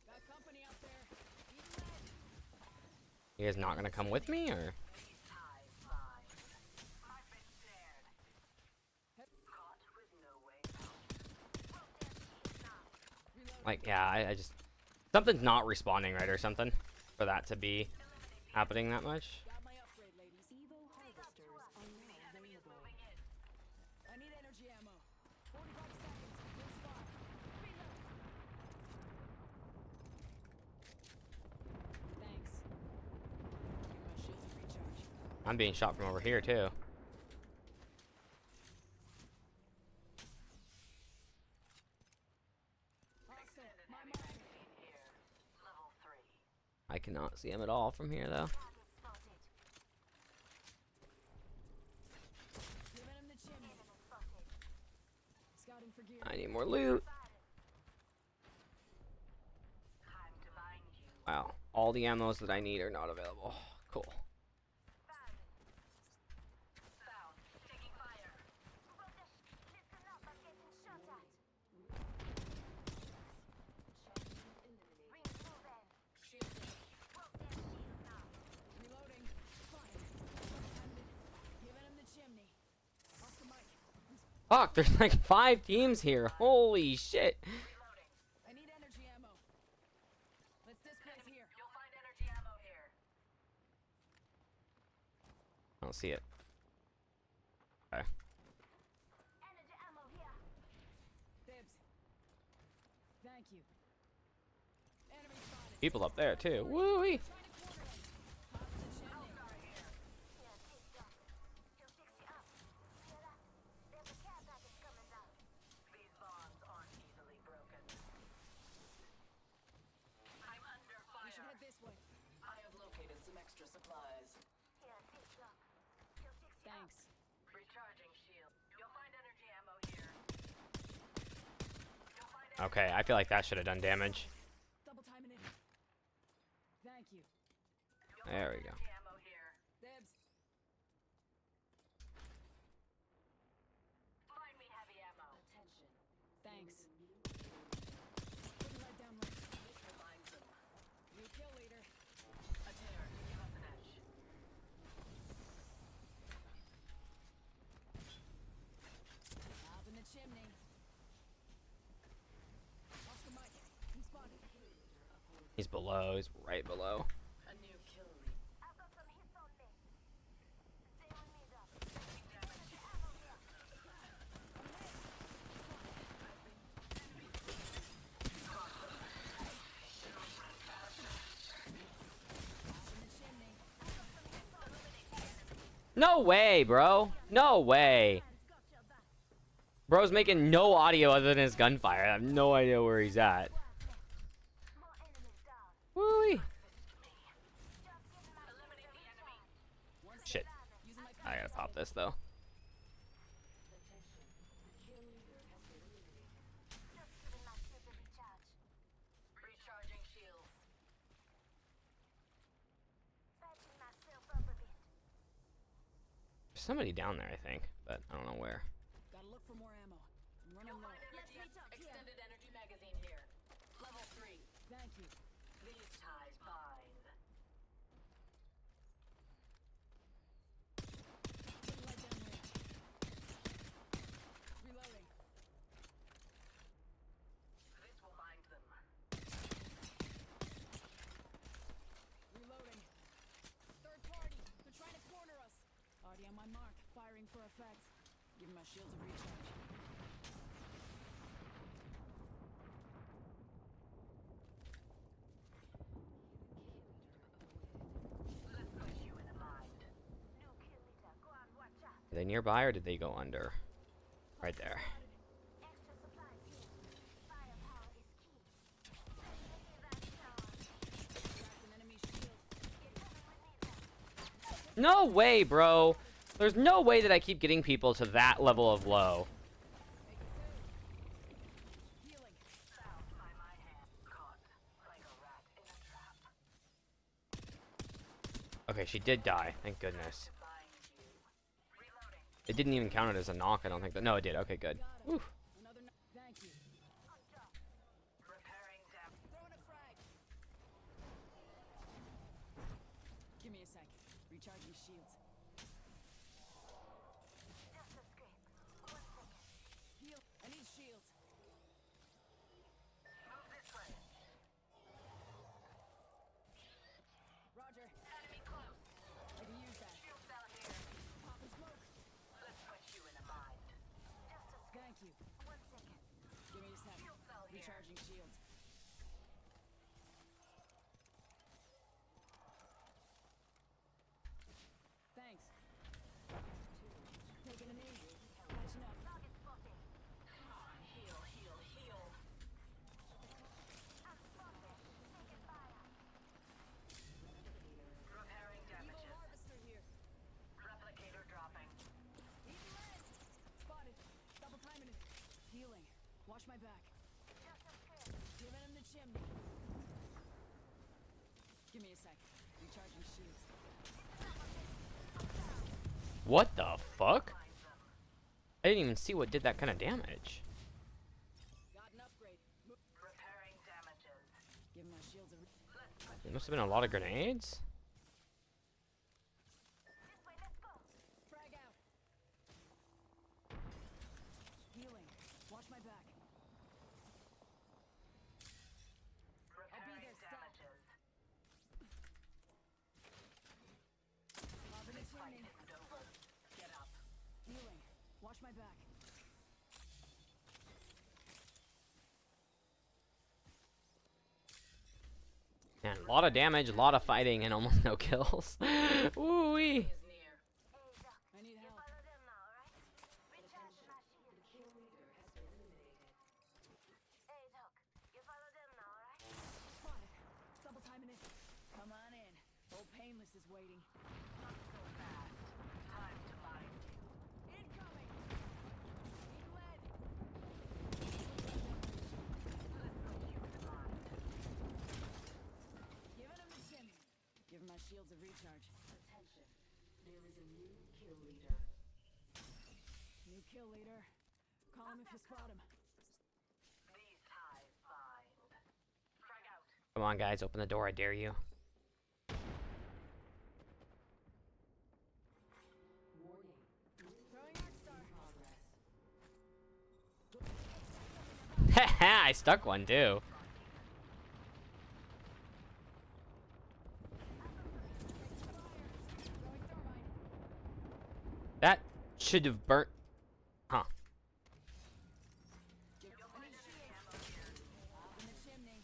Got company out there. Eating lead. You guys not gonna come with me, or? These ties bind. I've been dared. Caught with no way out. Reloading. Like, yeah, I just... Something's not respawning right or something for that to be happening that much. Got my upgrade, ladies. Evo harvesters are now available. I need energy ammo. 45 seconds. This far. Reload. Thanks. Give my shields a recharge. I'm being shot from over here, too. Hostile. My mark. Here. Level 3. I cannot see him at all from here, though. Target spotted. Giving him the chimney. Enemy spotted. Scouting for gear. I need more loot. Time to bind you. Wow. All the ammos that I need are not available. Cool. Found. Found. Taking fire. Brother, listen up. I'm getting shot at. Ring through them. Shield. Broke their shield now. Reloading. Spotted. Left-handed. Giving him the chimney. Off the mic. Fuck, there's like 5 teams here. Holy shit. Reloading. I need energy ammo. Let's displace here. You'll find energy ammo here. I don't see it. Okay. Energy ammo here. Dibs. Thank you. Enemy spotted. People up there, too. Woo-wee. Trying to corner us. Pop in the chimney. Here, take that. 260 up. Hear that? There's a care package coming down. These bonds aren't easily broken. I'm under We should fire. head this way. I have located some extra supplies. Here, take that. 260 up. Thanks. Recharging shield. Okay, I feel like that should have done damage. Double timing it. Thank you. There we go. Ammo here. Dibs. Find me heavy ammo. Attention. Thanks. Putting light down right. This reminds them. New kill leader. A tear. Give us an edge. Up in the chimney. Oscar Mike. I'm spotted. He's below. He's right below. A new kill lead. I've got some hits on me. Stay on me, though. Damage. Ammo here. No way, bro. No way. Got your back. Bro's making no audio other than his gunfire. I have no idea where he's at. More enemies down. Woo-wee. Just giving my Eliminate the enemy. Shit. Using my I gotta pop this, though. Attention. The kill leader has been eliminated. just giving my shield a recharge. Recharging shields. Patching myself up a bit. There's somebody down there, I think, but I don't know where. Gotta look for more ammo. I'm running low. Let's meet up here. Extended energy magazine here. Level 3. Thank you. These ties bind. Putting light down range. Reloading. This will bind them. Reloading. Third party. They're trying to corner us. Already on my mark. Firing for effect. Giving my shields a recharge. Let's put you in a bind. New kill leader. Go on, watch out. Are they nearby or did they go under? Right there. Extra supplies here. Firepower is key. Send me that charge. Cracked an enemy shield. You're coming with me then. No way, bro. There's no way that I keep getting people to that level of low. Healing. Found by my hand. Caught like a rat in a trap. Okay, she did die. Thank goodness. Bind you. Reloading. It didn't even count it as a knock, I don't think. No, it did. Okay, good. Got Whew. him. Another thank you. Repairing damage. Throwing a frag. Give me a sec. Recharging shields. Just a scrape. 1 second. Heal. I need shields. Move this way. Roger. Enemy close. I can use that. Shield cell here. Pop and smoke. Let's put you in a bind. Just a scrape. Thank you. 1 second. Give me a sec. Shield cell here. Recharging shields. Thanks. Taking a knee. Catching up. Target spotted. Heal, heal, heal. I'm spotted. Taking fire. Repairing Evil damages. harvester here. Replicator dropping. Eating lead. Spotted. Double timing it. Healing. Watch my back. Just a scrape. Giving him the chimney. Give me a sec. Recharging shields. What the fuck? I didn't even see what did that kind of damage. Got an upgrade. Repairing damages. Give my shields a. There must have been a lot of grenades. This way, let's go. Frag out. Healing. Watch my back. Repairing there, stop. damages. Pop in the Fight chimney. isn't over. Get up. Healing. Watch my back. Man, a lot of damage, a lot of fighting, and almost no kills. Woo-wee. Is near. Hey, Doc. I need You help. follow them now, right? Recharge my shield. The kill leader has been eliminated. Hey, Doc. You follow them now, right? Spotted. Double timing it. Come on in. Old Painless is waiting. Not so fast. Time to bind you. Incoming. Need lead. shields of recharge. Attention. There is a new kill leader. New kill leader. Call him if you spot him. These ties bind. Frag out. Come on, guys, open the door. I dare you. Warning. Throwing Arc Star. Progress. Haha, I stuck one too. Throwing thermite. That should have burnt. Huh. I need shields. Up in the chimney.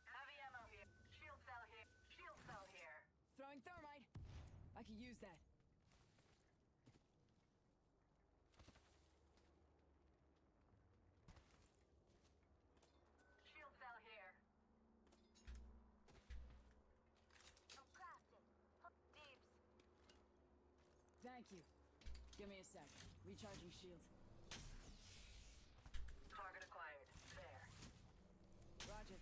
Heavy ammo here. Shield cell here. Shield cell here. Throwing thermite. I could use that. Shield cell here. I'm crafting. Deeps. Thank you. Give me a sec. Recharging shields. Target acquired. There. Roger.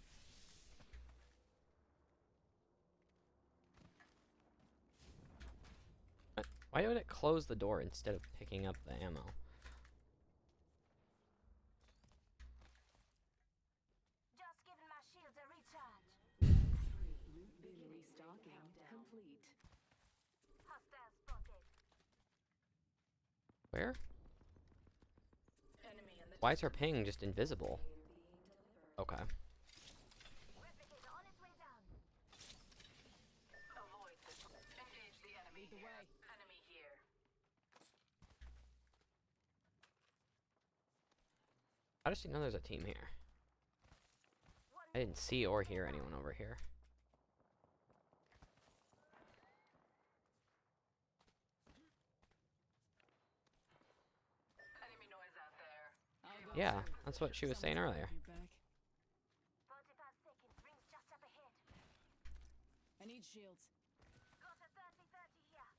Why would it close the door instead of picking up the ammo? Just giving my shields a recharge. Loot bin restocking complete. Hostile spotted. Where? Enemy in the Why is her ping just invisible? Okay. Replicator on its way down. avoid this. Engage the enemy Lead the here. way. Enemy here. How does she know there's a team here? I didn't see or hear anyone over here. Enemy noise out there. I'll go Yeah, too. that's what she was saying Someone's earlier. got your back. 45 seconds. Rings just up ahead. I need shields. Got a 30-30 here.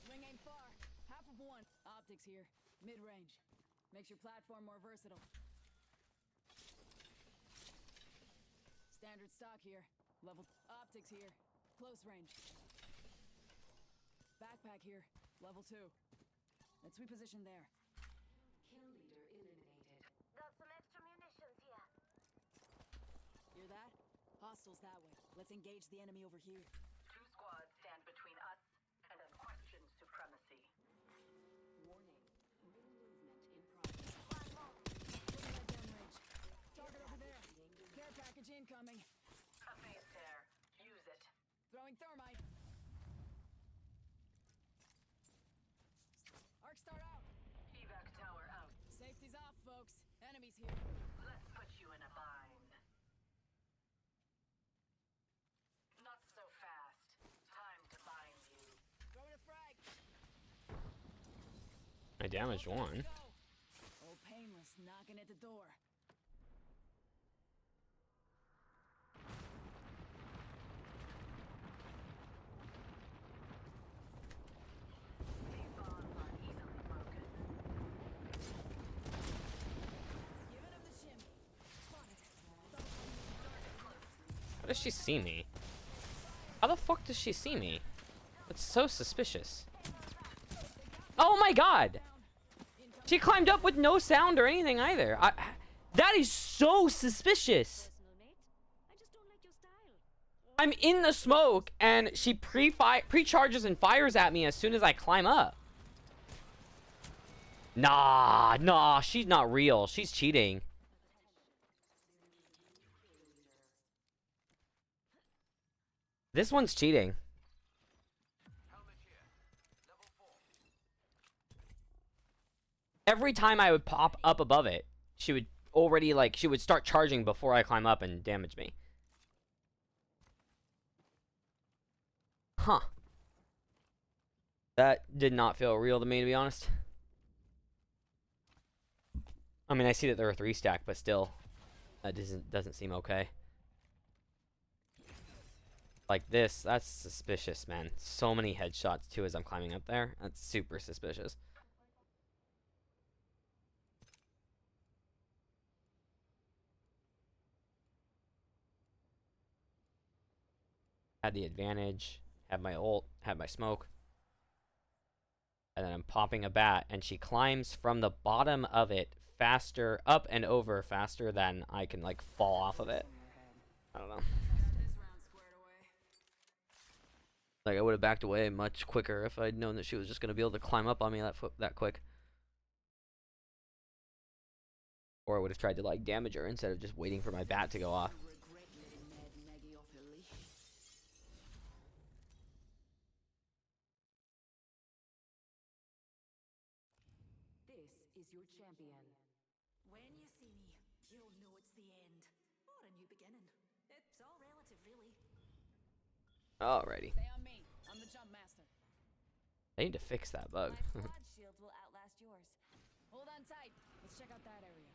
Ring aim far. Half of one. Optics here. Mid-range. Makes your platform more versatile. Standard stock here. Level. Optics here. Close range. Backpack here. Level 2. Let's reposition there. Kill leader eliminated. Got some extra munitions here. Hear that? Hostiles that way. Let's engage the enemy over here. Two squads stand between us and unquestioned supremacy. Warning. Ring movement in progress. Looking at downrange. Target over there. Care package incoming. A phase tear. Use it. Throwing thermite. Arc star out. Evac tower out. Safety's off, folks. Enemies here. Let's put you in a bind. Not so fast. Time to bind you. Throwing a frag. I damaged one. Go. Oh, painless knocking at the door. These bonds aren't easily broken. Giving him the shimmy. Spotted. How does she see me? How the fuck does she see me? That's so suspicious. Oh my god! She climbed up with no sound or anything either. That is so suspicious. Personal mate. I just don't like your style. I'm in the smoke and she pre-charges and fires at me as soon as I climb up. Nah, she's not real. She's cheating. This one's cheating. Helmet here. Level 4. Every time I would pop up above it, she would already, like, she would start charging before I climb up and damage me. Huh. That did not feel real to me, to be honest. I mean, I see that they're a 3-stack, but still, that doesn't seem okay. Like this, that's suspicious, man. So many headshots too as I'm climbing up there. That's super suspicious. Had the advantage, had my ult, had my smoke. And then I'm popping a bat, and she climbs from the bottom of it faster, up and over faster than I can, like, fall off of it. I don't know. Like, I would have backed away much quicker if I'd known that she was just going to be able to climb up on me that quick. Or I would have tried to, like, damage her instead of just waiting for my bat to go off. This is your champion. When you see me, you'll know it's the end. Or a new beginning. It's all relative, really. Alrighty. Stay on me. I'm the jump master. I need to fix that bug. My squad shields will outlast yours. Hold on tight. Let's check out that area.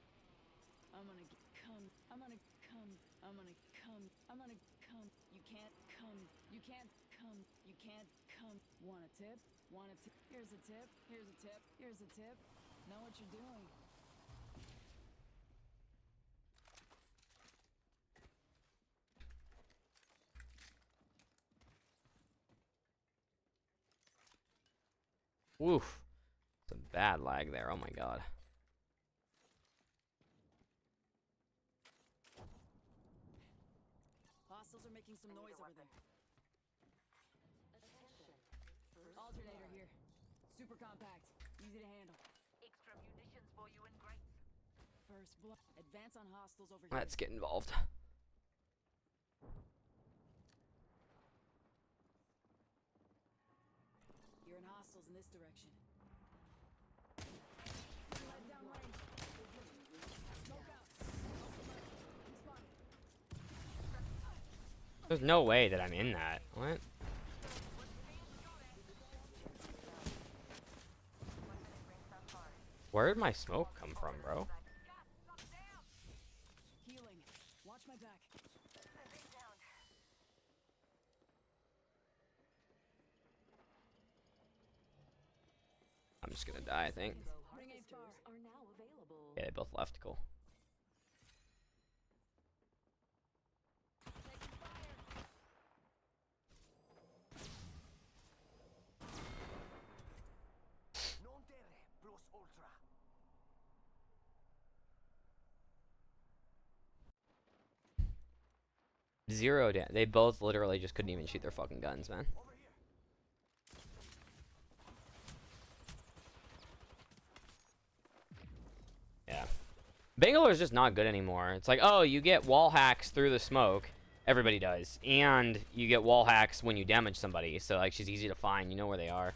I'm gonna come. I'm gonna come. I'm gonna come. I'm gonna come. You can't come. You can't come. You can't come. Want a tip? Want a tip? Here's a tip. Here's a tip. Here's a tip. Know what you're doing. Woof. Some bad lag there. Oh my god. Hostiles are making some noise over there. Alternator here. Super compact. Easy to handle. Extra munitions for you and Grace. First blood. Advance on hostiles over here. Let's get involved. You're in hostiles in this direction. Let down range. Smoke out. I'm spotted. There's no way that I'm in that. What? Where did my smoke come from, bro? Healing. Watch my back. I'm just gonna die, I think. Ring ain't far. Are now available. Yeah, they both left. Cool. Non terre plus ultra. Zero damage. They both literally just couldn't even shoot their fucking guns, man. Over here. Yeah. Bangalore is just not good anymore. It's like, oh, you get wall hacks through the smoke. Everybody does. And you get wall hacks when you damage somebody. So, like, she's easy to find. You know where they are.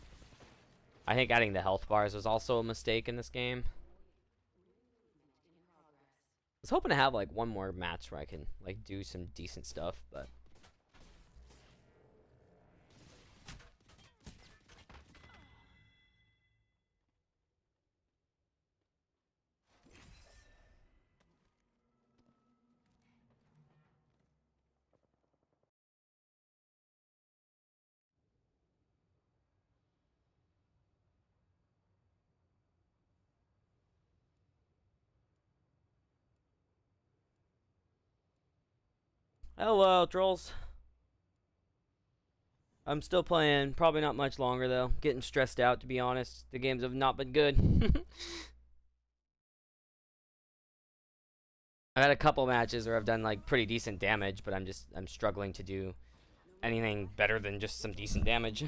I think adding the health bars was also a mistake in this game. I was hoping to have, like, one more match where I can, like, do some decent stuff, but... Hello, trolls. I'm still playing. Probably not much longer, though. Getting stressed out, to be honest. The games have not been good. I've had a couple matches where I've done, like, pretty decent damage, but I'm struggling to do anything better than just some decent damage.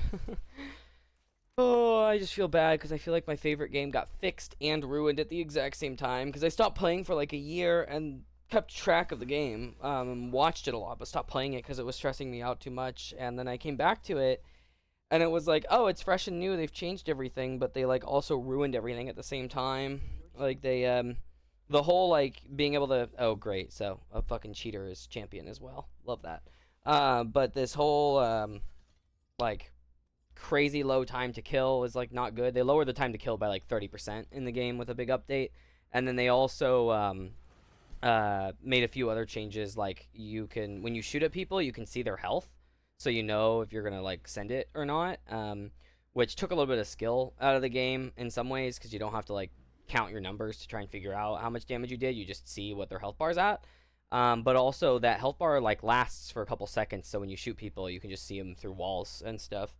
Oh, I just feel bad because I feel like my favorite game got fixed and ruined at the exact same time because I stopped playing for like a year and kept track of the game, watched it a lot, but stopped playing it because it was stressing me out too much. And then I came back to it, and it was like, oh, it's fresh and new. They've changed everything, but they like also ruined everything at the same time. Like they, the whole like being able to, oh great, so a fucking cheater is champion as well. Love that. But this whole like crazy low time to kill is like not good. They lowered the time to kill by like 30% in the game with a big update, and then they also made a few other changes, like you can, when you shoot at people, you can see their health. so you know if you're gonna like send it or not. Which took a little bit of skill out of the game in some ways because you don't have to like count your numbers to try and figure out how much damage you did. You just see what their health bar's at. But also that health bar like lasts for a couple seconds, so when you shoot people, you can just see them through walls and stuff.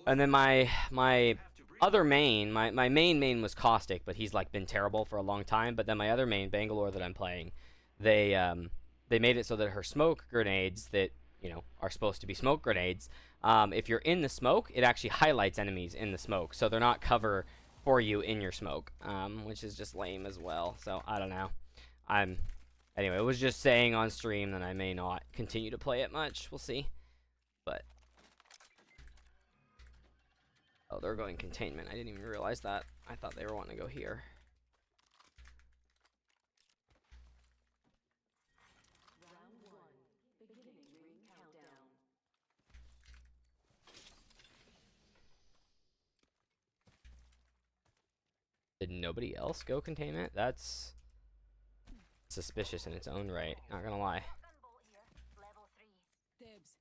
And then my other main, my main was Caustic, but he's like been terrible for a long time. But then my other main, Bangalore, that I'm playing, they made it so that her smoke grenades that are supposed to be smoke grenades, if you're in the smoke, it actually highlights enemies in the smoke, so they're not cover for you in your smoke, which is just lame as well. So I don't know. Anyway, it was just saying on stream that I may not continue to play it much. We'll see. But oh, they're going containment. I didn't even realize that. I thought they were wanting to go here. Round 1. Beginning ring countdown. Did nobody else go containment? That's suspicious in its own right. Not gonna lie. Gunbolt here. Level 3. Dibs.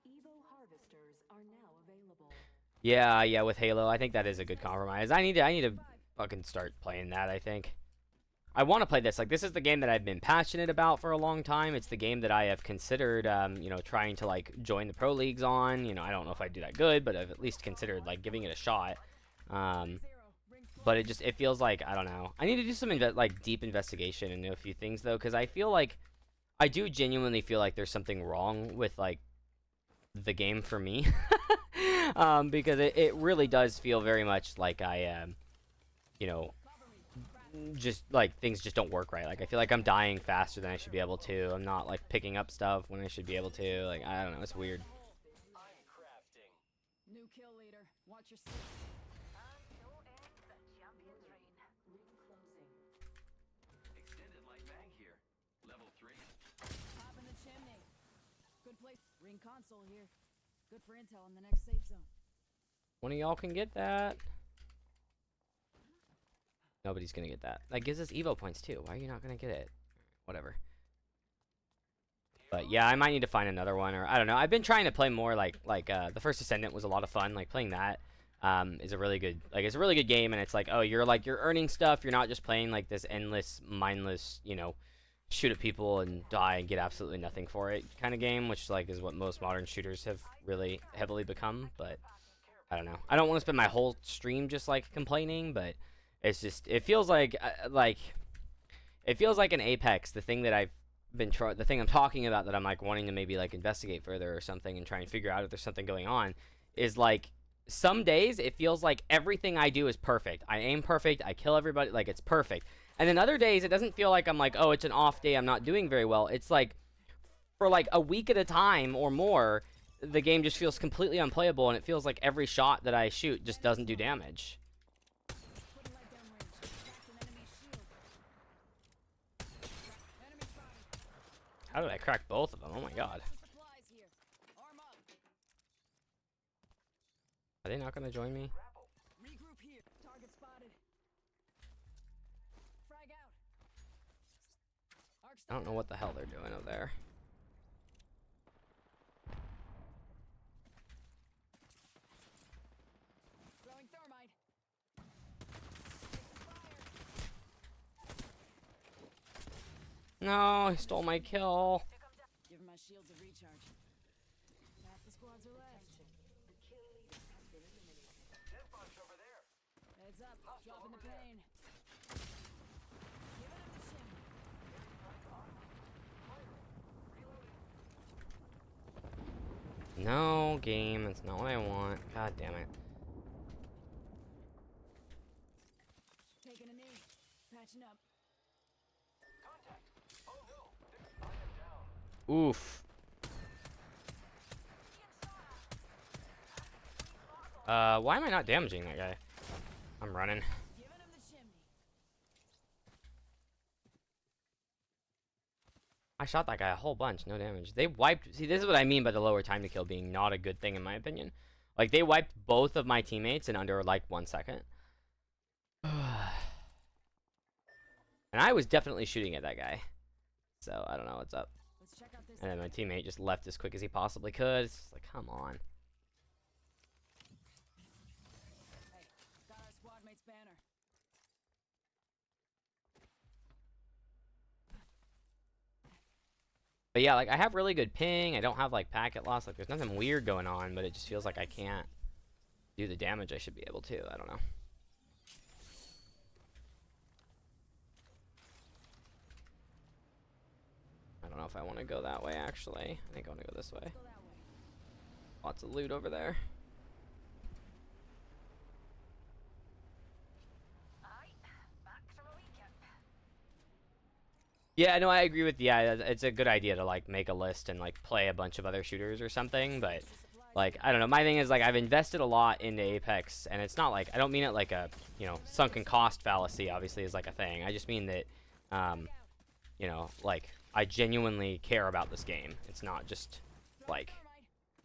Evo harvesters are now available. Yeah, with Halo, I think that is a good compromise. I need to fucking start playing that. I think I want to play this. Like, this is the game that I've been passionate about for a long time. It's the game that I have considered, trying to like join the pro leagues on. I don't know if I do that good, but I've at least considered like giving it a shot. But it feels like, I don't know. I need to do some deep investigation into a few things though, because I do genuinely feel like there's something wrong with like the game for me. Because it really does feel very much like I am, just like things just don't work right. Like I feel like I'm dying faster than I should be able to. I'm not like picking up stuff when I should be able to. Like, I don't know, it's weird. I'm crafting. New kill leader. Watch your six. And so ends the champion's reign. Ring closing. Extended light mag here. Level 3. Pop in the chimney. Good place. Ring console here. Good for intel in the next safe zone. One of y'all can get that. Nobody's gonna get that. That gives us Evo points too. Why are you not gonna get it? Whatever. But yeah, I might need to find another one, or I don't know. I've been trying to play more like the First Ascendant was a lot of fun. Like playing that is a really good game, and it's like, oh, you're earning stuff. You're not just playing like this endless, mindless, shoot at people and die and get absolutely nothing for it kind of game, which like is what most modern shooters have really heavily become. But I don't know. I don't want to spend my whole stream just like complaining, but it's just, it feels like an Apex, the thing that I've been the thing I'm talking about that I'm like wanting to maybe like investigate further or something and try and figure out if there's something going on, is like some days it feels like everything I do is perfect. I aim perfect, I kill everybody, like it's perfect. And then other days it doesn't feel like I'm like, oh, it's an off day, I'm not doing very well. It's like for like a week at a time or more, the game just feels completely unplayable, and it feels like every shot that I shoot just doesn't do damage. Putting light down range. Cracked an enemy shield. Enemy spotted. How did I crack both of them? Oh my god. Supplies here. Arm up. Are they not gonna join me? Regroup here. Target spotted. Frag out. Arc I don't know what the hell they're doing over there. throwing thermite. No, he stole my kill. Give my shields a recharge. Half the squads are left. The kill leader has been eliminated. Dead bunch over there. Heads up. Dropping the pain. Giving him the shimmy. No, game. That's not what I want. God damn it. Taking a knee. Patching up. Contact. Oh no. I am down. Oof. Why am I not damaging that guy? I'm running. Giving him the chimney. I shot that guy a whole bunch, no damage. They wiped. See, this is what I mean by the lower time to kill being not a good thing in my opinion. Like, they wiped both of my teammates in under like 1 second. And And I was definitely shooting at that guy. So I don't know what's up. Let's check out this. And then my teammate just left as quick as he possibly could. It's just like, come on. Hey, got our squad mate's banner. But yeah, like I have really good ping. I don't have like packet loss. Like there's nothing weird going on, but it just feels like I can't do the damage I should be able to. I don't know. I don't know if I want to go that way actually. I think I want to go this way. Go that way. Lots of loot over there. Aye, back from a weekend. Yeah, no, I agree with it's a good idea to like make a list and like play a bunch of other shooters or something, but like I don't know, my thing is like I've invested a lot into Apex, and it's not like I don't mean it like a, you know, sunken cost fallacy obviously is like a thing. I just mean that you know, like I genuinely care about this game. It's not just like,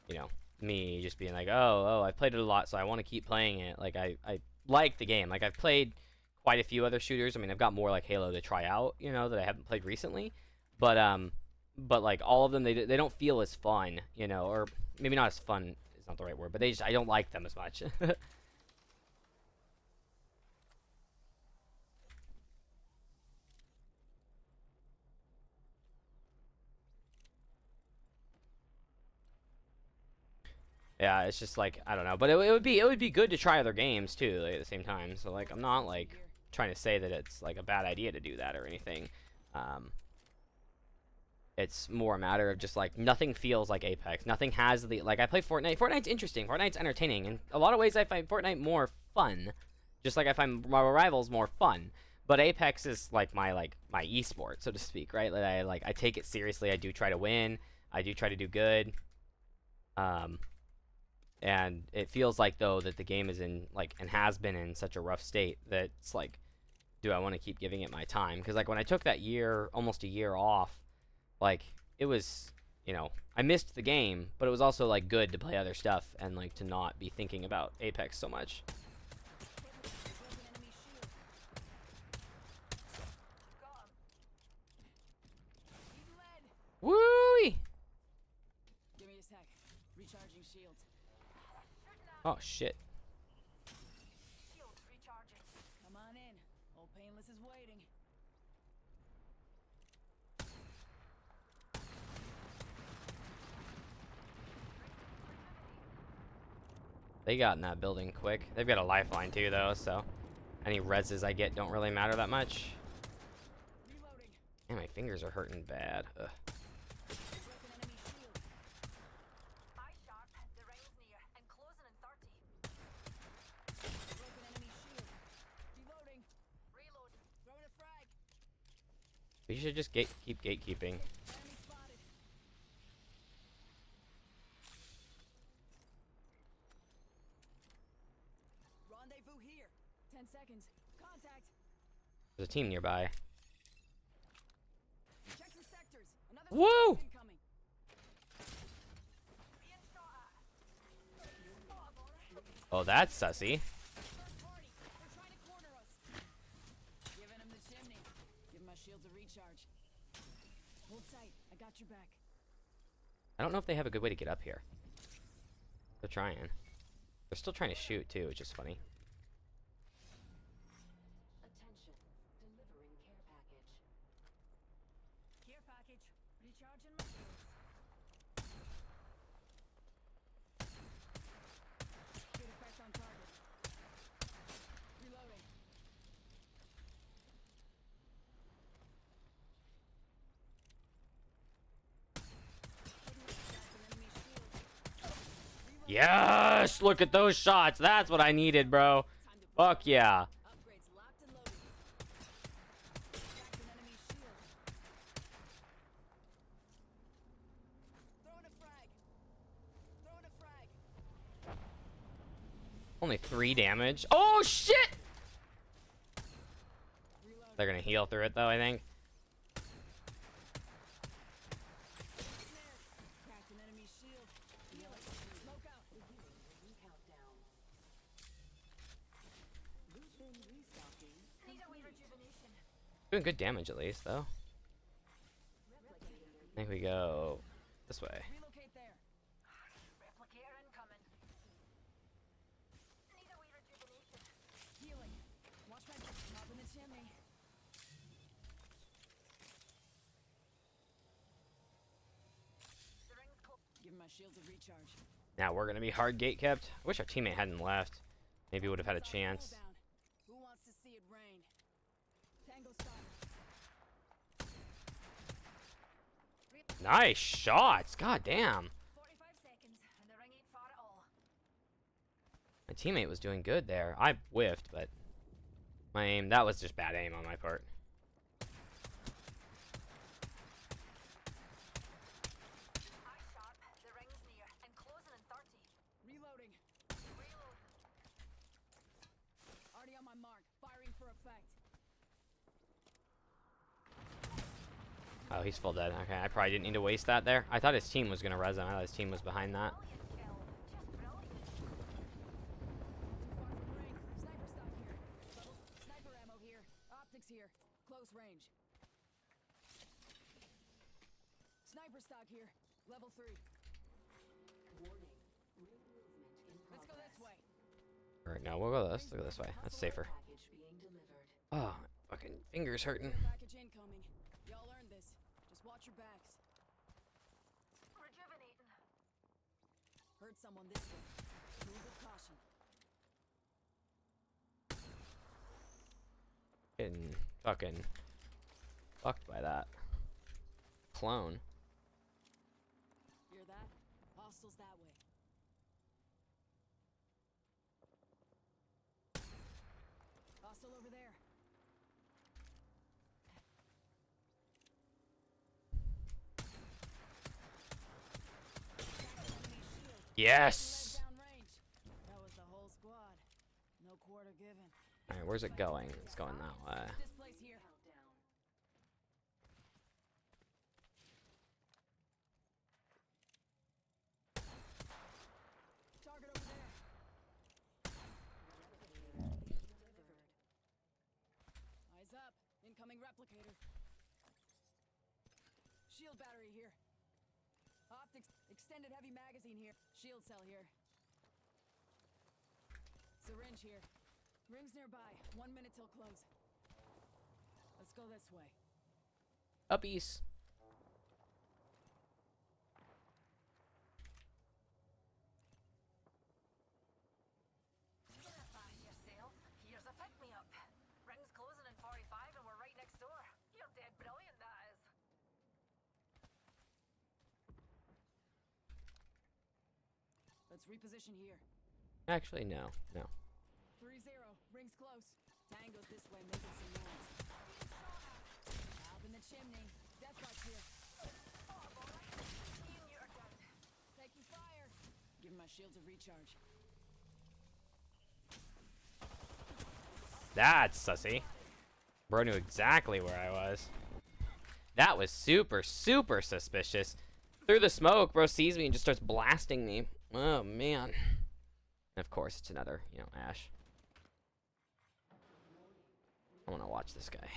you know, me just being like, oh, I've played it a lot, so I want to keep playing it. Like I like the game. Like I've played quite a few other shooters. I mean, I've got more like Halo to try out, you know, that I haven't played recently. But like all of them, they don't feel as fun, you know, or maybe not as fun is not the right word, but I don't like them as much. Yeah, it's just like I don't know, but it would be good to try other games too, like, at the same time. So like I'm not like trying to say that it's like a bad idea to do that or anything. It's more a matter of just like nothing feels like Apex. Nothing has the like I play Fortnite. Fortnite's interesting. Fortnite's entertaining. In a lot of ways I find Fortnite more fun. Just like I find Marvel Rivals more fun. But Apex is like my esport, so to speak, right? Like I take it seriously. I do try to win. I do try to do good. And it feels like though that the game is in like and has been in such a rough state that it's like, do I want to keep giving it my time? Because like when I took that year, almost a year off, like it was, you know, I missed the game, but it was also like good to play other stuff and like to not be thinking about Apex so much. Woo! Give me a sec. Recharging shields. Oh shit. Shields recharging. Come on in. Old Painless is waiting. They got in that building quick. They've got a lifeline too though, so any reses I get don't really matter that much. Reloading. And my fingers are hurting bad. Ugh. Broken enemy shield. Eye sharp. The ring's near and closing in 30. Broken enemy shield. Reloading. Reload. Throwing a frag. We should just keep gatekeeping. Enemy spotted. Rendezvous here. 10 seconds. Contact. There's a team nearby. Check your sectors. Another Woo! squad's incoming. Being shot at. Oh, that's sussy. Third party. They're trying to corner us. Giving him the chimney. Give my shields a recharge. Hold tight. I got your back. I don't know if they have a good way to get up here. They're trying. They're still trying to shoot too, which is funny. Attention. Delivering care package. Care package. Recharging my shields. Good effect on target. Reloading. Yes! Look at those shots. That's what I needed, bro. Fuck yeah. Upgrades locked and loaded. Cracked an enemy shield. Throwing a frag. Throwing a frag. Only 3 damage. Oh, shit! Reloading. They're gonna heal through it, though, I think. Cracked an enemy shield. Healing. Smoke out. Beginning countdown. Loot bin restocking. Need a wee rejuvenation. Doing good damage at least, though. I think we go this way. Relocate there. Replicator incoming. Need a wee rejuvenation. Healing. Watch my up in the chimney. The ring's close. Give my shields a recharge. Now we're gonna be hard gate kept. I wish our teammate hadn't left. Maybe would have had a It's our chance. cooldown. Who wants to see it rain? Tango style. Nice shots. God damn. 45 seconds, and the ring ain't far at all. My teammate was doing good there. I whiffed, but my aim, that was just bad aim on my part. Eye sharp, the ring's near, and closing in 30. Reloading. Reload. Already on my mark. Firing for effect. Oh, he's full dead. Okay, I probably didn't need to waste that there. I thought his team was gonna res him. I thought his team was behind that. Brilliant kill. Just brilliant. Too far from ring. Sniper stock here. Level. Sniper ammo here. Optics here. Close range. Sniper stock here. Level 3. Warning. Ring movement in progress. Let's go this way. Alright, no, we'll go this. We'll go this way. That's safer. Package being delivered. Oh, fucking fingers hurting. Care package incoming. Y'all earned this. Just watch your backs. Rejuvenating. Heard someone this way. Move with caution. Getting fucking fucked by that clone. Hear that? Hostiles that way. Hostile over there. Yes. Downrange. That was the whole squad. No quarter given. All right, where's it going? It's going that way. This place here. Countdown. Target over there. Delivered. Eyes up. Incoming replicator. Shield battery here. Optics. Extended heavy magazine here. Shield cell here. Syringe here. Rings nearby. 1 minute till close. Let's go this way. Uppies. Back yourself. Here's a pick-me-up. Ring's closing in 45, and we're right next door. You're dead brilliant, that is. Let's reposition here. Actually, no, no. 3-0. Rings close. Tango's this way, making some noise. Up in the chimney. Deathwatch here. Ian, you're dead. Taking fire. Give my shields a recharge. That's sussy. Bro knew exactly where I was. That was super, super suspicious. Through the smoke, bro sees me and just starts blasting me. Oh, man. And of course, it's another, Ash. I want to watch this guy.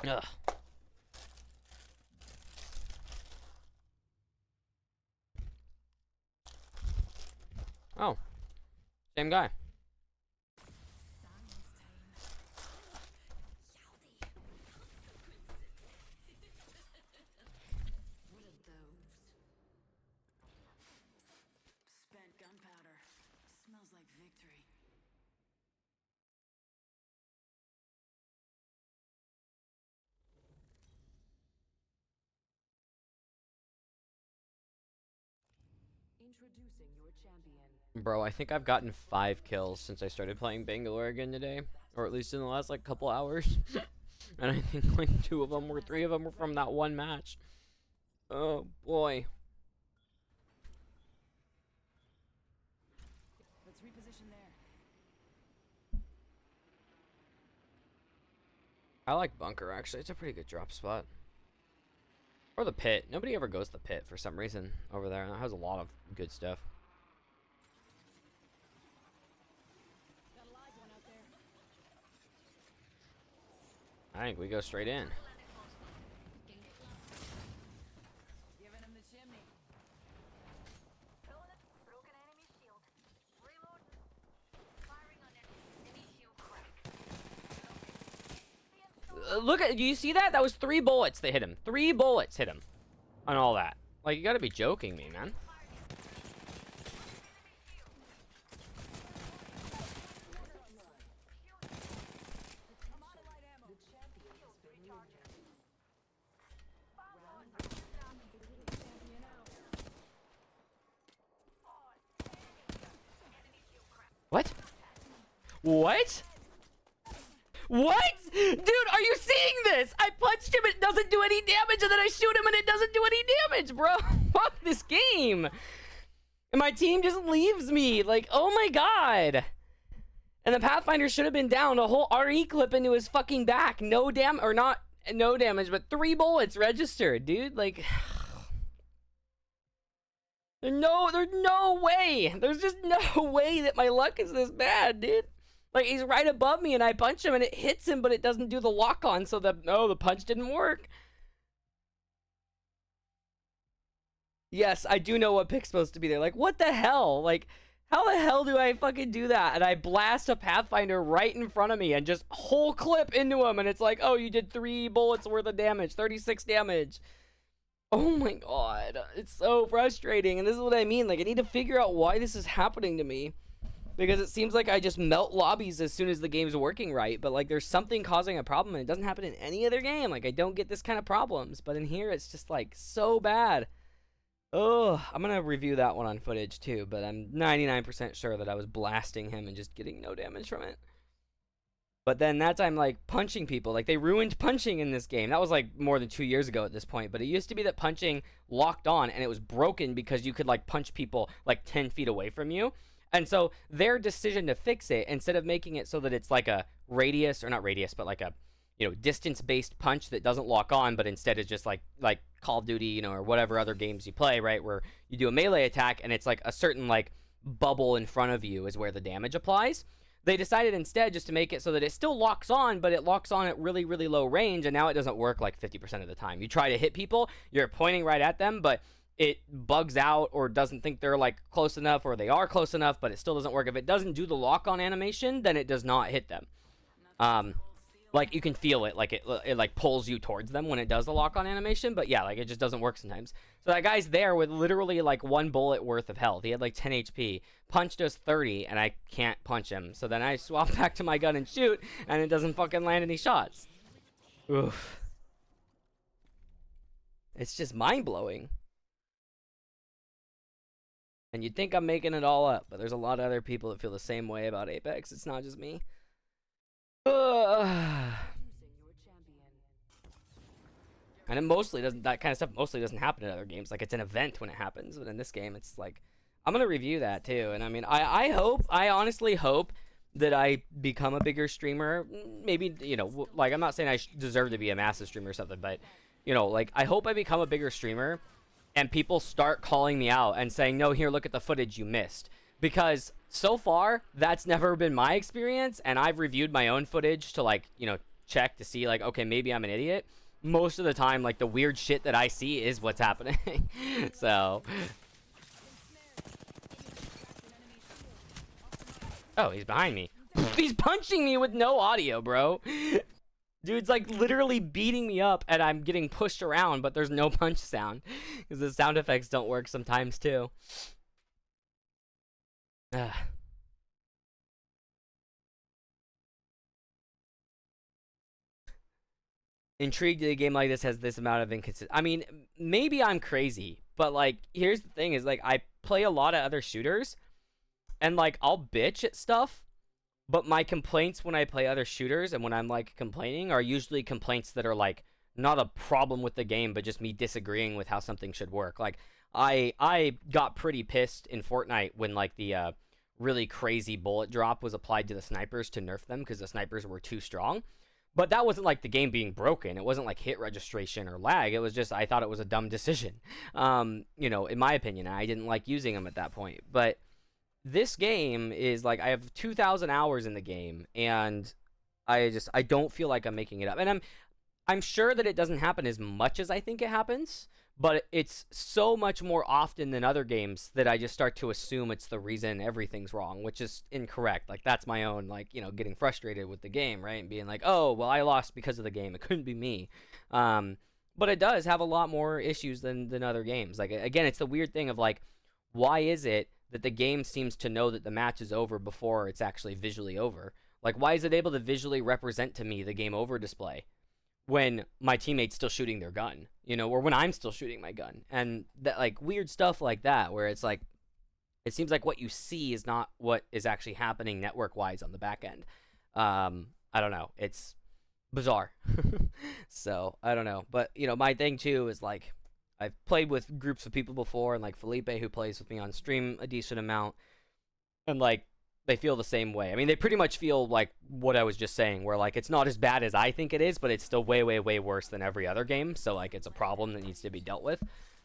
Ugh. Oh. Same guy. What are those? Introducing your champion. Bro, I think I've gotten 5 kills since I started playing Bangalore again today. Or at least in the last, like, couple hours. And I think, like, 2 of them or 3 of them were from that one match. Oh, boy. Let's reposition there. I like bunker, actually. It's a pretty good drop spot. Or the pit. Nobody ever goes to the pit for some reason over there. And it has a lot of good stuff. Got a live one out there. I think we go straight in. Giving him the chimney. Broken enemy shield. Reload. Firing on enemy shield crack. Look at, do you see that? That was 3 bullets that hit him. 3 bullets hit him. On all that. Like, you gotta be joking me, man. I'm out of light ammo. The champion has been eliminated. Champion out. What? What? What? Dude, are you seeing this? I punched him, it doesn't do any damage, and then I shoot him and it doesn't do any damage, bro. Fuck this game. And my team just leaves me. Like, oh my god. And the Pathfinder should have been down. A whole RE clip into his fucking back. No damage, but 3 bullets registered, dude. Like, there's no way. There's just no way that my luck is this bad, dude. Like, he's right above me and I punch him and it hits him, but it doesn't do the lock on, so the punch didn't work. Yes, I do know what pick's supposed to be there. Like, what the hell? Like, how the hell do I fucking do that? And I blast a Pathfinder right in front of me and just whole clip into him, and it's like, oh, you did 3 bullets worth of damage, 36 damage. Oh my god, it's so frustrating, and this is what I mean. Like, I need to figure out why this is happening to me. Because it seems like I just melt lobbies as soon as the game's working right. But, like, there's something causing a problem. And it doesn't happen in any other game. Like, I don't get this kind of problems. But in here, it's just, like, so bad. Oh, I'm going to review that one on footage, too. But I'm 99% sure that I was blasting him and just getting no damage from it. But then that time, like, punching people. Like, they ruined punching in this game. That was, like, more than 2 years ago at this point. But it used to be that punching locked on. And it was broken because you could, like, punch people, like, 10 feet away from you. And so their decision to fix it, instead of making it so that it's like a radius, or not radius, but like a, you know, distance-based punch that doesn't lock on, but instead is just like Call of Duty, you know, or whatever other games you play, right, where you do a melee attack and it's like a certain like bubble in front of you is where the damage applies. They decided instead just to make it so that it still locks on, but it locks on at really, really low range, and now it doesn't work like 50% of the time. You try to hit people, you're pointing right at them, but it bugs out or doesn't think they're like close enough, or they are close enough, but it still doesn't work. If it doesn't do the lock-on animation, then it does not hit them. Like, you can feel it, like it like pulls you towards them when it does the lock-on animation, but yeah, like it just doesn't work sometimes. So that guy's there with literally like 1 bullet worth of health. He had like 10 HP, punched us 30, and I can't punch him. So then I swap back to my gun and shoot, and it doesn't fucking land any shots. Oof. It's just mind-blowing. And you'd think I'm making it all up, but there's a lot of other people that feel the same way about Apex. It's not just me. And it mostly doesn't, that kind of stuff mostly doesn't happen in other games. Like, it's an event when it happens, but in this game, it's like, I'm gonna review that too. And I mean, I honestly hope that I become a bigger streamer. Maybe, you know, like, I'm not saying I deserve to be a massive streamer or something, but, you know, like, I hope I become a bigger streamer and people start calling me out and saying, no, here, look at the footage you missed. Because so far, that's never been my experience, and I've reviewed my own footage to, like, you know, check to see, like, okay, maybe I'm an idiot. Most of the time, like, the weird shit that I see is what's happening. So. Oh, he's behind me. He's punching me with no audio, bro. Dude's like literally beating me up and I'm getting pushed around, but there's no punch sound because the sound effects don't work sometimes too. Intrigued that a game like this has this amount of inconsistency. I mean, maybe I'm crazy, but like, here's the thing is like, play a lot of other shooters, and like I'll bitch at stuff, but my complaints when I play other shooters and when I'm like complaining are usually complaints that are like not a problem with the game, but just me disagreeing with how something should work. Like I got pretty pissed in Fortnite when like the really crazy bullet drop was applied to the snipers to nerf them because the snipers were too strong. But that wasn't like the game being broken. It wasn't like hit registration or lag. It was just I thought it was a dumb decision. You know, in my opinion, I didn't like using them at that point. But this game is like I have 2,000 hours in the game, and I don't feel like I'm making it up. And I'm sure that it doesn't happen as much as I think it happens, but it's so much more often than other games that I just start to assume it's the reason everything's wrong, which is incorrect. Like, that's my own, like, you know, getting frustrated with the game, right? And being like, oh, well, I lost because of the game. It couldn't be me. But it does have a lot more issues than other games. Like, again, it's the weird thing of, like, why is it that the game seems to know that the match is over before it's actually visually over? Like, why is it able to visually represent to me the game over display when my teammate's still shooting their gun, you know, or when I'm still shooting my gun? And that, like, weird stuff like that, where it's like, it seems like what you see is not what is actually happening network-wise on the back end. I don't know. It's bizarre. So, I don't know. But, you know, my thing, too, is, like, I've played with groups of people before, and, like, Felipe, who plays with me on stream a decent amount, and, like, they feel the same way. I mean, they pretty much feel like what I was just saying, where, like, it's not as bad as I think it is, but it's still way, way, way worse than every other game. So, like, it's a problem that needs to be dealt with.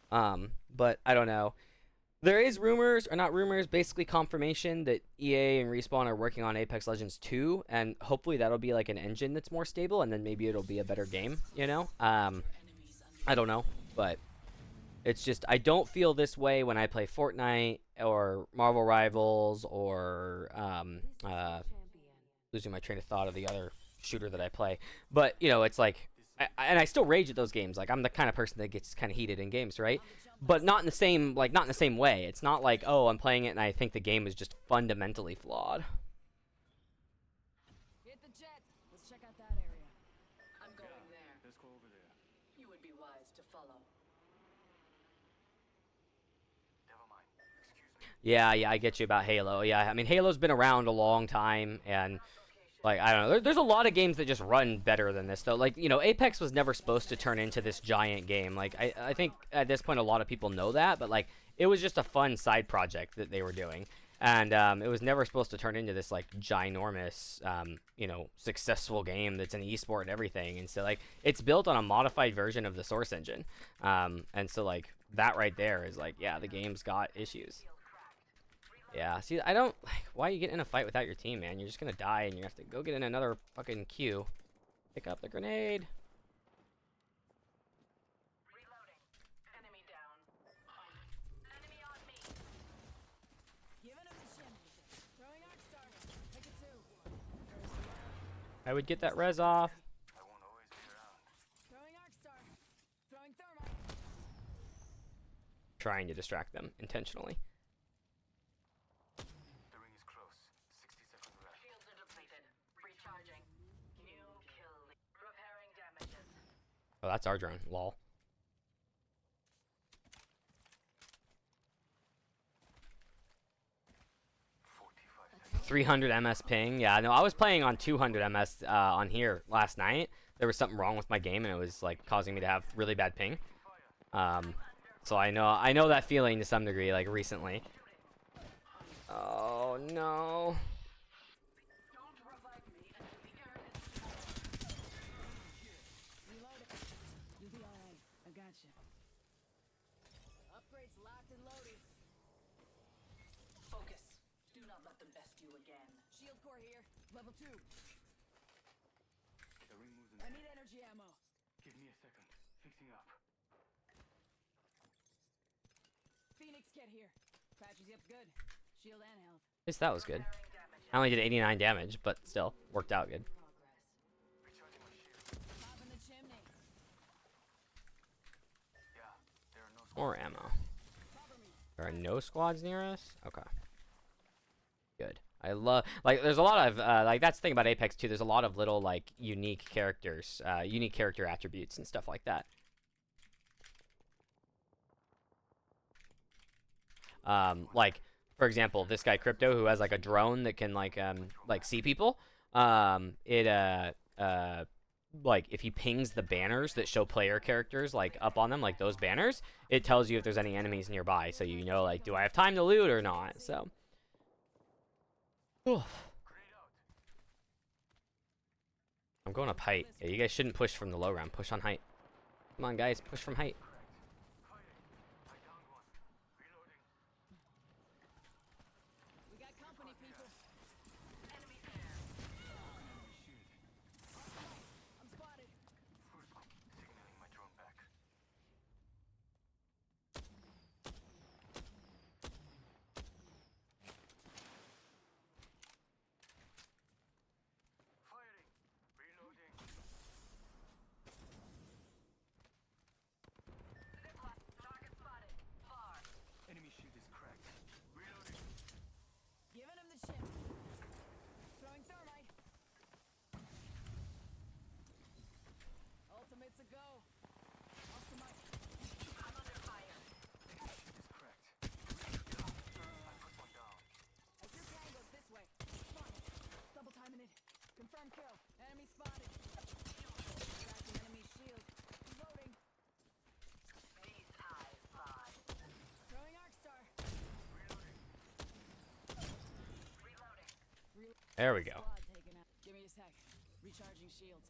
But I don't know. There is rumors, or not rumors, basically confirmation that EA and Respawn are working on Apex Legends 2, and hopefully that'll be, like, an engine that's more stable, and then maybe it'll be a better game, you know? I don't know, but it's just, I don't feel this way when I play Fortnite or Marvel Rivals or, losing my train of thought of the other shooter that I play. But, you know, it's like, and I still rage at those games. Like, I'm the kind of person that gets kind of heated in games, right? But not in the same, like, not in the same way. It's not like, oh, I'm playing it and I think the game is just fundamentally flawed. Hit the jets. Let's check out that area. I'm going there. Let's go over there. You would be wise to follow. Never mind. Excuse me. Yeah, I get you about Halo. Yeah, I mean, Halo's been around a long time, and, like, I don't know. There's a lot of games that just run better than this, though. Like, you know, Apex was never supposed to turn into this giant game. Like, I think at this point a lot of people know that, but, like, it was just a fun side project that they were doing. And it was never supposed to turn into this, like, ginormous, you know, successful game that's an esport and everything. And so, like, it's built on a modified version of the Source engine. And so, like, that right there is, like, yeah, the game's got issues. Yeah, see, I don't, like, why you get in a fight without your team, man? You're just gonna die, and you have to go get in another fucking queue. Pick up the grenade. Reloading. Enemy down. Enemy on me. Giving him the chimney. Throwing arc star. Take it two. I would get that res off. I won't always be around. Throwing arc star. Throwing thermite. Trying to distract them intentionally. The ring is close. 60 seconds left. Shields are depleted. Recharging. New kill. Repairing damages. Oh, that's our drone. Lol. Seconds. 300 MS ping. Yeah, no, I was playing on 200 MS on here last night. There was something wrong with my game, and it was like causing me to have really bad ping. So I know that feeling to some degree, like recently. Oh no. Don't revive me until the air is Reload it. You'll be alright. I gotcha. Upgrades locked and loaded. Focus. Do not let them best you again. Shield core here. Level 2. The ring moves in I there. need energy ammo. Give me a second. Fixing up. Phoenix kit here. Patches you up good. Shield and health. At least that was good. I only did 89 damage, but still worked out good. Recharging my shield. Popping the chimney. Yeah, there are no More ammo. Cover me. There are no squads near us? Okay. Good. I love, like, there's a lot of, like, that's the thing about Apex too. There's a lot of little, like, unique characters, unique character attributes and stuff like that. Like, for example, this guy Crypto, who has like a drone that can like see people. Like if he pings the banners that show player characters like up on them, like those banners, it tells you if there's any enemies nearby, so you know like, do I have time to loot or not? So. Oof. I'm going up height. Yeah, you guys shouldn't push from the low ground. Push on height. Come on, guys, push from height. We got company, people. Enemy there. I'm spotted. Signaling my drone back. Firing. Reloading. Zipline. Target spotted. Far. Enemy shield is cracked. Reloading. Giving him the ship. Throwing thermite. Ultimate's a go. Off the mic. I'm under fire. Shield is cracked. I put one down. As your plan goes this way. Spotted. Double timing it. Confirm kill. Enemy spotted. Tracking enemy shield. Reloading. These eyes fly. Throwing arc star. Reloading. There we go. Squad taken out. Give me a sec. Recharging shields.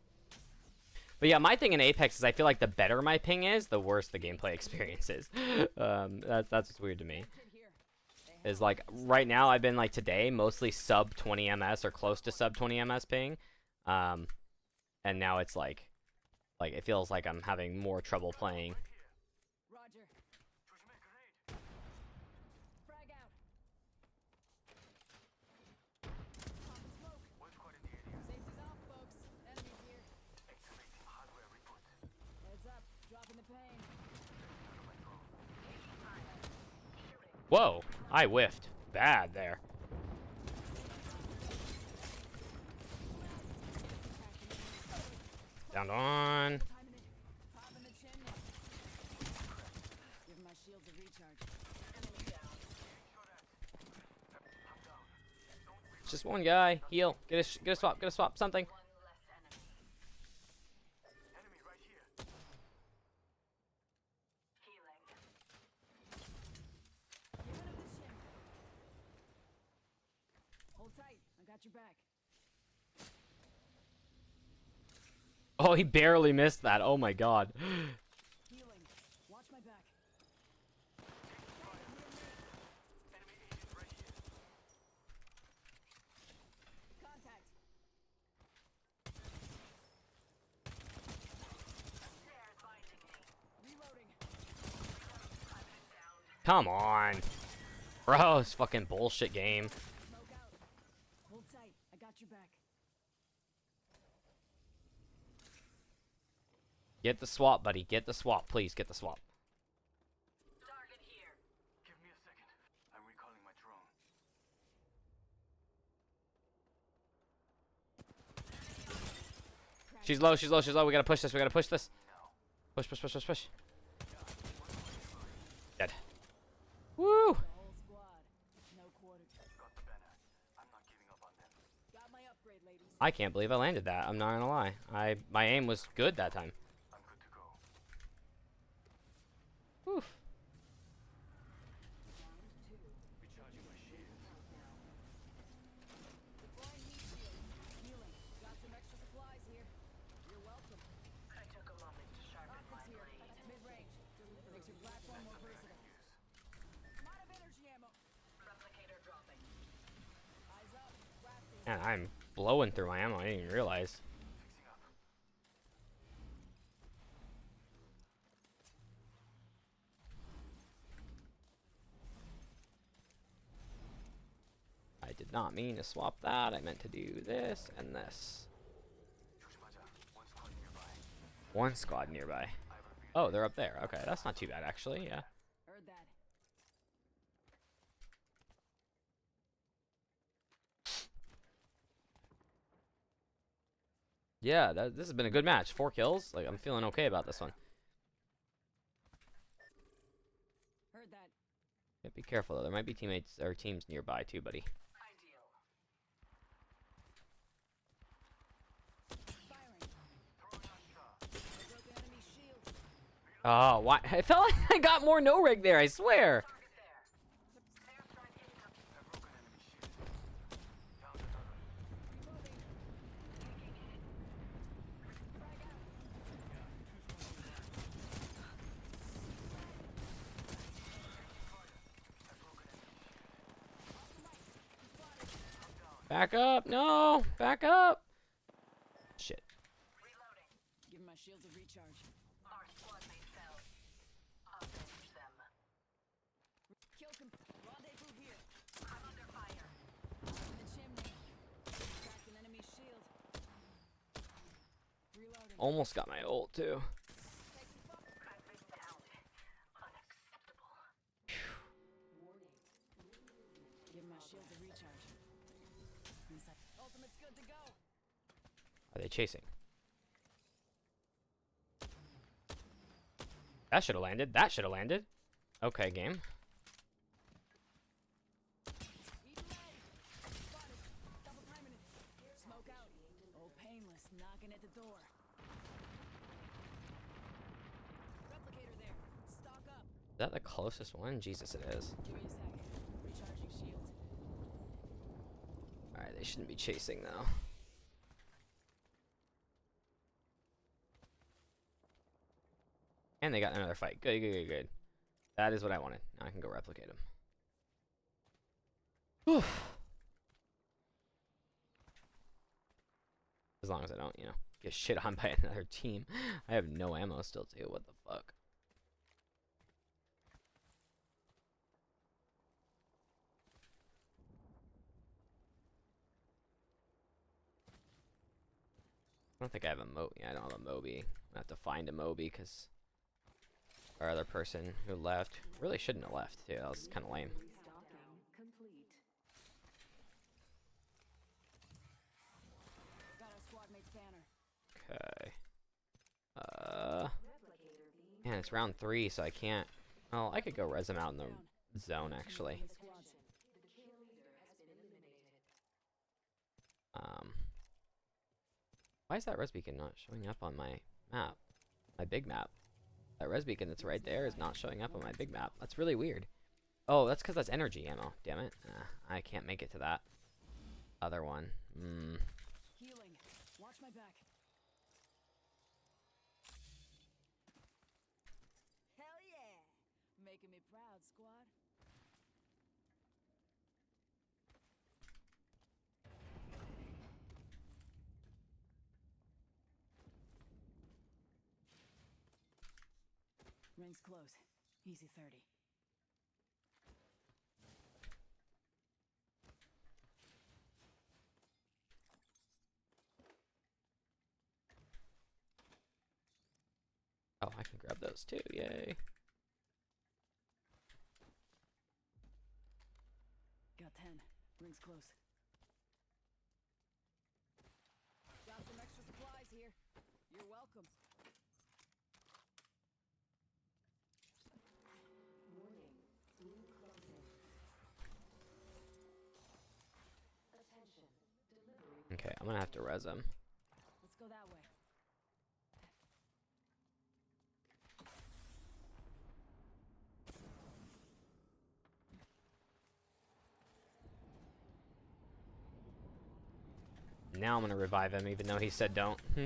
But yeah, my thing in Apex is I feel like the better my ping is, the worse the gameplay experience is. That's what's weird to me. Kid here. They Is like right now I've been like today mostly sub 20 ms or close to sub 20 ms ping, and now it's like it feels like I'm having more trouble playing. Roger. Switching my grenade. Frag out. Popping smoke. One squad in the area. Safety's off, folks. Enemies here. Activating hardware reboot. Heads up. Dropping the pain. Whoa, I whiffed bad there. Down on. Timing it. Popping the chimney. Give my shields a recharge. Enemy down. It's just one guy. Heal. Get a swap. Get a swap. Something. One less enemy. Enemy right here. Healing. Giving him the shim. Hold tight. I got your back. Oh, he barely missed that. Oh my god. Healing. Watch my back. Enemy agent right here. Contact. Stairs binding me. Reloading. I've been downed. Come on. Bro, it's fucking bullshit game. Smoke out. Hold tight. I got your back. Get the swap, buddy. Get the swap. Please get the swap. Target here. Give me a second. I'm recalling my drone. She's low. She's low. She's low. We gotta push this. We gotta push this. Push, push, push, push, push. Dead. Woo! The whole squad. No quarter. Got the banner. I'm not giving up on them. Got my upgrade, ladies. I can't believe I landed that. I'm not gonna lie. My aim was good that time. I'm good to go. Oof. Recharging my shield. Deploying heat shield. Healing. Got some extra supplies here. You're welcome. I took a moment to sharpen my Optics here. blade. Mid-range. Makes your platform more versatile. I'm out of energy ammo. Replicator dropping. Eyes up. Crafting. Man, I'm blowing through my ammo. I didn't even realize. Fixing up. I did not mean to swap that. I meant to do this and this. One squad nearby. One squad nearby. Oh, they're up there. Okay, that's not too bad actually. Yeah. Heard that. Yeah, this has been a good match. 4 kills. Like, I'm feeling okay about this one. Heard that. Yep. Be careful though. There might be teammates or teams nearby too, buddy. Ideal. Oh, why? I felt like I got more no rig there. I swear. Target there. Airstrike incoming. A broken enemy shield. Down another. Back up. No. Back up. Shit. Reloading. Give my shields a recharge. Our squad mate fell. Avenge them. Kill rendezvous here. I'm under fire. In the chimney. Cracked an enemy shield. Reloading. Almost got my ult too. I've been downed. Unacceptable. Give my shields a recharge. Inside. Ultimate's good to go. Are they chasing? That should have landed. That should have landed. Okay, game. Eat lead. Spotted. Double timing it. Smoke out. Oh, painless. Knocking at the door. Replicator there. Stock up. Is that the closest one? Jesus, it is. Give me a sec. Recharging shields. Alright, they shouldn't be chasing though. And they got another fight. Good, good, good, good. That is what I wanted. Now I can go replicate them. Whew. As long as I don't, you know, get shit on by another team. I have no ammo still too. What the fuck? I don't think I have a Moby. Yeah, I don't have a Moby. I have to find a Moby because our other person who left really shouldn't have left too. That was kind of lame. Stocking complete. Got our squad mate's banner. Okay. Replicator being Man, it's round 3, so I can't. Oh, I could go res him out in the zone actually. Enemy squads. the kill leader has been eliminated. Why is that res beacon not showing up on my map? My big map. That res beacon that's right there is not showing up on my big map. That's really weird. Oh, that's because that's energy ammo. Damn it. I can't make it to that other one. Healing. Watch my back. Hell yeah! Making me proud, squad. Rings close. Easy 30. Oh, I can grab those too. Yay. Got 10. Rings close. Got some extra supplies here. You're welcome. Warning. Ring closing. Attention. Delivery. Okay, I'm gonna have to res him. Let's go that way. Now I'm gonna revive him, even though he said don't. I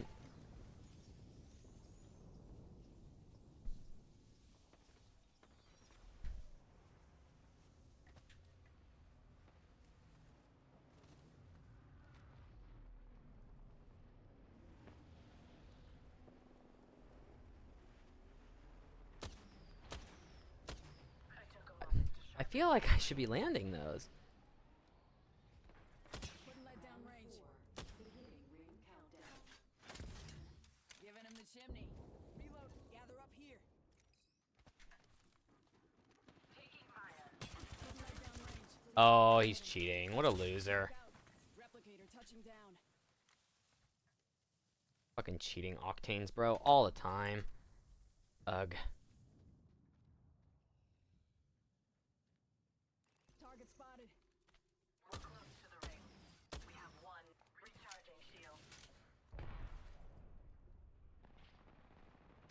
took a moment to I feel like I should be landing those. Putting light down range. Beginning ring countdown. Giving him the chimney. Reload. Gather up here. taking fire. Putting light down range. Oh, he's cheating. What a loser. Out. Replicator touching down. Fucking cheating octanes, bro. All the time. Ugh.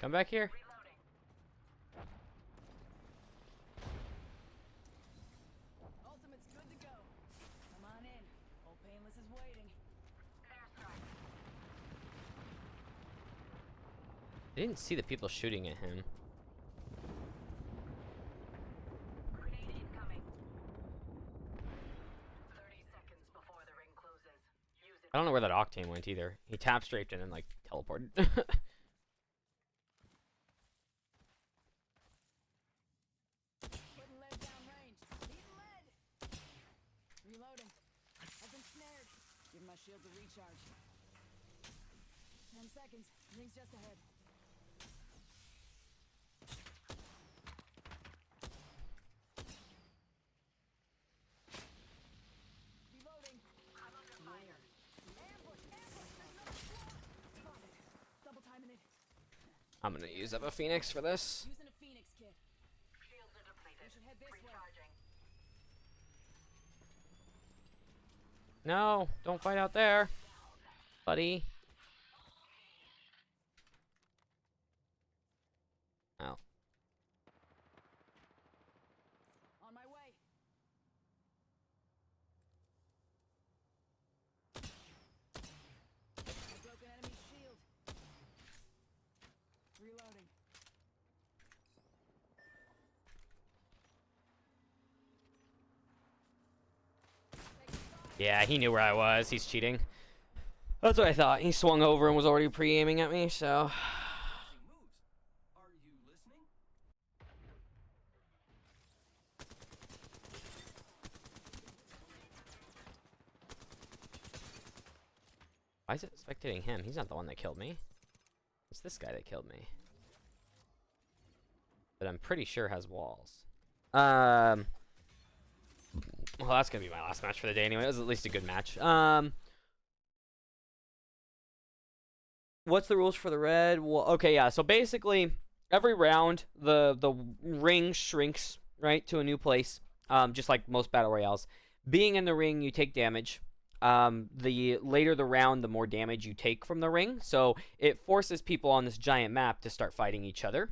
Come back here. Ultimate's good to go. Come on in. Old Painless is waiting. I didn't see the people shooting at him. Grenade incoming. 30 seconds before the ring closes. Use it. I don't know where that Octane went either. He tap strafed and then like teleported. Putting lead down range. Need lead. Reloading. I've been snared. Give my shield a recharge. 10 seconds. Ring's just ahead. Reloading. I'm under fire. Ambush! Ambush! There's another squad! Spotted. Double timing it. I'm gonna use up a Phoenix for this. Using a Phoenix kit. Shields are depleted. We should head this way. Recharging. No, don't fight out there, buddy. Oh. On my way. A broken enemy shield. Reloading. Yeah, he knew where I was. He's cheating. That's what I thought. He swung over and was already pre-aiming at me, so... Moves. Are you listening? Why is it spectating him? He's not the one that killed me. It's this guy that killed me. But I'm pretty sure has walls. Well, that's gonna be my last match for the day anyway. It was at least a good match. What's the rules for the red? Well, okay, yeah. So basically, every round, the ring shrinks, right, to a new place. Just like most battle royales. Being in the ring, you take damage. The later the round, the more damage you take from the ring. So it forces people on this giant map to start fighting each other.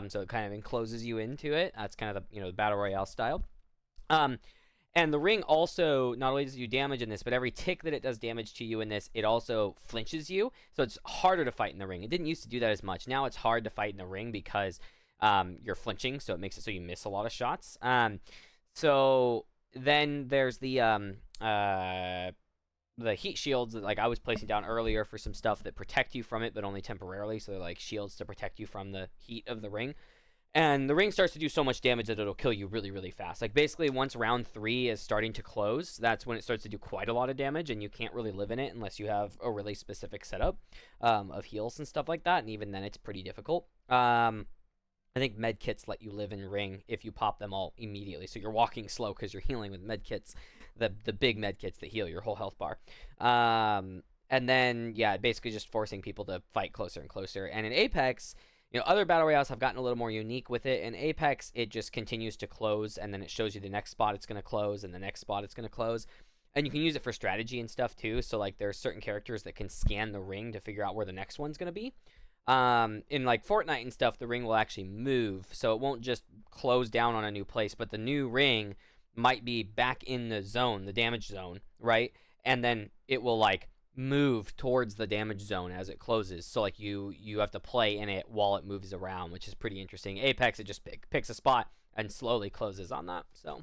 So it kind of encloses you into it. That's kind of the the battle royale style. And the ring also not only does you damage in this, but every tick that it does damage to you in this, it also flinches you. So it's harder to fight in the ring. It didn't used to do that as much. Now it's hard to fight in the ring because you're flinching, so it makes it so you miss a lot of shots. So then there's the heat shields that like I was placing down earlier for some stuff that protect you from it, but only temporarily. So they're like shields to protect you from the heat of the ring. And the ring starts to do so much damage that it'll kill you really, really fast. Like, basically, once round 3 is starting to close, that's when it starts to do quite a lot of damage, and you can't really live in it unless you have a really specific setup of heals and stuff like that, and even then it's pretty difficult. I think med kits let you live in ring if you pop them all immediately. So you're walking slow because you're healing with med kits, the big med kits that heal your whole health bar. And then, yeah, basically just forcing people to fight closer and closer. And in Apex... other battle royales have gotten a little more unique with it. In Apex, it just continues to close, and then it shows you the next spot it's going to close, and the next spot it's going to close. And you can use it for strategy and stuff, too. So, like, there are certain characters that can scan the ring to figure out where the next one's going to be. In, like, Fortnite and stuff, the ring will actually move, so it won't just close down on a new place, but the new ring might be back in the zone, the damage zone, right? And then it will, like... move towards the damage zone as it closes, so like you have to play in it while it moves around, which is pretty interesting. Apex, it just picks a spot and slowly closes on that. So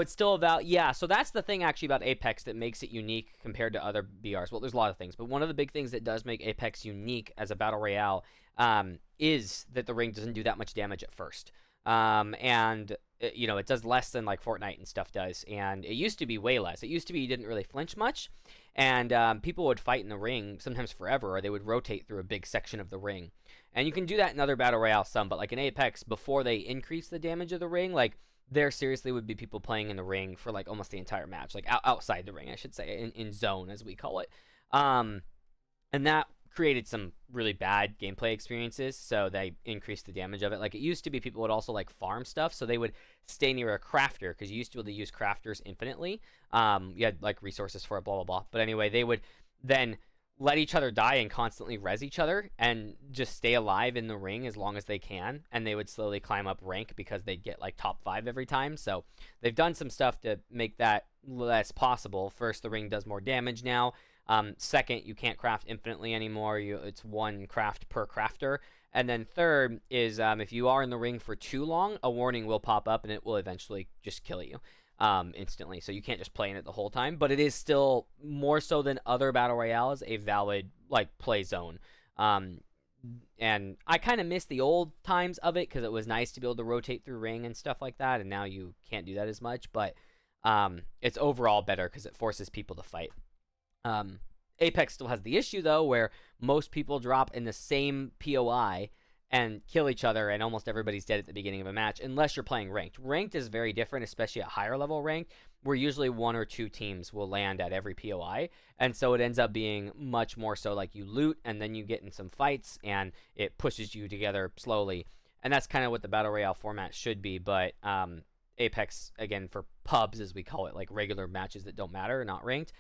it's still about, yeah, so that's the thing actually about Apex that makes it unique compared to other BRs. Well, there's a lot of things, but one of the big things that does make Apex unique as a battle royale is that the ring doesn't do that much damage at first. And it does less than like Fortnite and stuff does, and it used to be way less. It used to be you didn't really flinch much, and people would fight in the ring sometimes forever, or they would rotate through a big section of the ring. And you can do that in other battle royale some, but like in Apex, before they increase the damage of the ring, like there seriously would be people playing in the ring for like almost the entire match, like outside the ring, I should say, in zone as we call it. And that created some really bad gameplay experiences, so they increased the damage of it. Like, it used to be people would also like farm stuff, so they would stay near a crafter, because you used to be able to use crafters infinitely. You had like resources for it, blah blah blah. But anyway, they would then let each other die and constantly res each other and just stay alive in the ring as long as they can, and they would slowly climb up rank because they'd get like top 5 every time. So they've done some stuff to make that less possible. First, the ring does more damage now. Second, you can't craft infinitely anymore. It's 1 craft per crafter. And then third is if you are in the ring for too long, a warning will pop up and it will eventually just kill you instantly. So you can't just play in it the whole time, but it is still more so than other battle royales a valid like play zone. And I kind of miss the old times of it because it was nice to be able to rotate through ring and stuff like that, and now you can't do that as much. But it's overall better because it forces people to fight. Apex still has the issue though where most people drop in the same POI and kill each other, and almost everybody's dead at the beginning of a match unless you're playing ranked. Ranked is very different, especially at higher level ranked, where usually 1 or 2 teams will land at every POI, and so it ends up being much more so like you loot and then you get in some fights and it pushes you together slowly, and that's kind of what the battle royale format should be. But Apex, again, for pubs as we call it, like regular matches that don't matter, not ranked,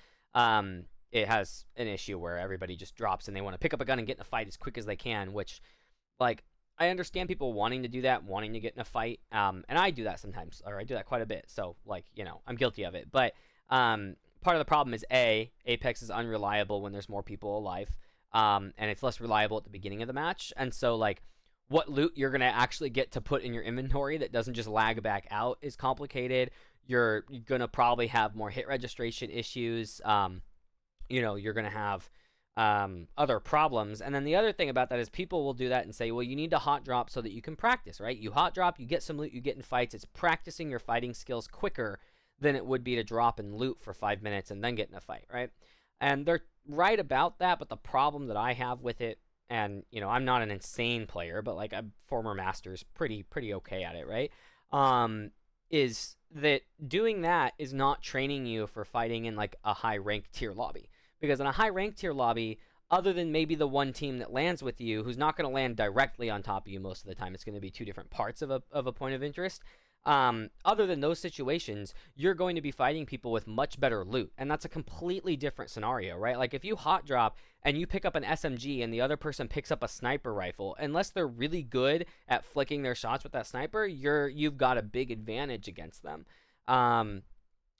it has an issue where everybody just drops and they want to pick up a gun and get in a fight as quick as they can, which, like, I understand people wanting to do that, wanting to get in a fight, and I do that sometimes, or I do that quite a bit, so, like, you know, I'm guilty of it. But part of the problem is, Apex is unreliable when there's more people alive, and it's less reliable at the beginning of the match, and so, like, what loot you're going to actually get to put in your inventory that doesn't just lag back out is complicated. You're going to probably have more hit registration issues. You know, you're going to have other problems. And then the other thing about that is people will do that and say, well, you need to hot drop so that you can practice, right? You hot drop, you get some loot, you get in fights. It's practicing your fighting skills quicker than it would be to drop and loot for 5 minutes and then get in a fight, right? And they're right about that, but the problem that I have with it, and, you know, I'm not an insane player, but, like, I'm former Masters, pretty okay at it, right? Is that doing that is not training you for fighting in, like, a high-ranked tier lobby. Because in a high-ranked tier lobby, other than maybe the one team that lands with you, who's not going to land directly on top of you most of the time, it's going to be 2 different parts of a point of interest. Other than those situations, you're going to be fighting people with much better loot, and that's a completely different scenario, right? Like, if you hot drop and you pick up an SMG and the other person picks up a sniper rifle, unless they're really good at flicking their shots with that sniper, you've got a big advantage against them.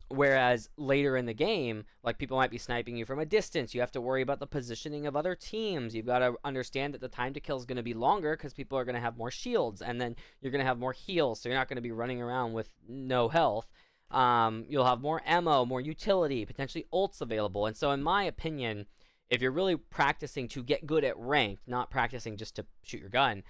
Whereas later in the game, like, people might be sniping you from a distance. You have to worry about the positioning of other teams. You've got to understand that the time to kill is going to be longer because people are going to have more shields, and then you're going to have more heals, so you're not going to be running around with no health. You'll have more ammo, more utility, potentially ults available. And so in my opinion, if you're really practicing to get good at ranked, not practicing just to shoot your gun,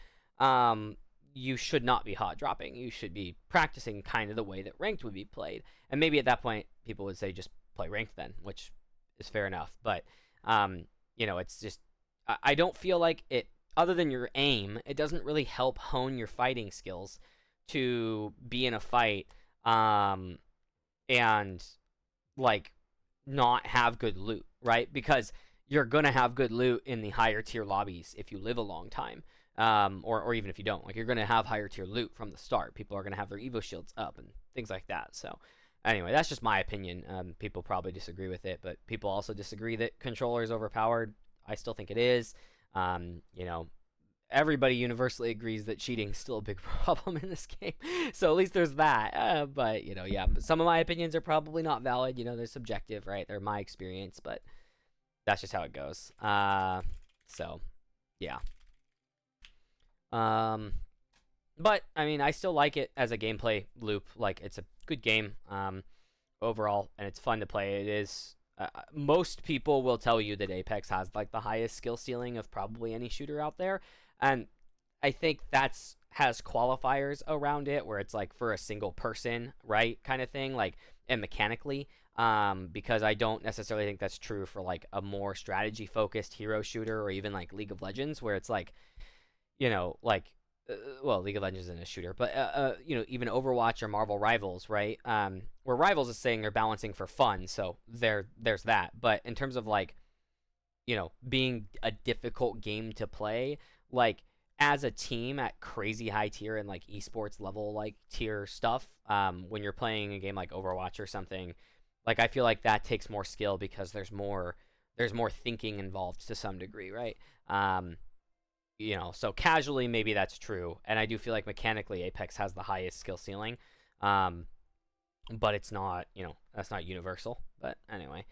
you should not be hot dropping. You should be practicing kind of the way that ranked would be played. And maybe at that point, people would say just play ranked then, which is fair enough. But, you know, it's just, I don't feel like it, other than your aim, it doesn't really help hone your fighting skills to be in a fight and, like, not have good loot, right? Because you're going to have good loot in the higher tier lobbies if you live a long time. Or even if you don't, like, you're going to have higher tier loot from the start. People are going to have their Evo shields up and things like that. So anyway, that's just my opinion. People probably disagree with it, but people also disagree that controller is overpowered. I still think it is. You know, everybody universally agrees that cheating is still a big problem in this game. So at least there's that. But, you know, yeah, some of my opinions are probably not valid. You know, they're subjective, right? They're my experience, but that's just how it goes. So yeah. But I mean, I still like it as a gameplay loop. Like, it's a good game overall, and it's fun to play. It is. Most people will tell you that Apex has, like, the highest skill ceiling of probably any shooter out there, and I think has qualifiers around it where it's like for a single person, right, kind of thing, like, and mechanically. Because I don't necessarily think that's true for, like, a more strategy focused hero shooter, or even like League of Legends, where it's like, you know, like, well, League of Legends isn't a shooter, but, you know, even Overwatch or Marvel Rivals, right? Where Rivals is saying they're balancing for fun, so there's that. But in terms of, like, you know, being a difficult game to play, like, as a team at crazy high tier and, like, esports level, like, tier stuff, when you're playing a game like Overwatch or something, like, I feel like that takes more skill because there's more there's more thinking involved to some degree, right? So casually maybe that's true, and I do feel like mechanically Apex has the highest skill ceiling, but it's not, that's not universal. But anyway,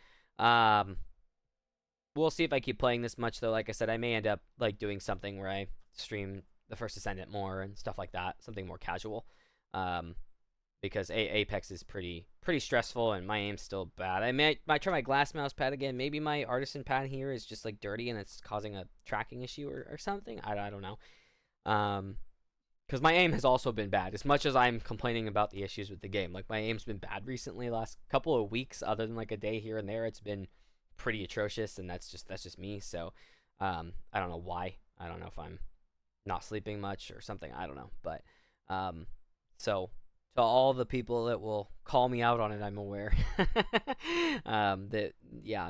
we'll see if I keep playing this much though. Like I said, I may end up like doing something where I stream the First Ascendant more and stuff like that, something more casual, because Apex is pretty stressful and my aim's still bad. I might try my glass mouse pad again. Maybe my artisan pad here is just like dirty and it's causing a tracking issue or something. I don't know. Because my aim has also been bad. As much as I'm complaining about the issues with the game, like my aim's been bad recently. Last couple of weeks, other than like a day here and there, it's been pretty atrocious, and that's just me. So I don't know why. I don't know if I'm not sleeping much or something. I don't know. But so to all the people that will call me out on it, I'm aware that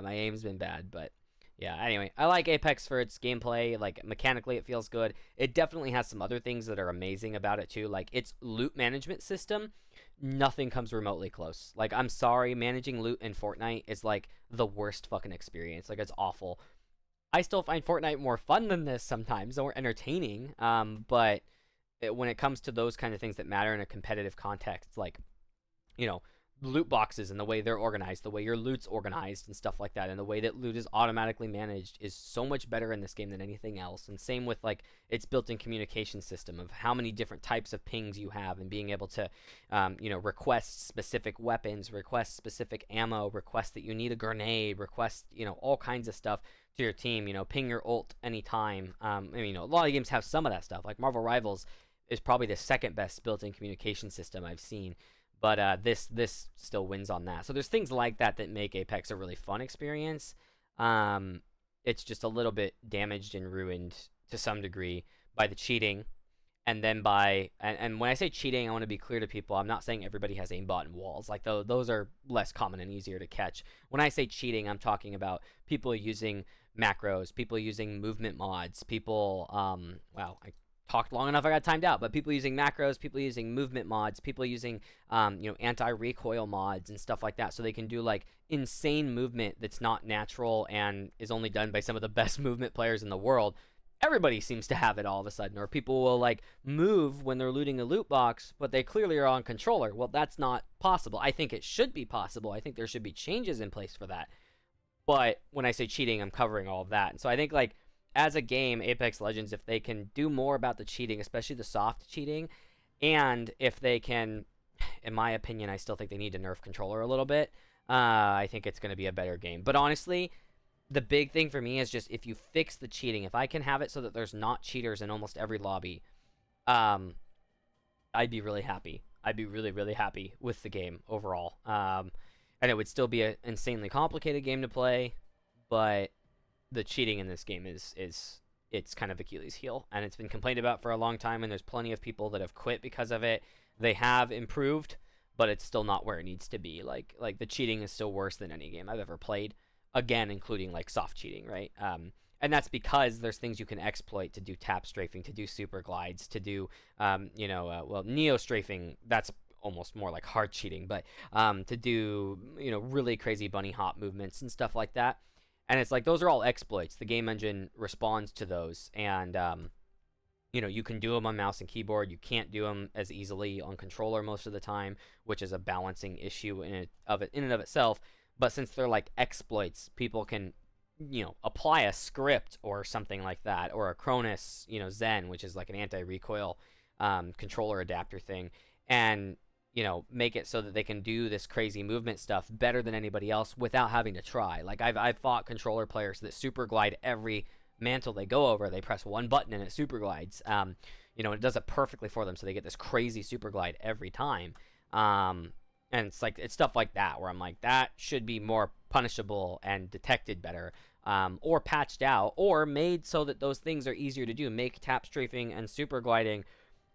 my aim's been bad. But yeah, anyway, I like Apex for its gameplay. Like mechanically, it feels good. It definitely has some other things that are amazing about it too. Like its loot management system, nothing comes remotely close. Like, I'm sorry, managing loot in Fortnite is like the worst fucking experience. Like, it's awful. I still find Fortnite more fun than this sometimes, more entertaining. But when it comes to those kind of things that matter in a competitive context, like, loot boxes and the way they're organized, the way your loot's organized and stuff like that, and the way that loot is automatically managed is so much better in this game than anything else. And same with like its built-in communication system of how many different types of pings you have, and being able to request specific weapons, request specific ammo, request that you need a grenade, request all kinds of stuff to your team, ping your ult anytime. A lot of games have some of that stuff. Like Marvel Rivals is probably the second best built-in communication system I've seen. But this still wins on that. So there's things like that that make Apex a really fun experience. It's just a little bit damaged and ruined to some degree by the cheating. And then and when I say cheating, I want to be clear to people. I'm not saying everybody has aimbot and walls. Like, those are less common and easier to catch. When I say cheating, I'm talking about people using macros, people using movement mods, people, I talked long enough, I got timed out, but people using macros, people using movement mods, people using anti-recoil mods and stuff like that, so they can do like insane movement that's not natural and is only done by some of the best movement players in the world. Everybody seems to have it all of a sudden. Or people will like move when they're looting a loot box, but they clearly are on controller. Well, that's not possible. I think it should be possible. I think there should be changes in place for that. But when I say cheating, I'm covering all of that. And so I think, like, as a game, Apex Legends, if they can do more about the cheating, especially the soft cheating, and if they can, in my opinion, I still think they need to nerf controller a little bit, I think it's going to be a better game. But honestly, the big thing for me is just if you fix the cheating, if I can have it so that there's not cheaters in almost every lobby, I'd be really happy. I'd be really, really happy with the game overall. And it would still be an insanely complicated game to play, but the cheating in this game is it's kind of Achilles' heel, and it's been complained about for a long time, and there's plenty of people that have quit because of it. They have improved, but it's still not where it needs to be. Like the cheating is still worse than any game I've ever played, again, including like soft cheating, right? And that's because there's things you can exploit to do tap strafing, to do super glides, to do neo strafing. That's almost more like hard cheating, but to do really crazy bunny hop movements and stuff like that. And it's like, those are all exploits. The game engine responds to those, and you can do them on mouse and keyboard. You can't do them as easily on controller most of the time, which is a balancing issue in and of itself. But since they're like exploits, people can apply a script or something like that, or a Cronus Zen, which is like an anti-recoil controller adapter thing, and make it so that they can do this crazy movement stuff better than anybody else without having to try. Like, I've fought controller players that super glide every mantle they go over. They press one button and it super glides. It does it perfectly for them, so they get this crazy super glide every time. And it's stuff like that where I'm like, that should be more punishable and detected better, or patched out, or made so that those things are easier to do. Make tap strafing and super gliding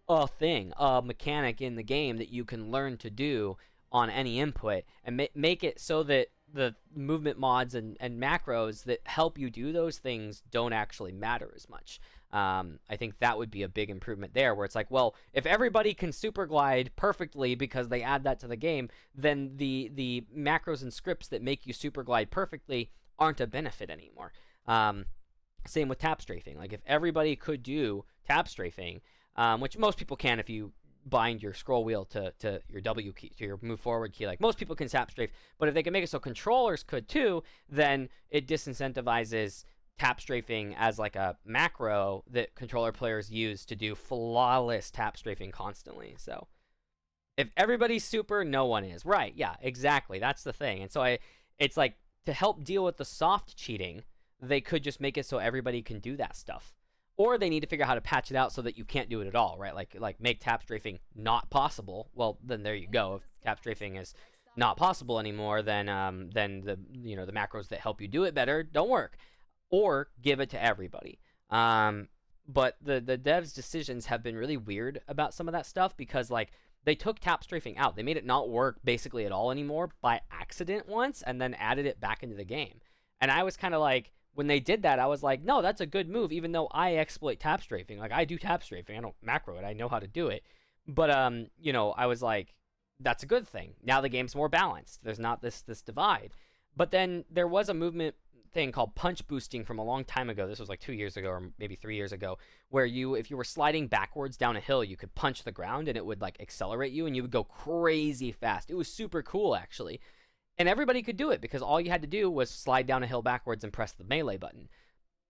a mechanic in the game that you can learn to do on any input, and make it so that the movement mods and macros that help you do those things don't actually matter as much. I think that would be a big improvement there, where it's like, well, if everybody can super glide perfectly because they add that to the game, then the macros and scripts that make you super glide perfectly aren't a benefit anymore. Same with tap strafing. Like if everybody could do tap strafing, which most people can if you bind your scroll wheel to your W key, to your move forward key. Like most people can tap strafe, but if they can make it so controllers could too, then it disincentivizes tap strafing as like a macro that controller players use to do flawless tap strafing constantly. So if everybody's super, no one is. Right, yeah, exactly. That's the thing. And so it's like, to help deal with the soft cheating, they could just make it so everybody can do that stuff. Or they need to figure out how to patch it out so that you can't do it at all, right? Like make tap strafing not possible. Well, then there you go. If tap strafing is not possible anymore, then the the macros that help you do it better don't work. Or give it to everybody. But the devs' decisions have been really weird about some of that stuff, because like they took tap strafing out. They made it not work basically at all anymore by accident once, and then added it back into the game. And I was kind of like, when they did that, I was like, no, that's a good move, even though I exploit tap strafing. Like, I do tap strafing. I don't macro it. I know how to do it. But, I was like, that's a good thing. Now the game's more balanced. There's not this divide. But then there was a movement thing called punch boosting from a long time ago. This was like 2 years ago or maybe 3 years ago, where if you were sliding backwards down a hill, you could punch the ground and it would like accelerate you and you would go crazy fast. It was super cool, actually. And everybody could do it because all you had to do was slide down a hill backwards and press the melee button.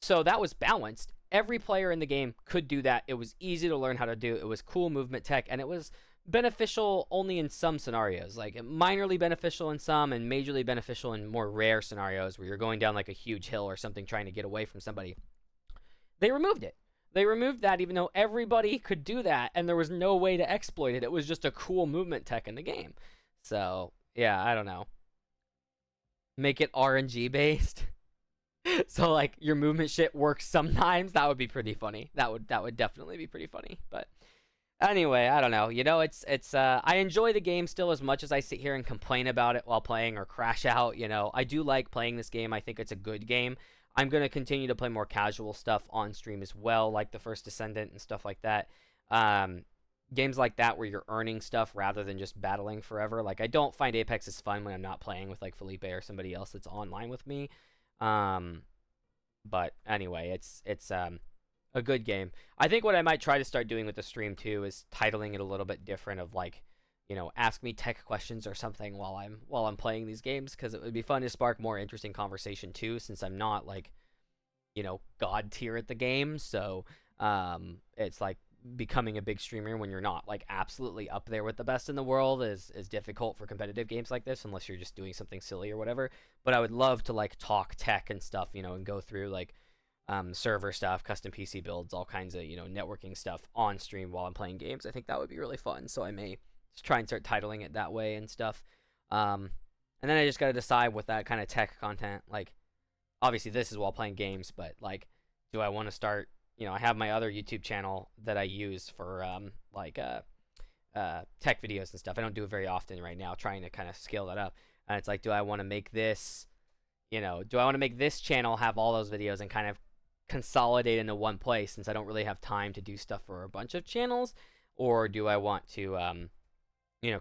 So that was balanced. Every player in the game could do that. It was easy to learn how to do. It was cool movement tech, and it was beneficial only in some scenarios. Like minorly beneficial in some and majorly beneficial in more rare scenarios where you're going down like a huge hill or something trying to get away from somebody. They removed it. They removed that even though everybody could do that and there was no way to exploit it. It was just a cool movement tech in the game. So, yeah, I don't know. Make it RNG based. So like your movement shit works sometimes. That would be pretty funny. That would definitely be pretty funny. But anyway, I don't know. It's I enjoy the game still as much as I sit here and complain about it while playing or crash out. I do like playing this game. I think it's a good game. I'm gonna continue to play more casual stuff on stream as well, like the First Descendant and stuff like that. Games like that where you're earning stuff rather than just battling forever. Like, I don't find Apex as fun when I'm not playing with like Felipe or somebody else that's online with me. But anyway, it's a good game. I think what I might try to start doing with the stream too is titling it a little bit different, of like, ask me tech questions or something while I'm playing these games, because it would be fun to spark more interesting conversation too, since I'm not like, god tier at the game. So it's like becoming a big streamer when you're not like absolutely up there with the best in the world is difficult for competitive games like this, unless you're just doing something silly or whatever. But I would love to like talk tech and stuff, and go through like server stuff, custom PC builds, all kinds of networking stuff on stream while I'm playing games. I think that would be really fun, so I may just try and start titling it that way and stuff. And then I just got to decide with that kind of tech content, like obviously this is while playing games, but like, do I want to start, I have my other YouTube channel that I use for tech videos and stuff. I don't do it very often right now, trying to kind of scale that up. And it's like, do I want to make this, channel have all those videos and kind of consolidate into one place, since I don't really have time to do stuff for a bunch of channels? Or do I want to,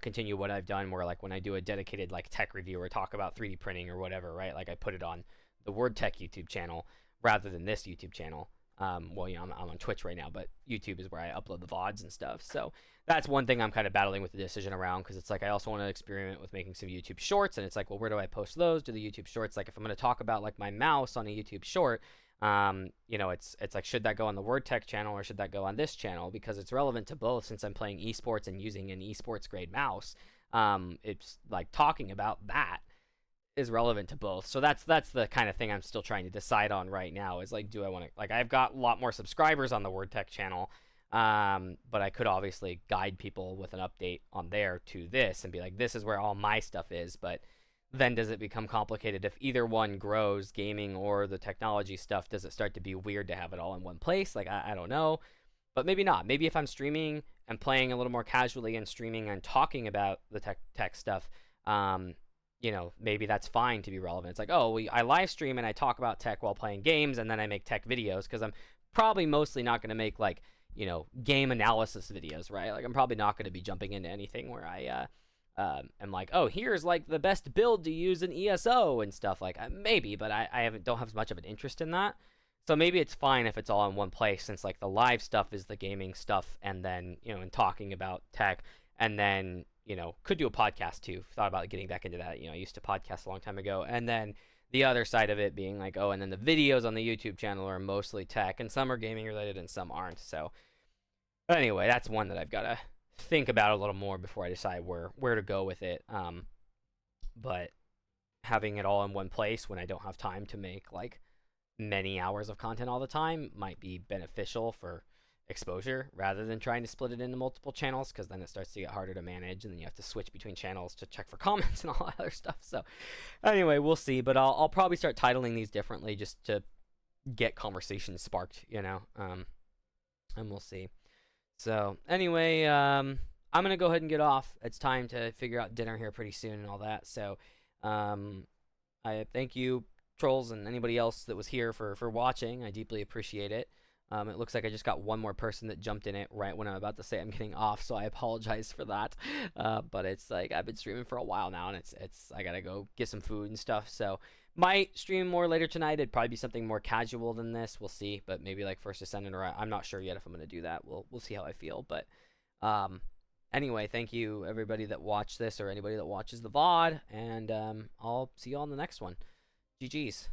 continue what I've done, where like when I do a dedicated like tech review or talk about 3D printing or whatever, right? Like I put it on the Word Tech YouTube channel rather than this YouTube channel. I'm on Twitch right now, but YouTube is where I upload the VODs and stuff. So that's one thing I'm kind of battling with the decision around, because it's like I also want to experiment with making some YouTube shorts, and it's like, well, where do I post those? Do the YouTube shorts, like if I'm going to talk about like my mouse on a YouTube short, it's like, should that go on the Word Tech channel or should that go on this channel? Because it's relevant to both, since I'm playing esports and using an esports grade mouse. It's like talking about that is relevant to both. So that's the kind of thing I'm still trying to decide on right now, is like, do I want to, like, I've got a lot more subscribers on the Word Tech channel, but I could obviously guide people with an update on there to this and be like, this is where all my stuff is. But then does it become complicated if either one grows, gaming or the technology stuff? Does it start to be weird to have it all in one place? Like, I don't know, but maybe not. Maybe if I'm streaming and playing a little more casually and streaming and talking about the tech stuff, maybe that's fine to be relevant. It's like, oh, I live stream and I talk about tech while playing games, and then I make tech videos, because I'm probably mostly not going to make like, game analysis videos, right? Like I'm probably not going to be jumping into anything where I am like, oh, here's like the best build to use in ESO and stuff like maybe, but I don't have as much of an interest in that. So maybe it's fine if it's all in one place, since like the live stuff is the gaming stuff, and then and talking about tech, and then could do a podcast too. Thought about getting back into that. I used to podcast a long time ago, and then the other side of it being like, oh, and then the videos on the YouTube channel are mostly tech, and some are gaming related and some aren't. So anyway, that's one that I've got to think about a little more before I decide where to go with it. But having it all in one place when I don't have time to make like many hours of content all the time might be beneficial for exposure, rather than trying to split it into multiple channels, because then it starts to get harder to manage, and then you have to switch between channels to check for comments and all that other stuff. So anyway, we'll see, but I'll probably start titling these differently just to get conversations sparked, and we'll see. So anyway, I'm gonna go ahead and get off. It's time to figure out dinner here pretty soon and all that. So I thank you, trolls, and anybody else that was here for watching. I deeply appreciate it. It looks like I just got one more person that jumped in it right when I'm about to say I'm getting off, so I apologize for that. But it's like I've been streaming for a while now, and it's I gotta go get some food and stuff. So might stream more later tonight. It'd probably be something more casual than this. We'll see, but maybe like First Ascendant, or I'm not sure yet if I'm gonna do that. We'll see how I feel. But anyway, thank you everybody that watched this, or anybody that watches the VOD, and I'll see you all in the next one. GG's.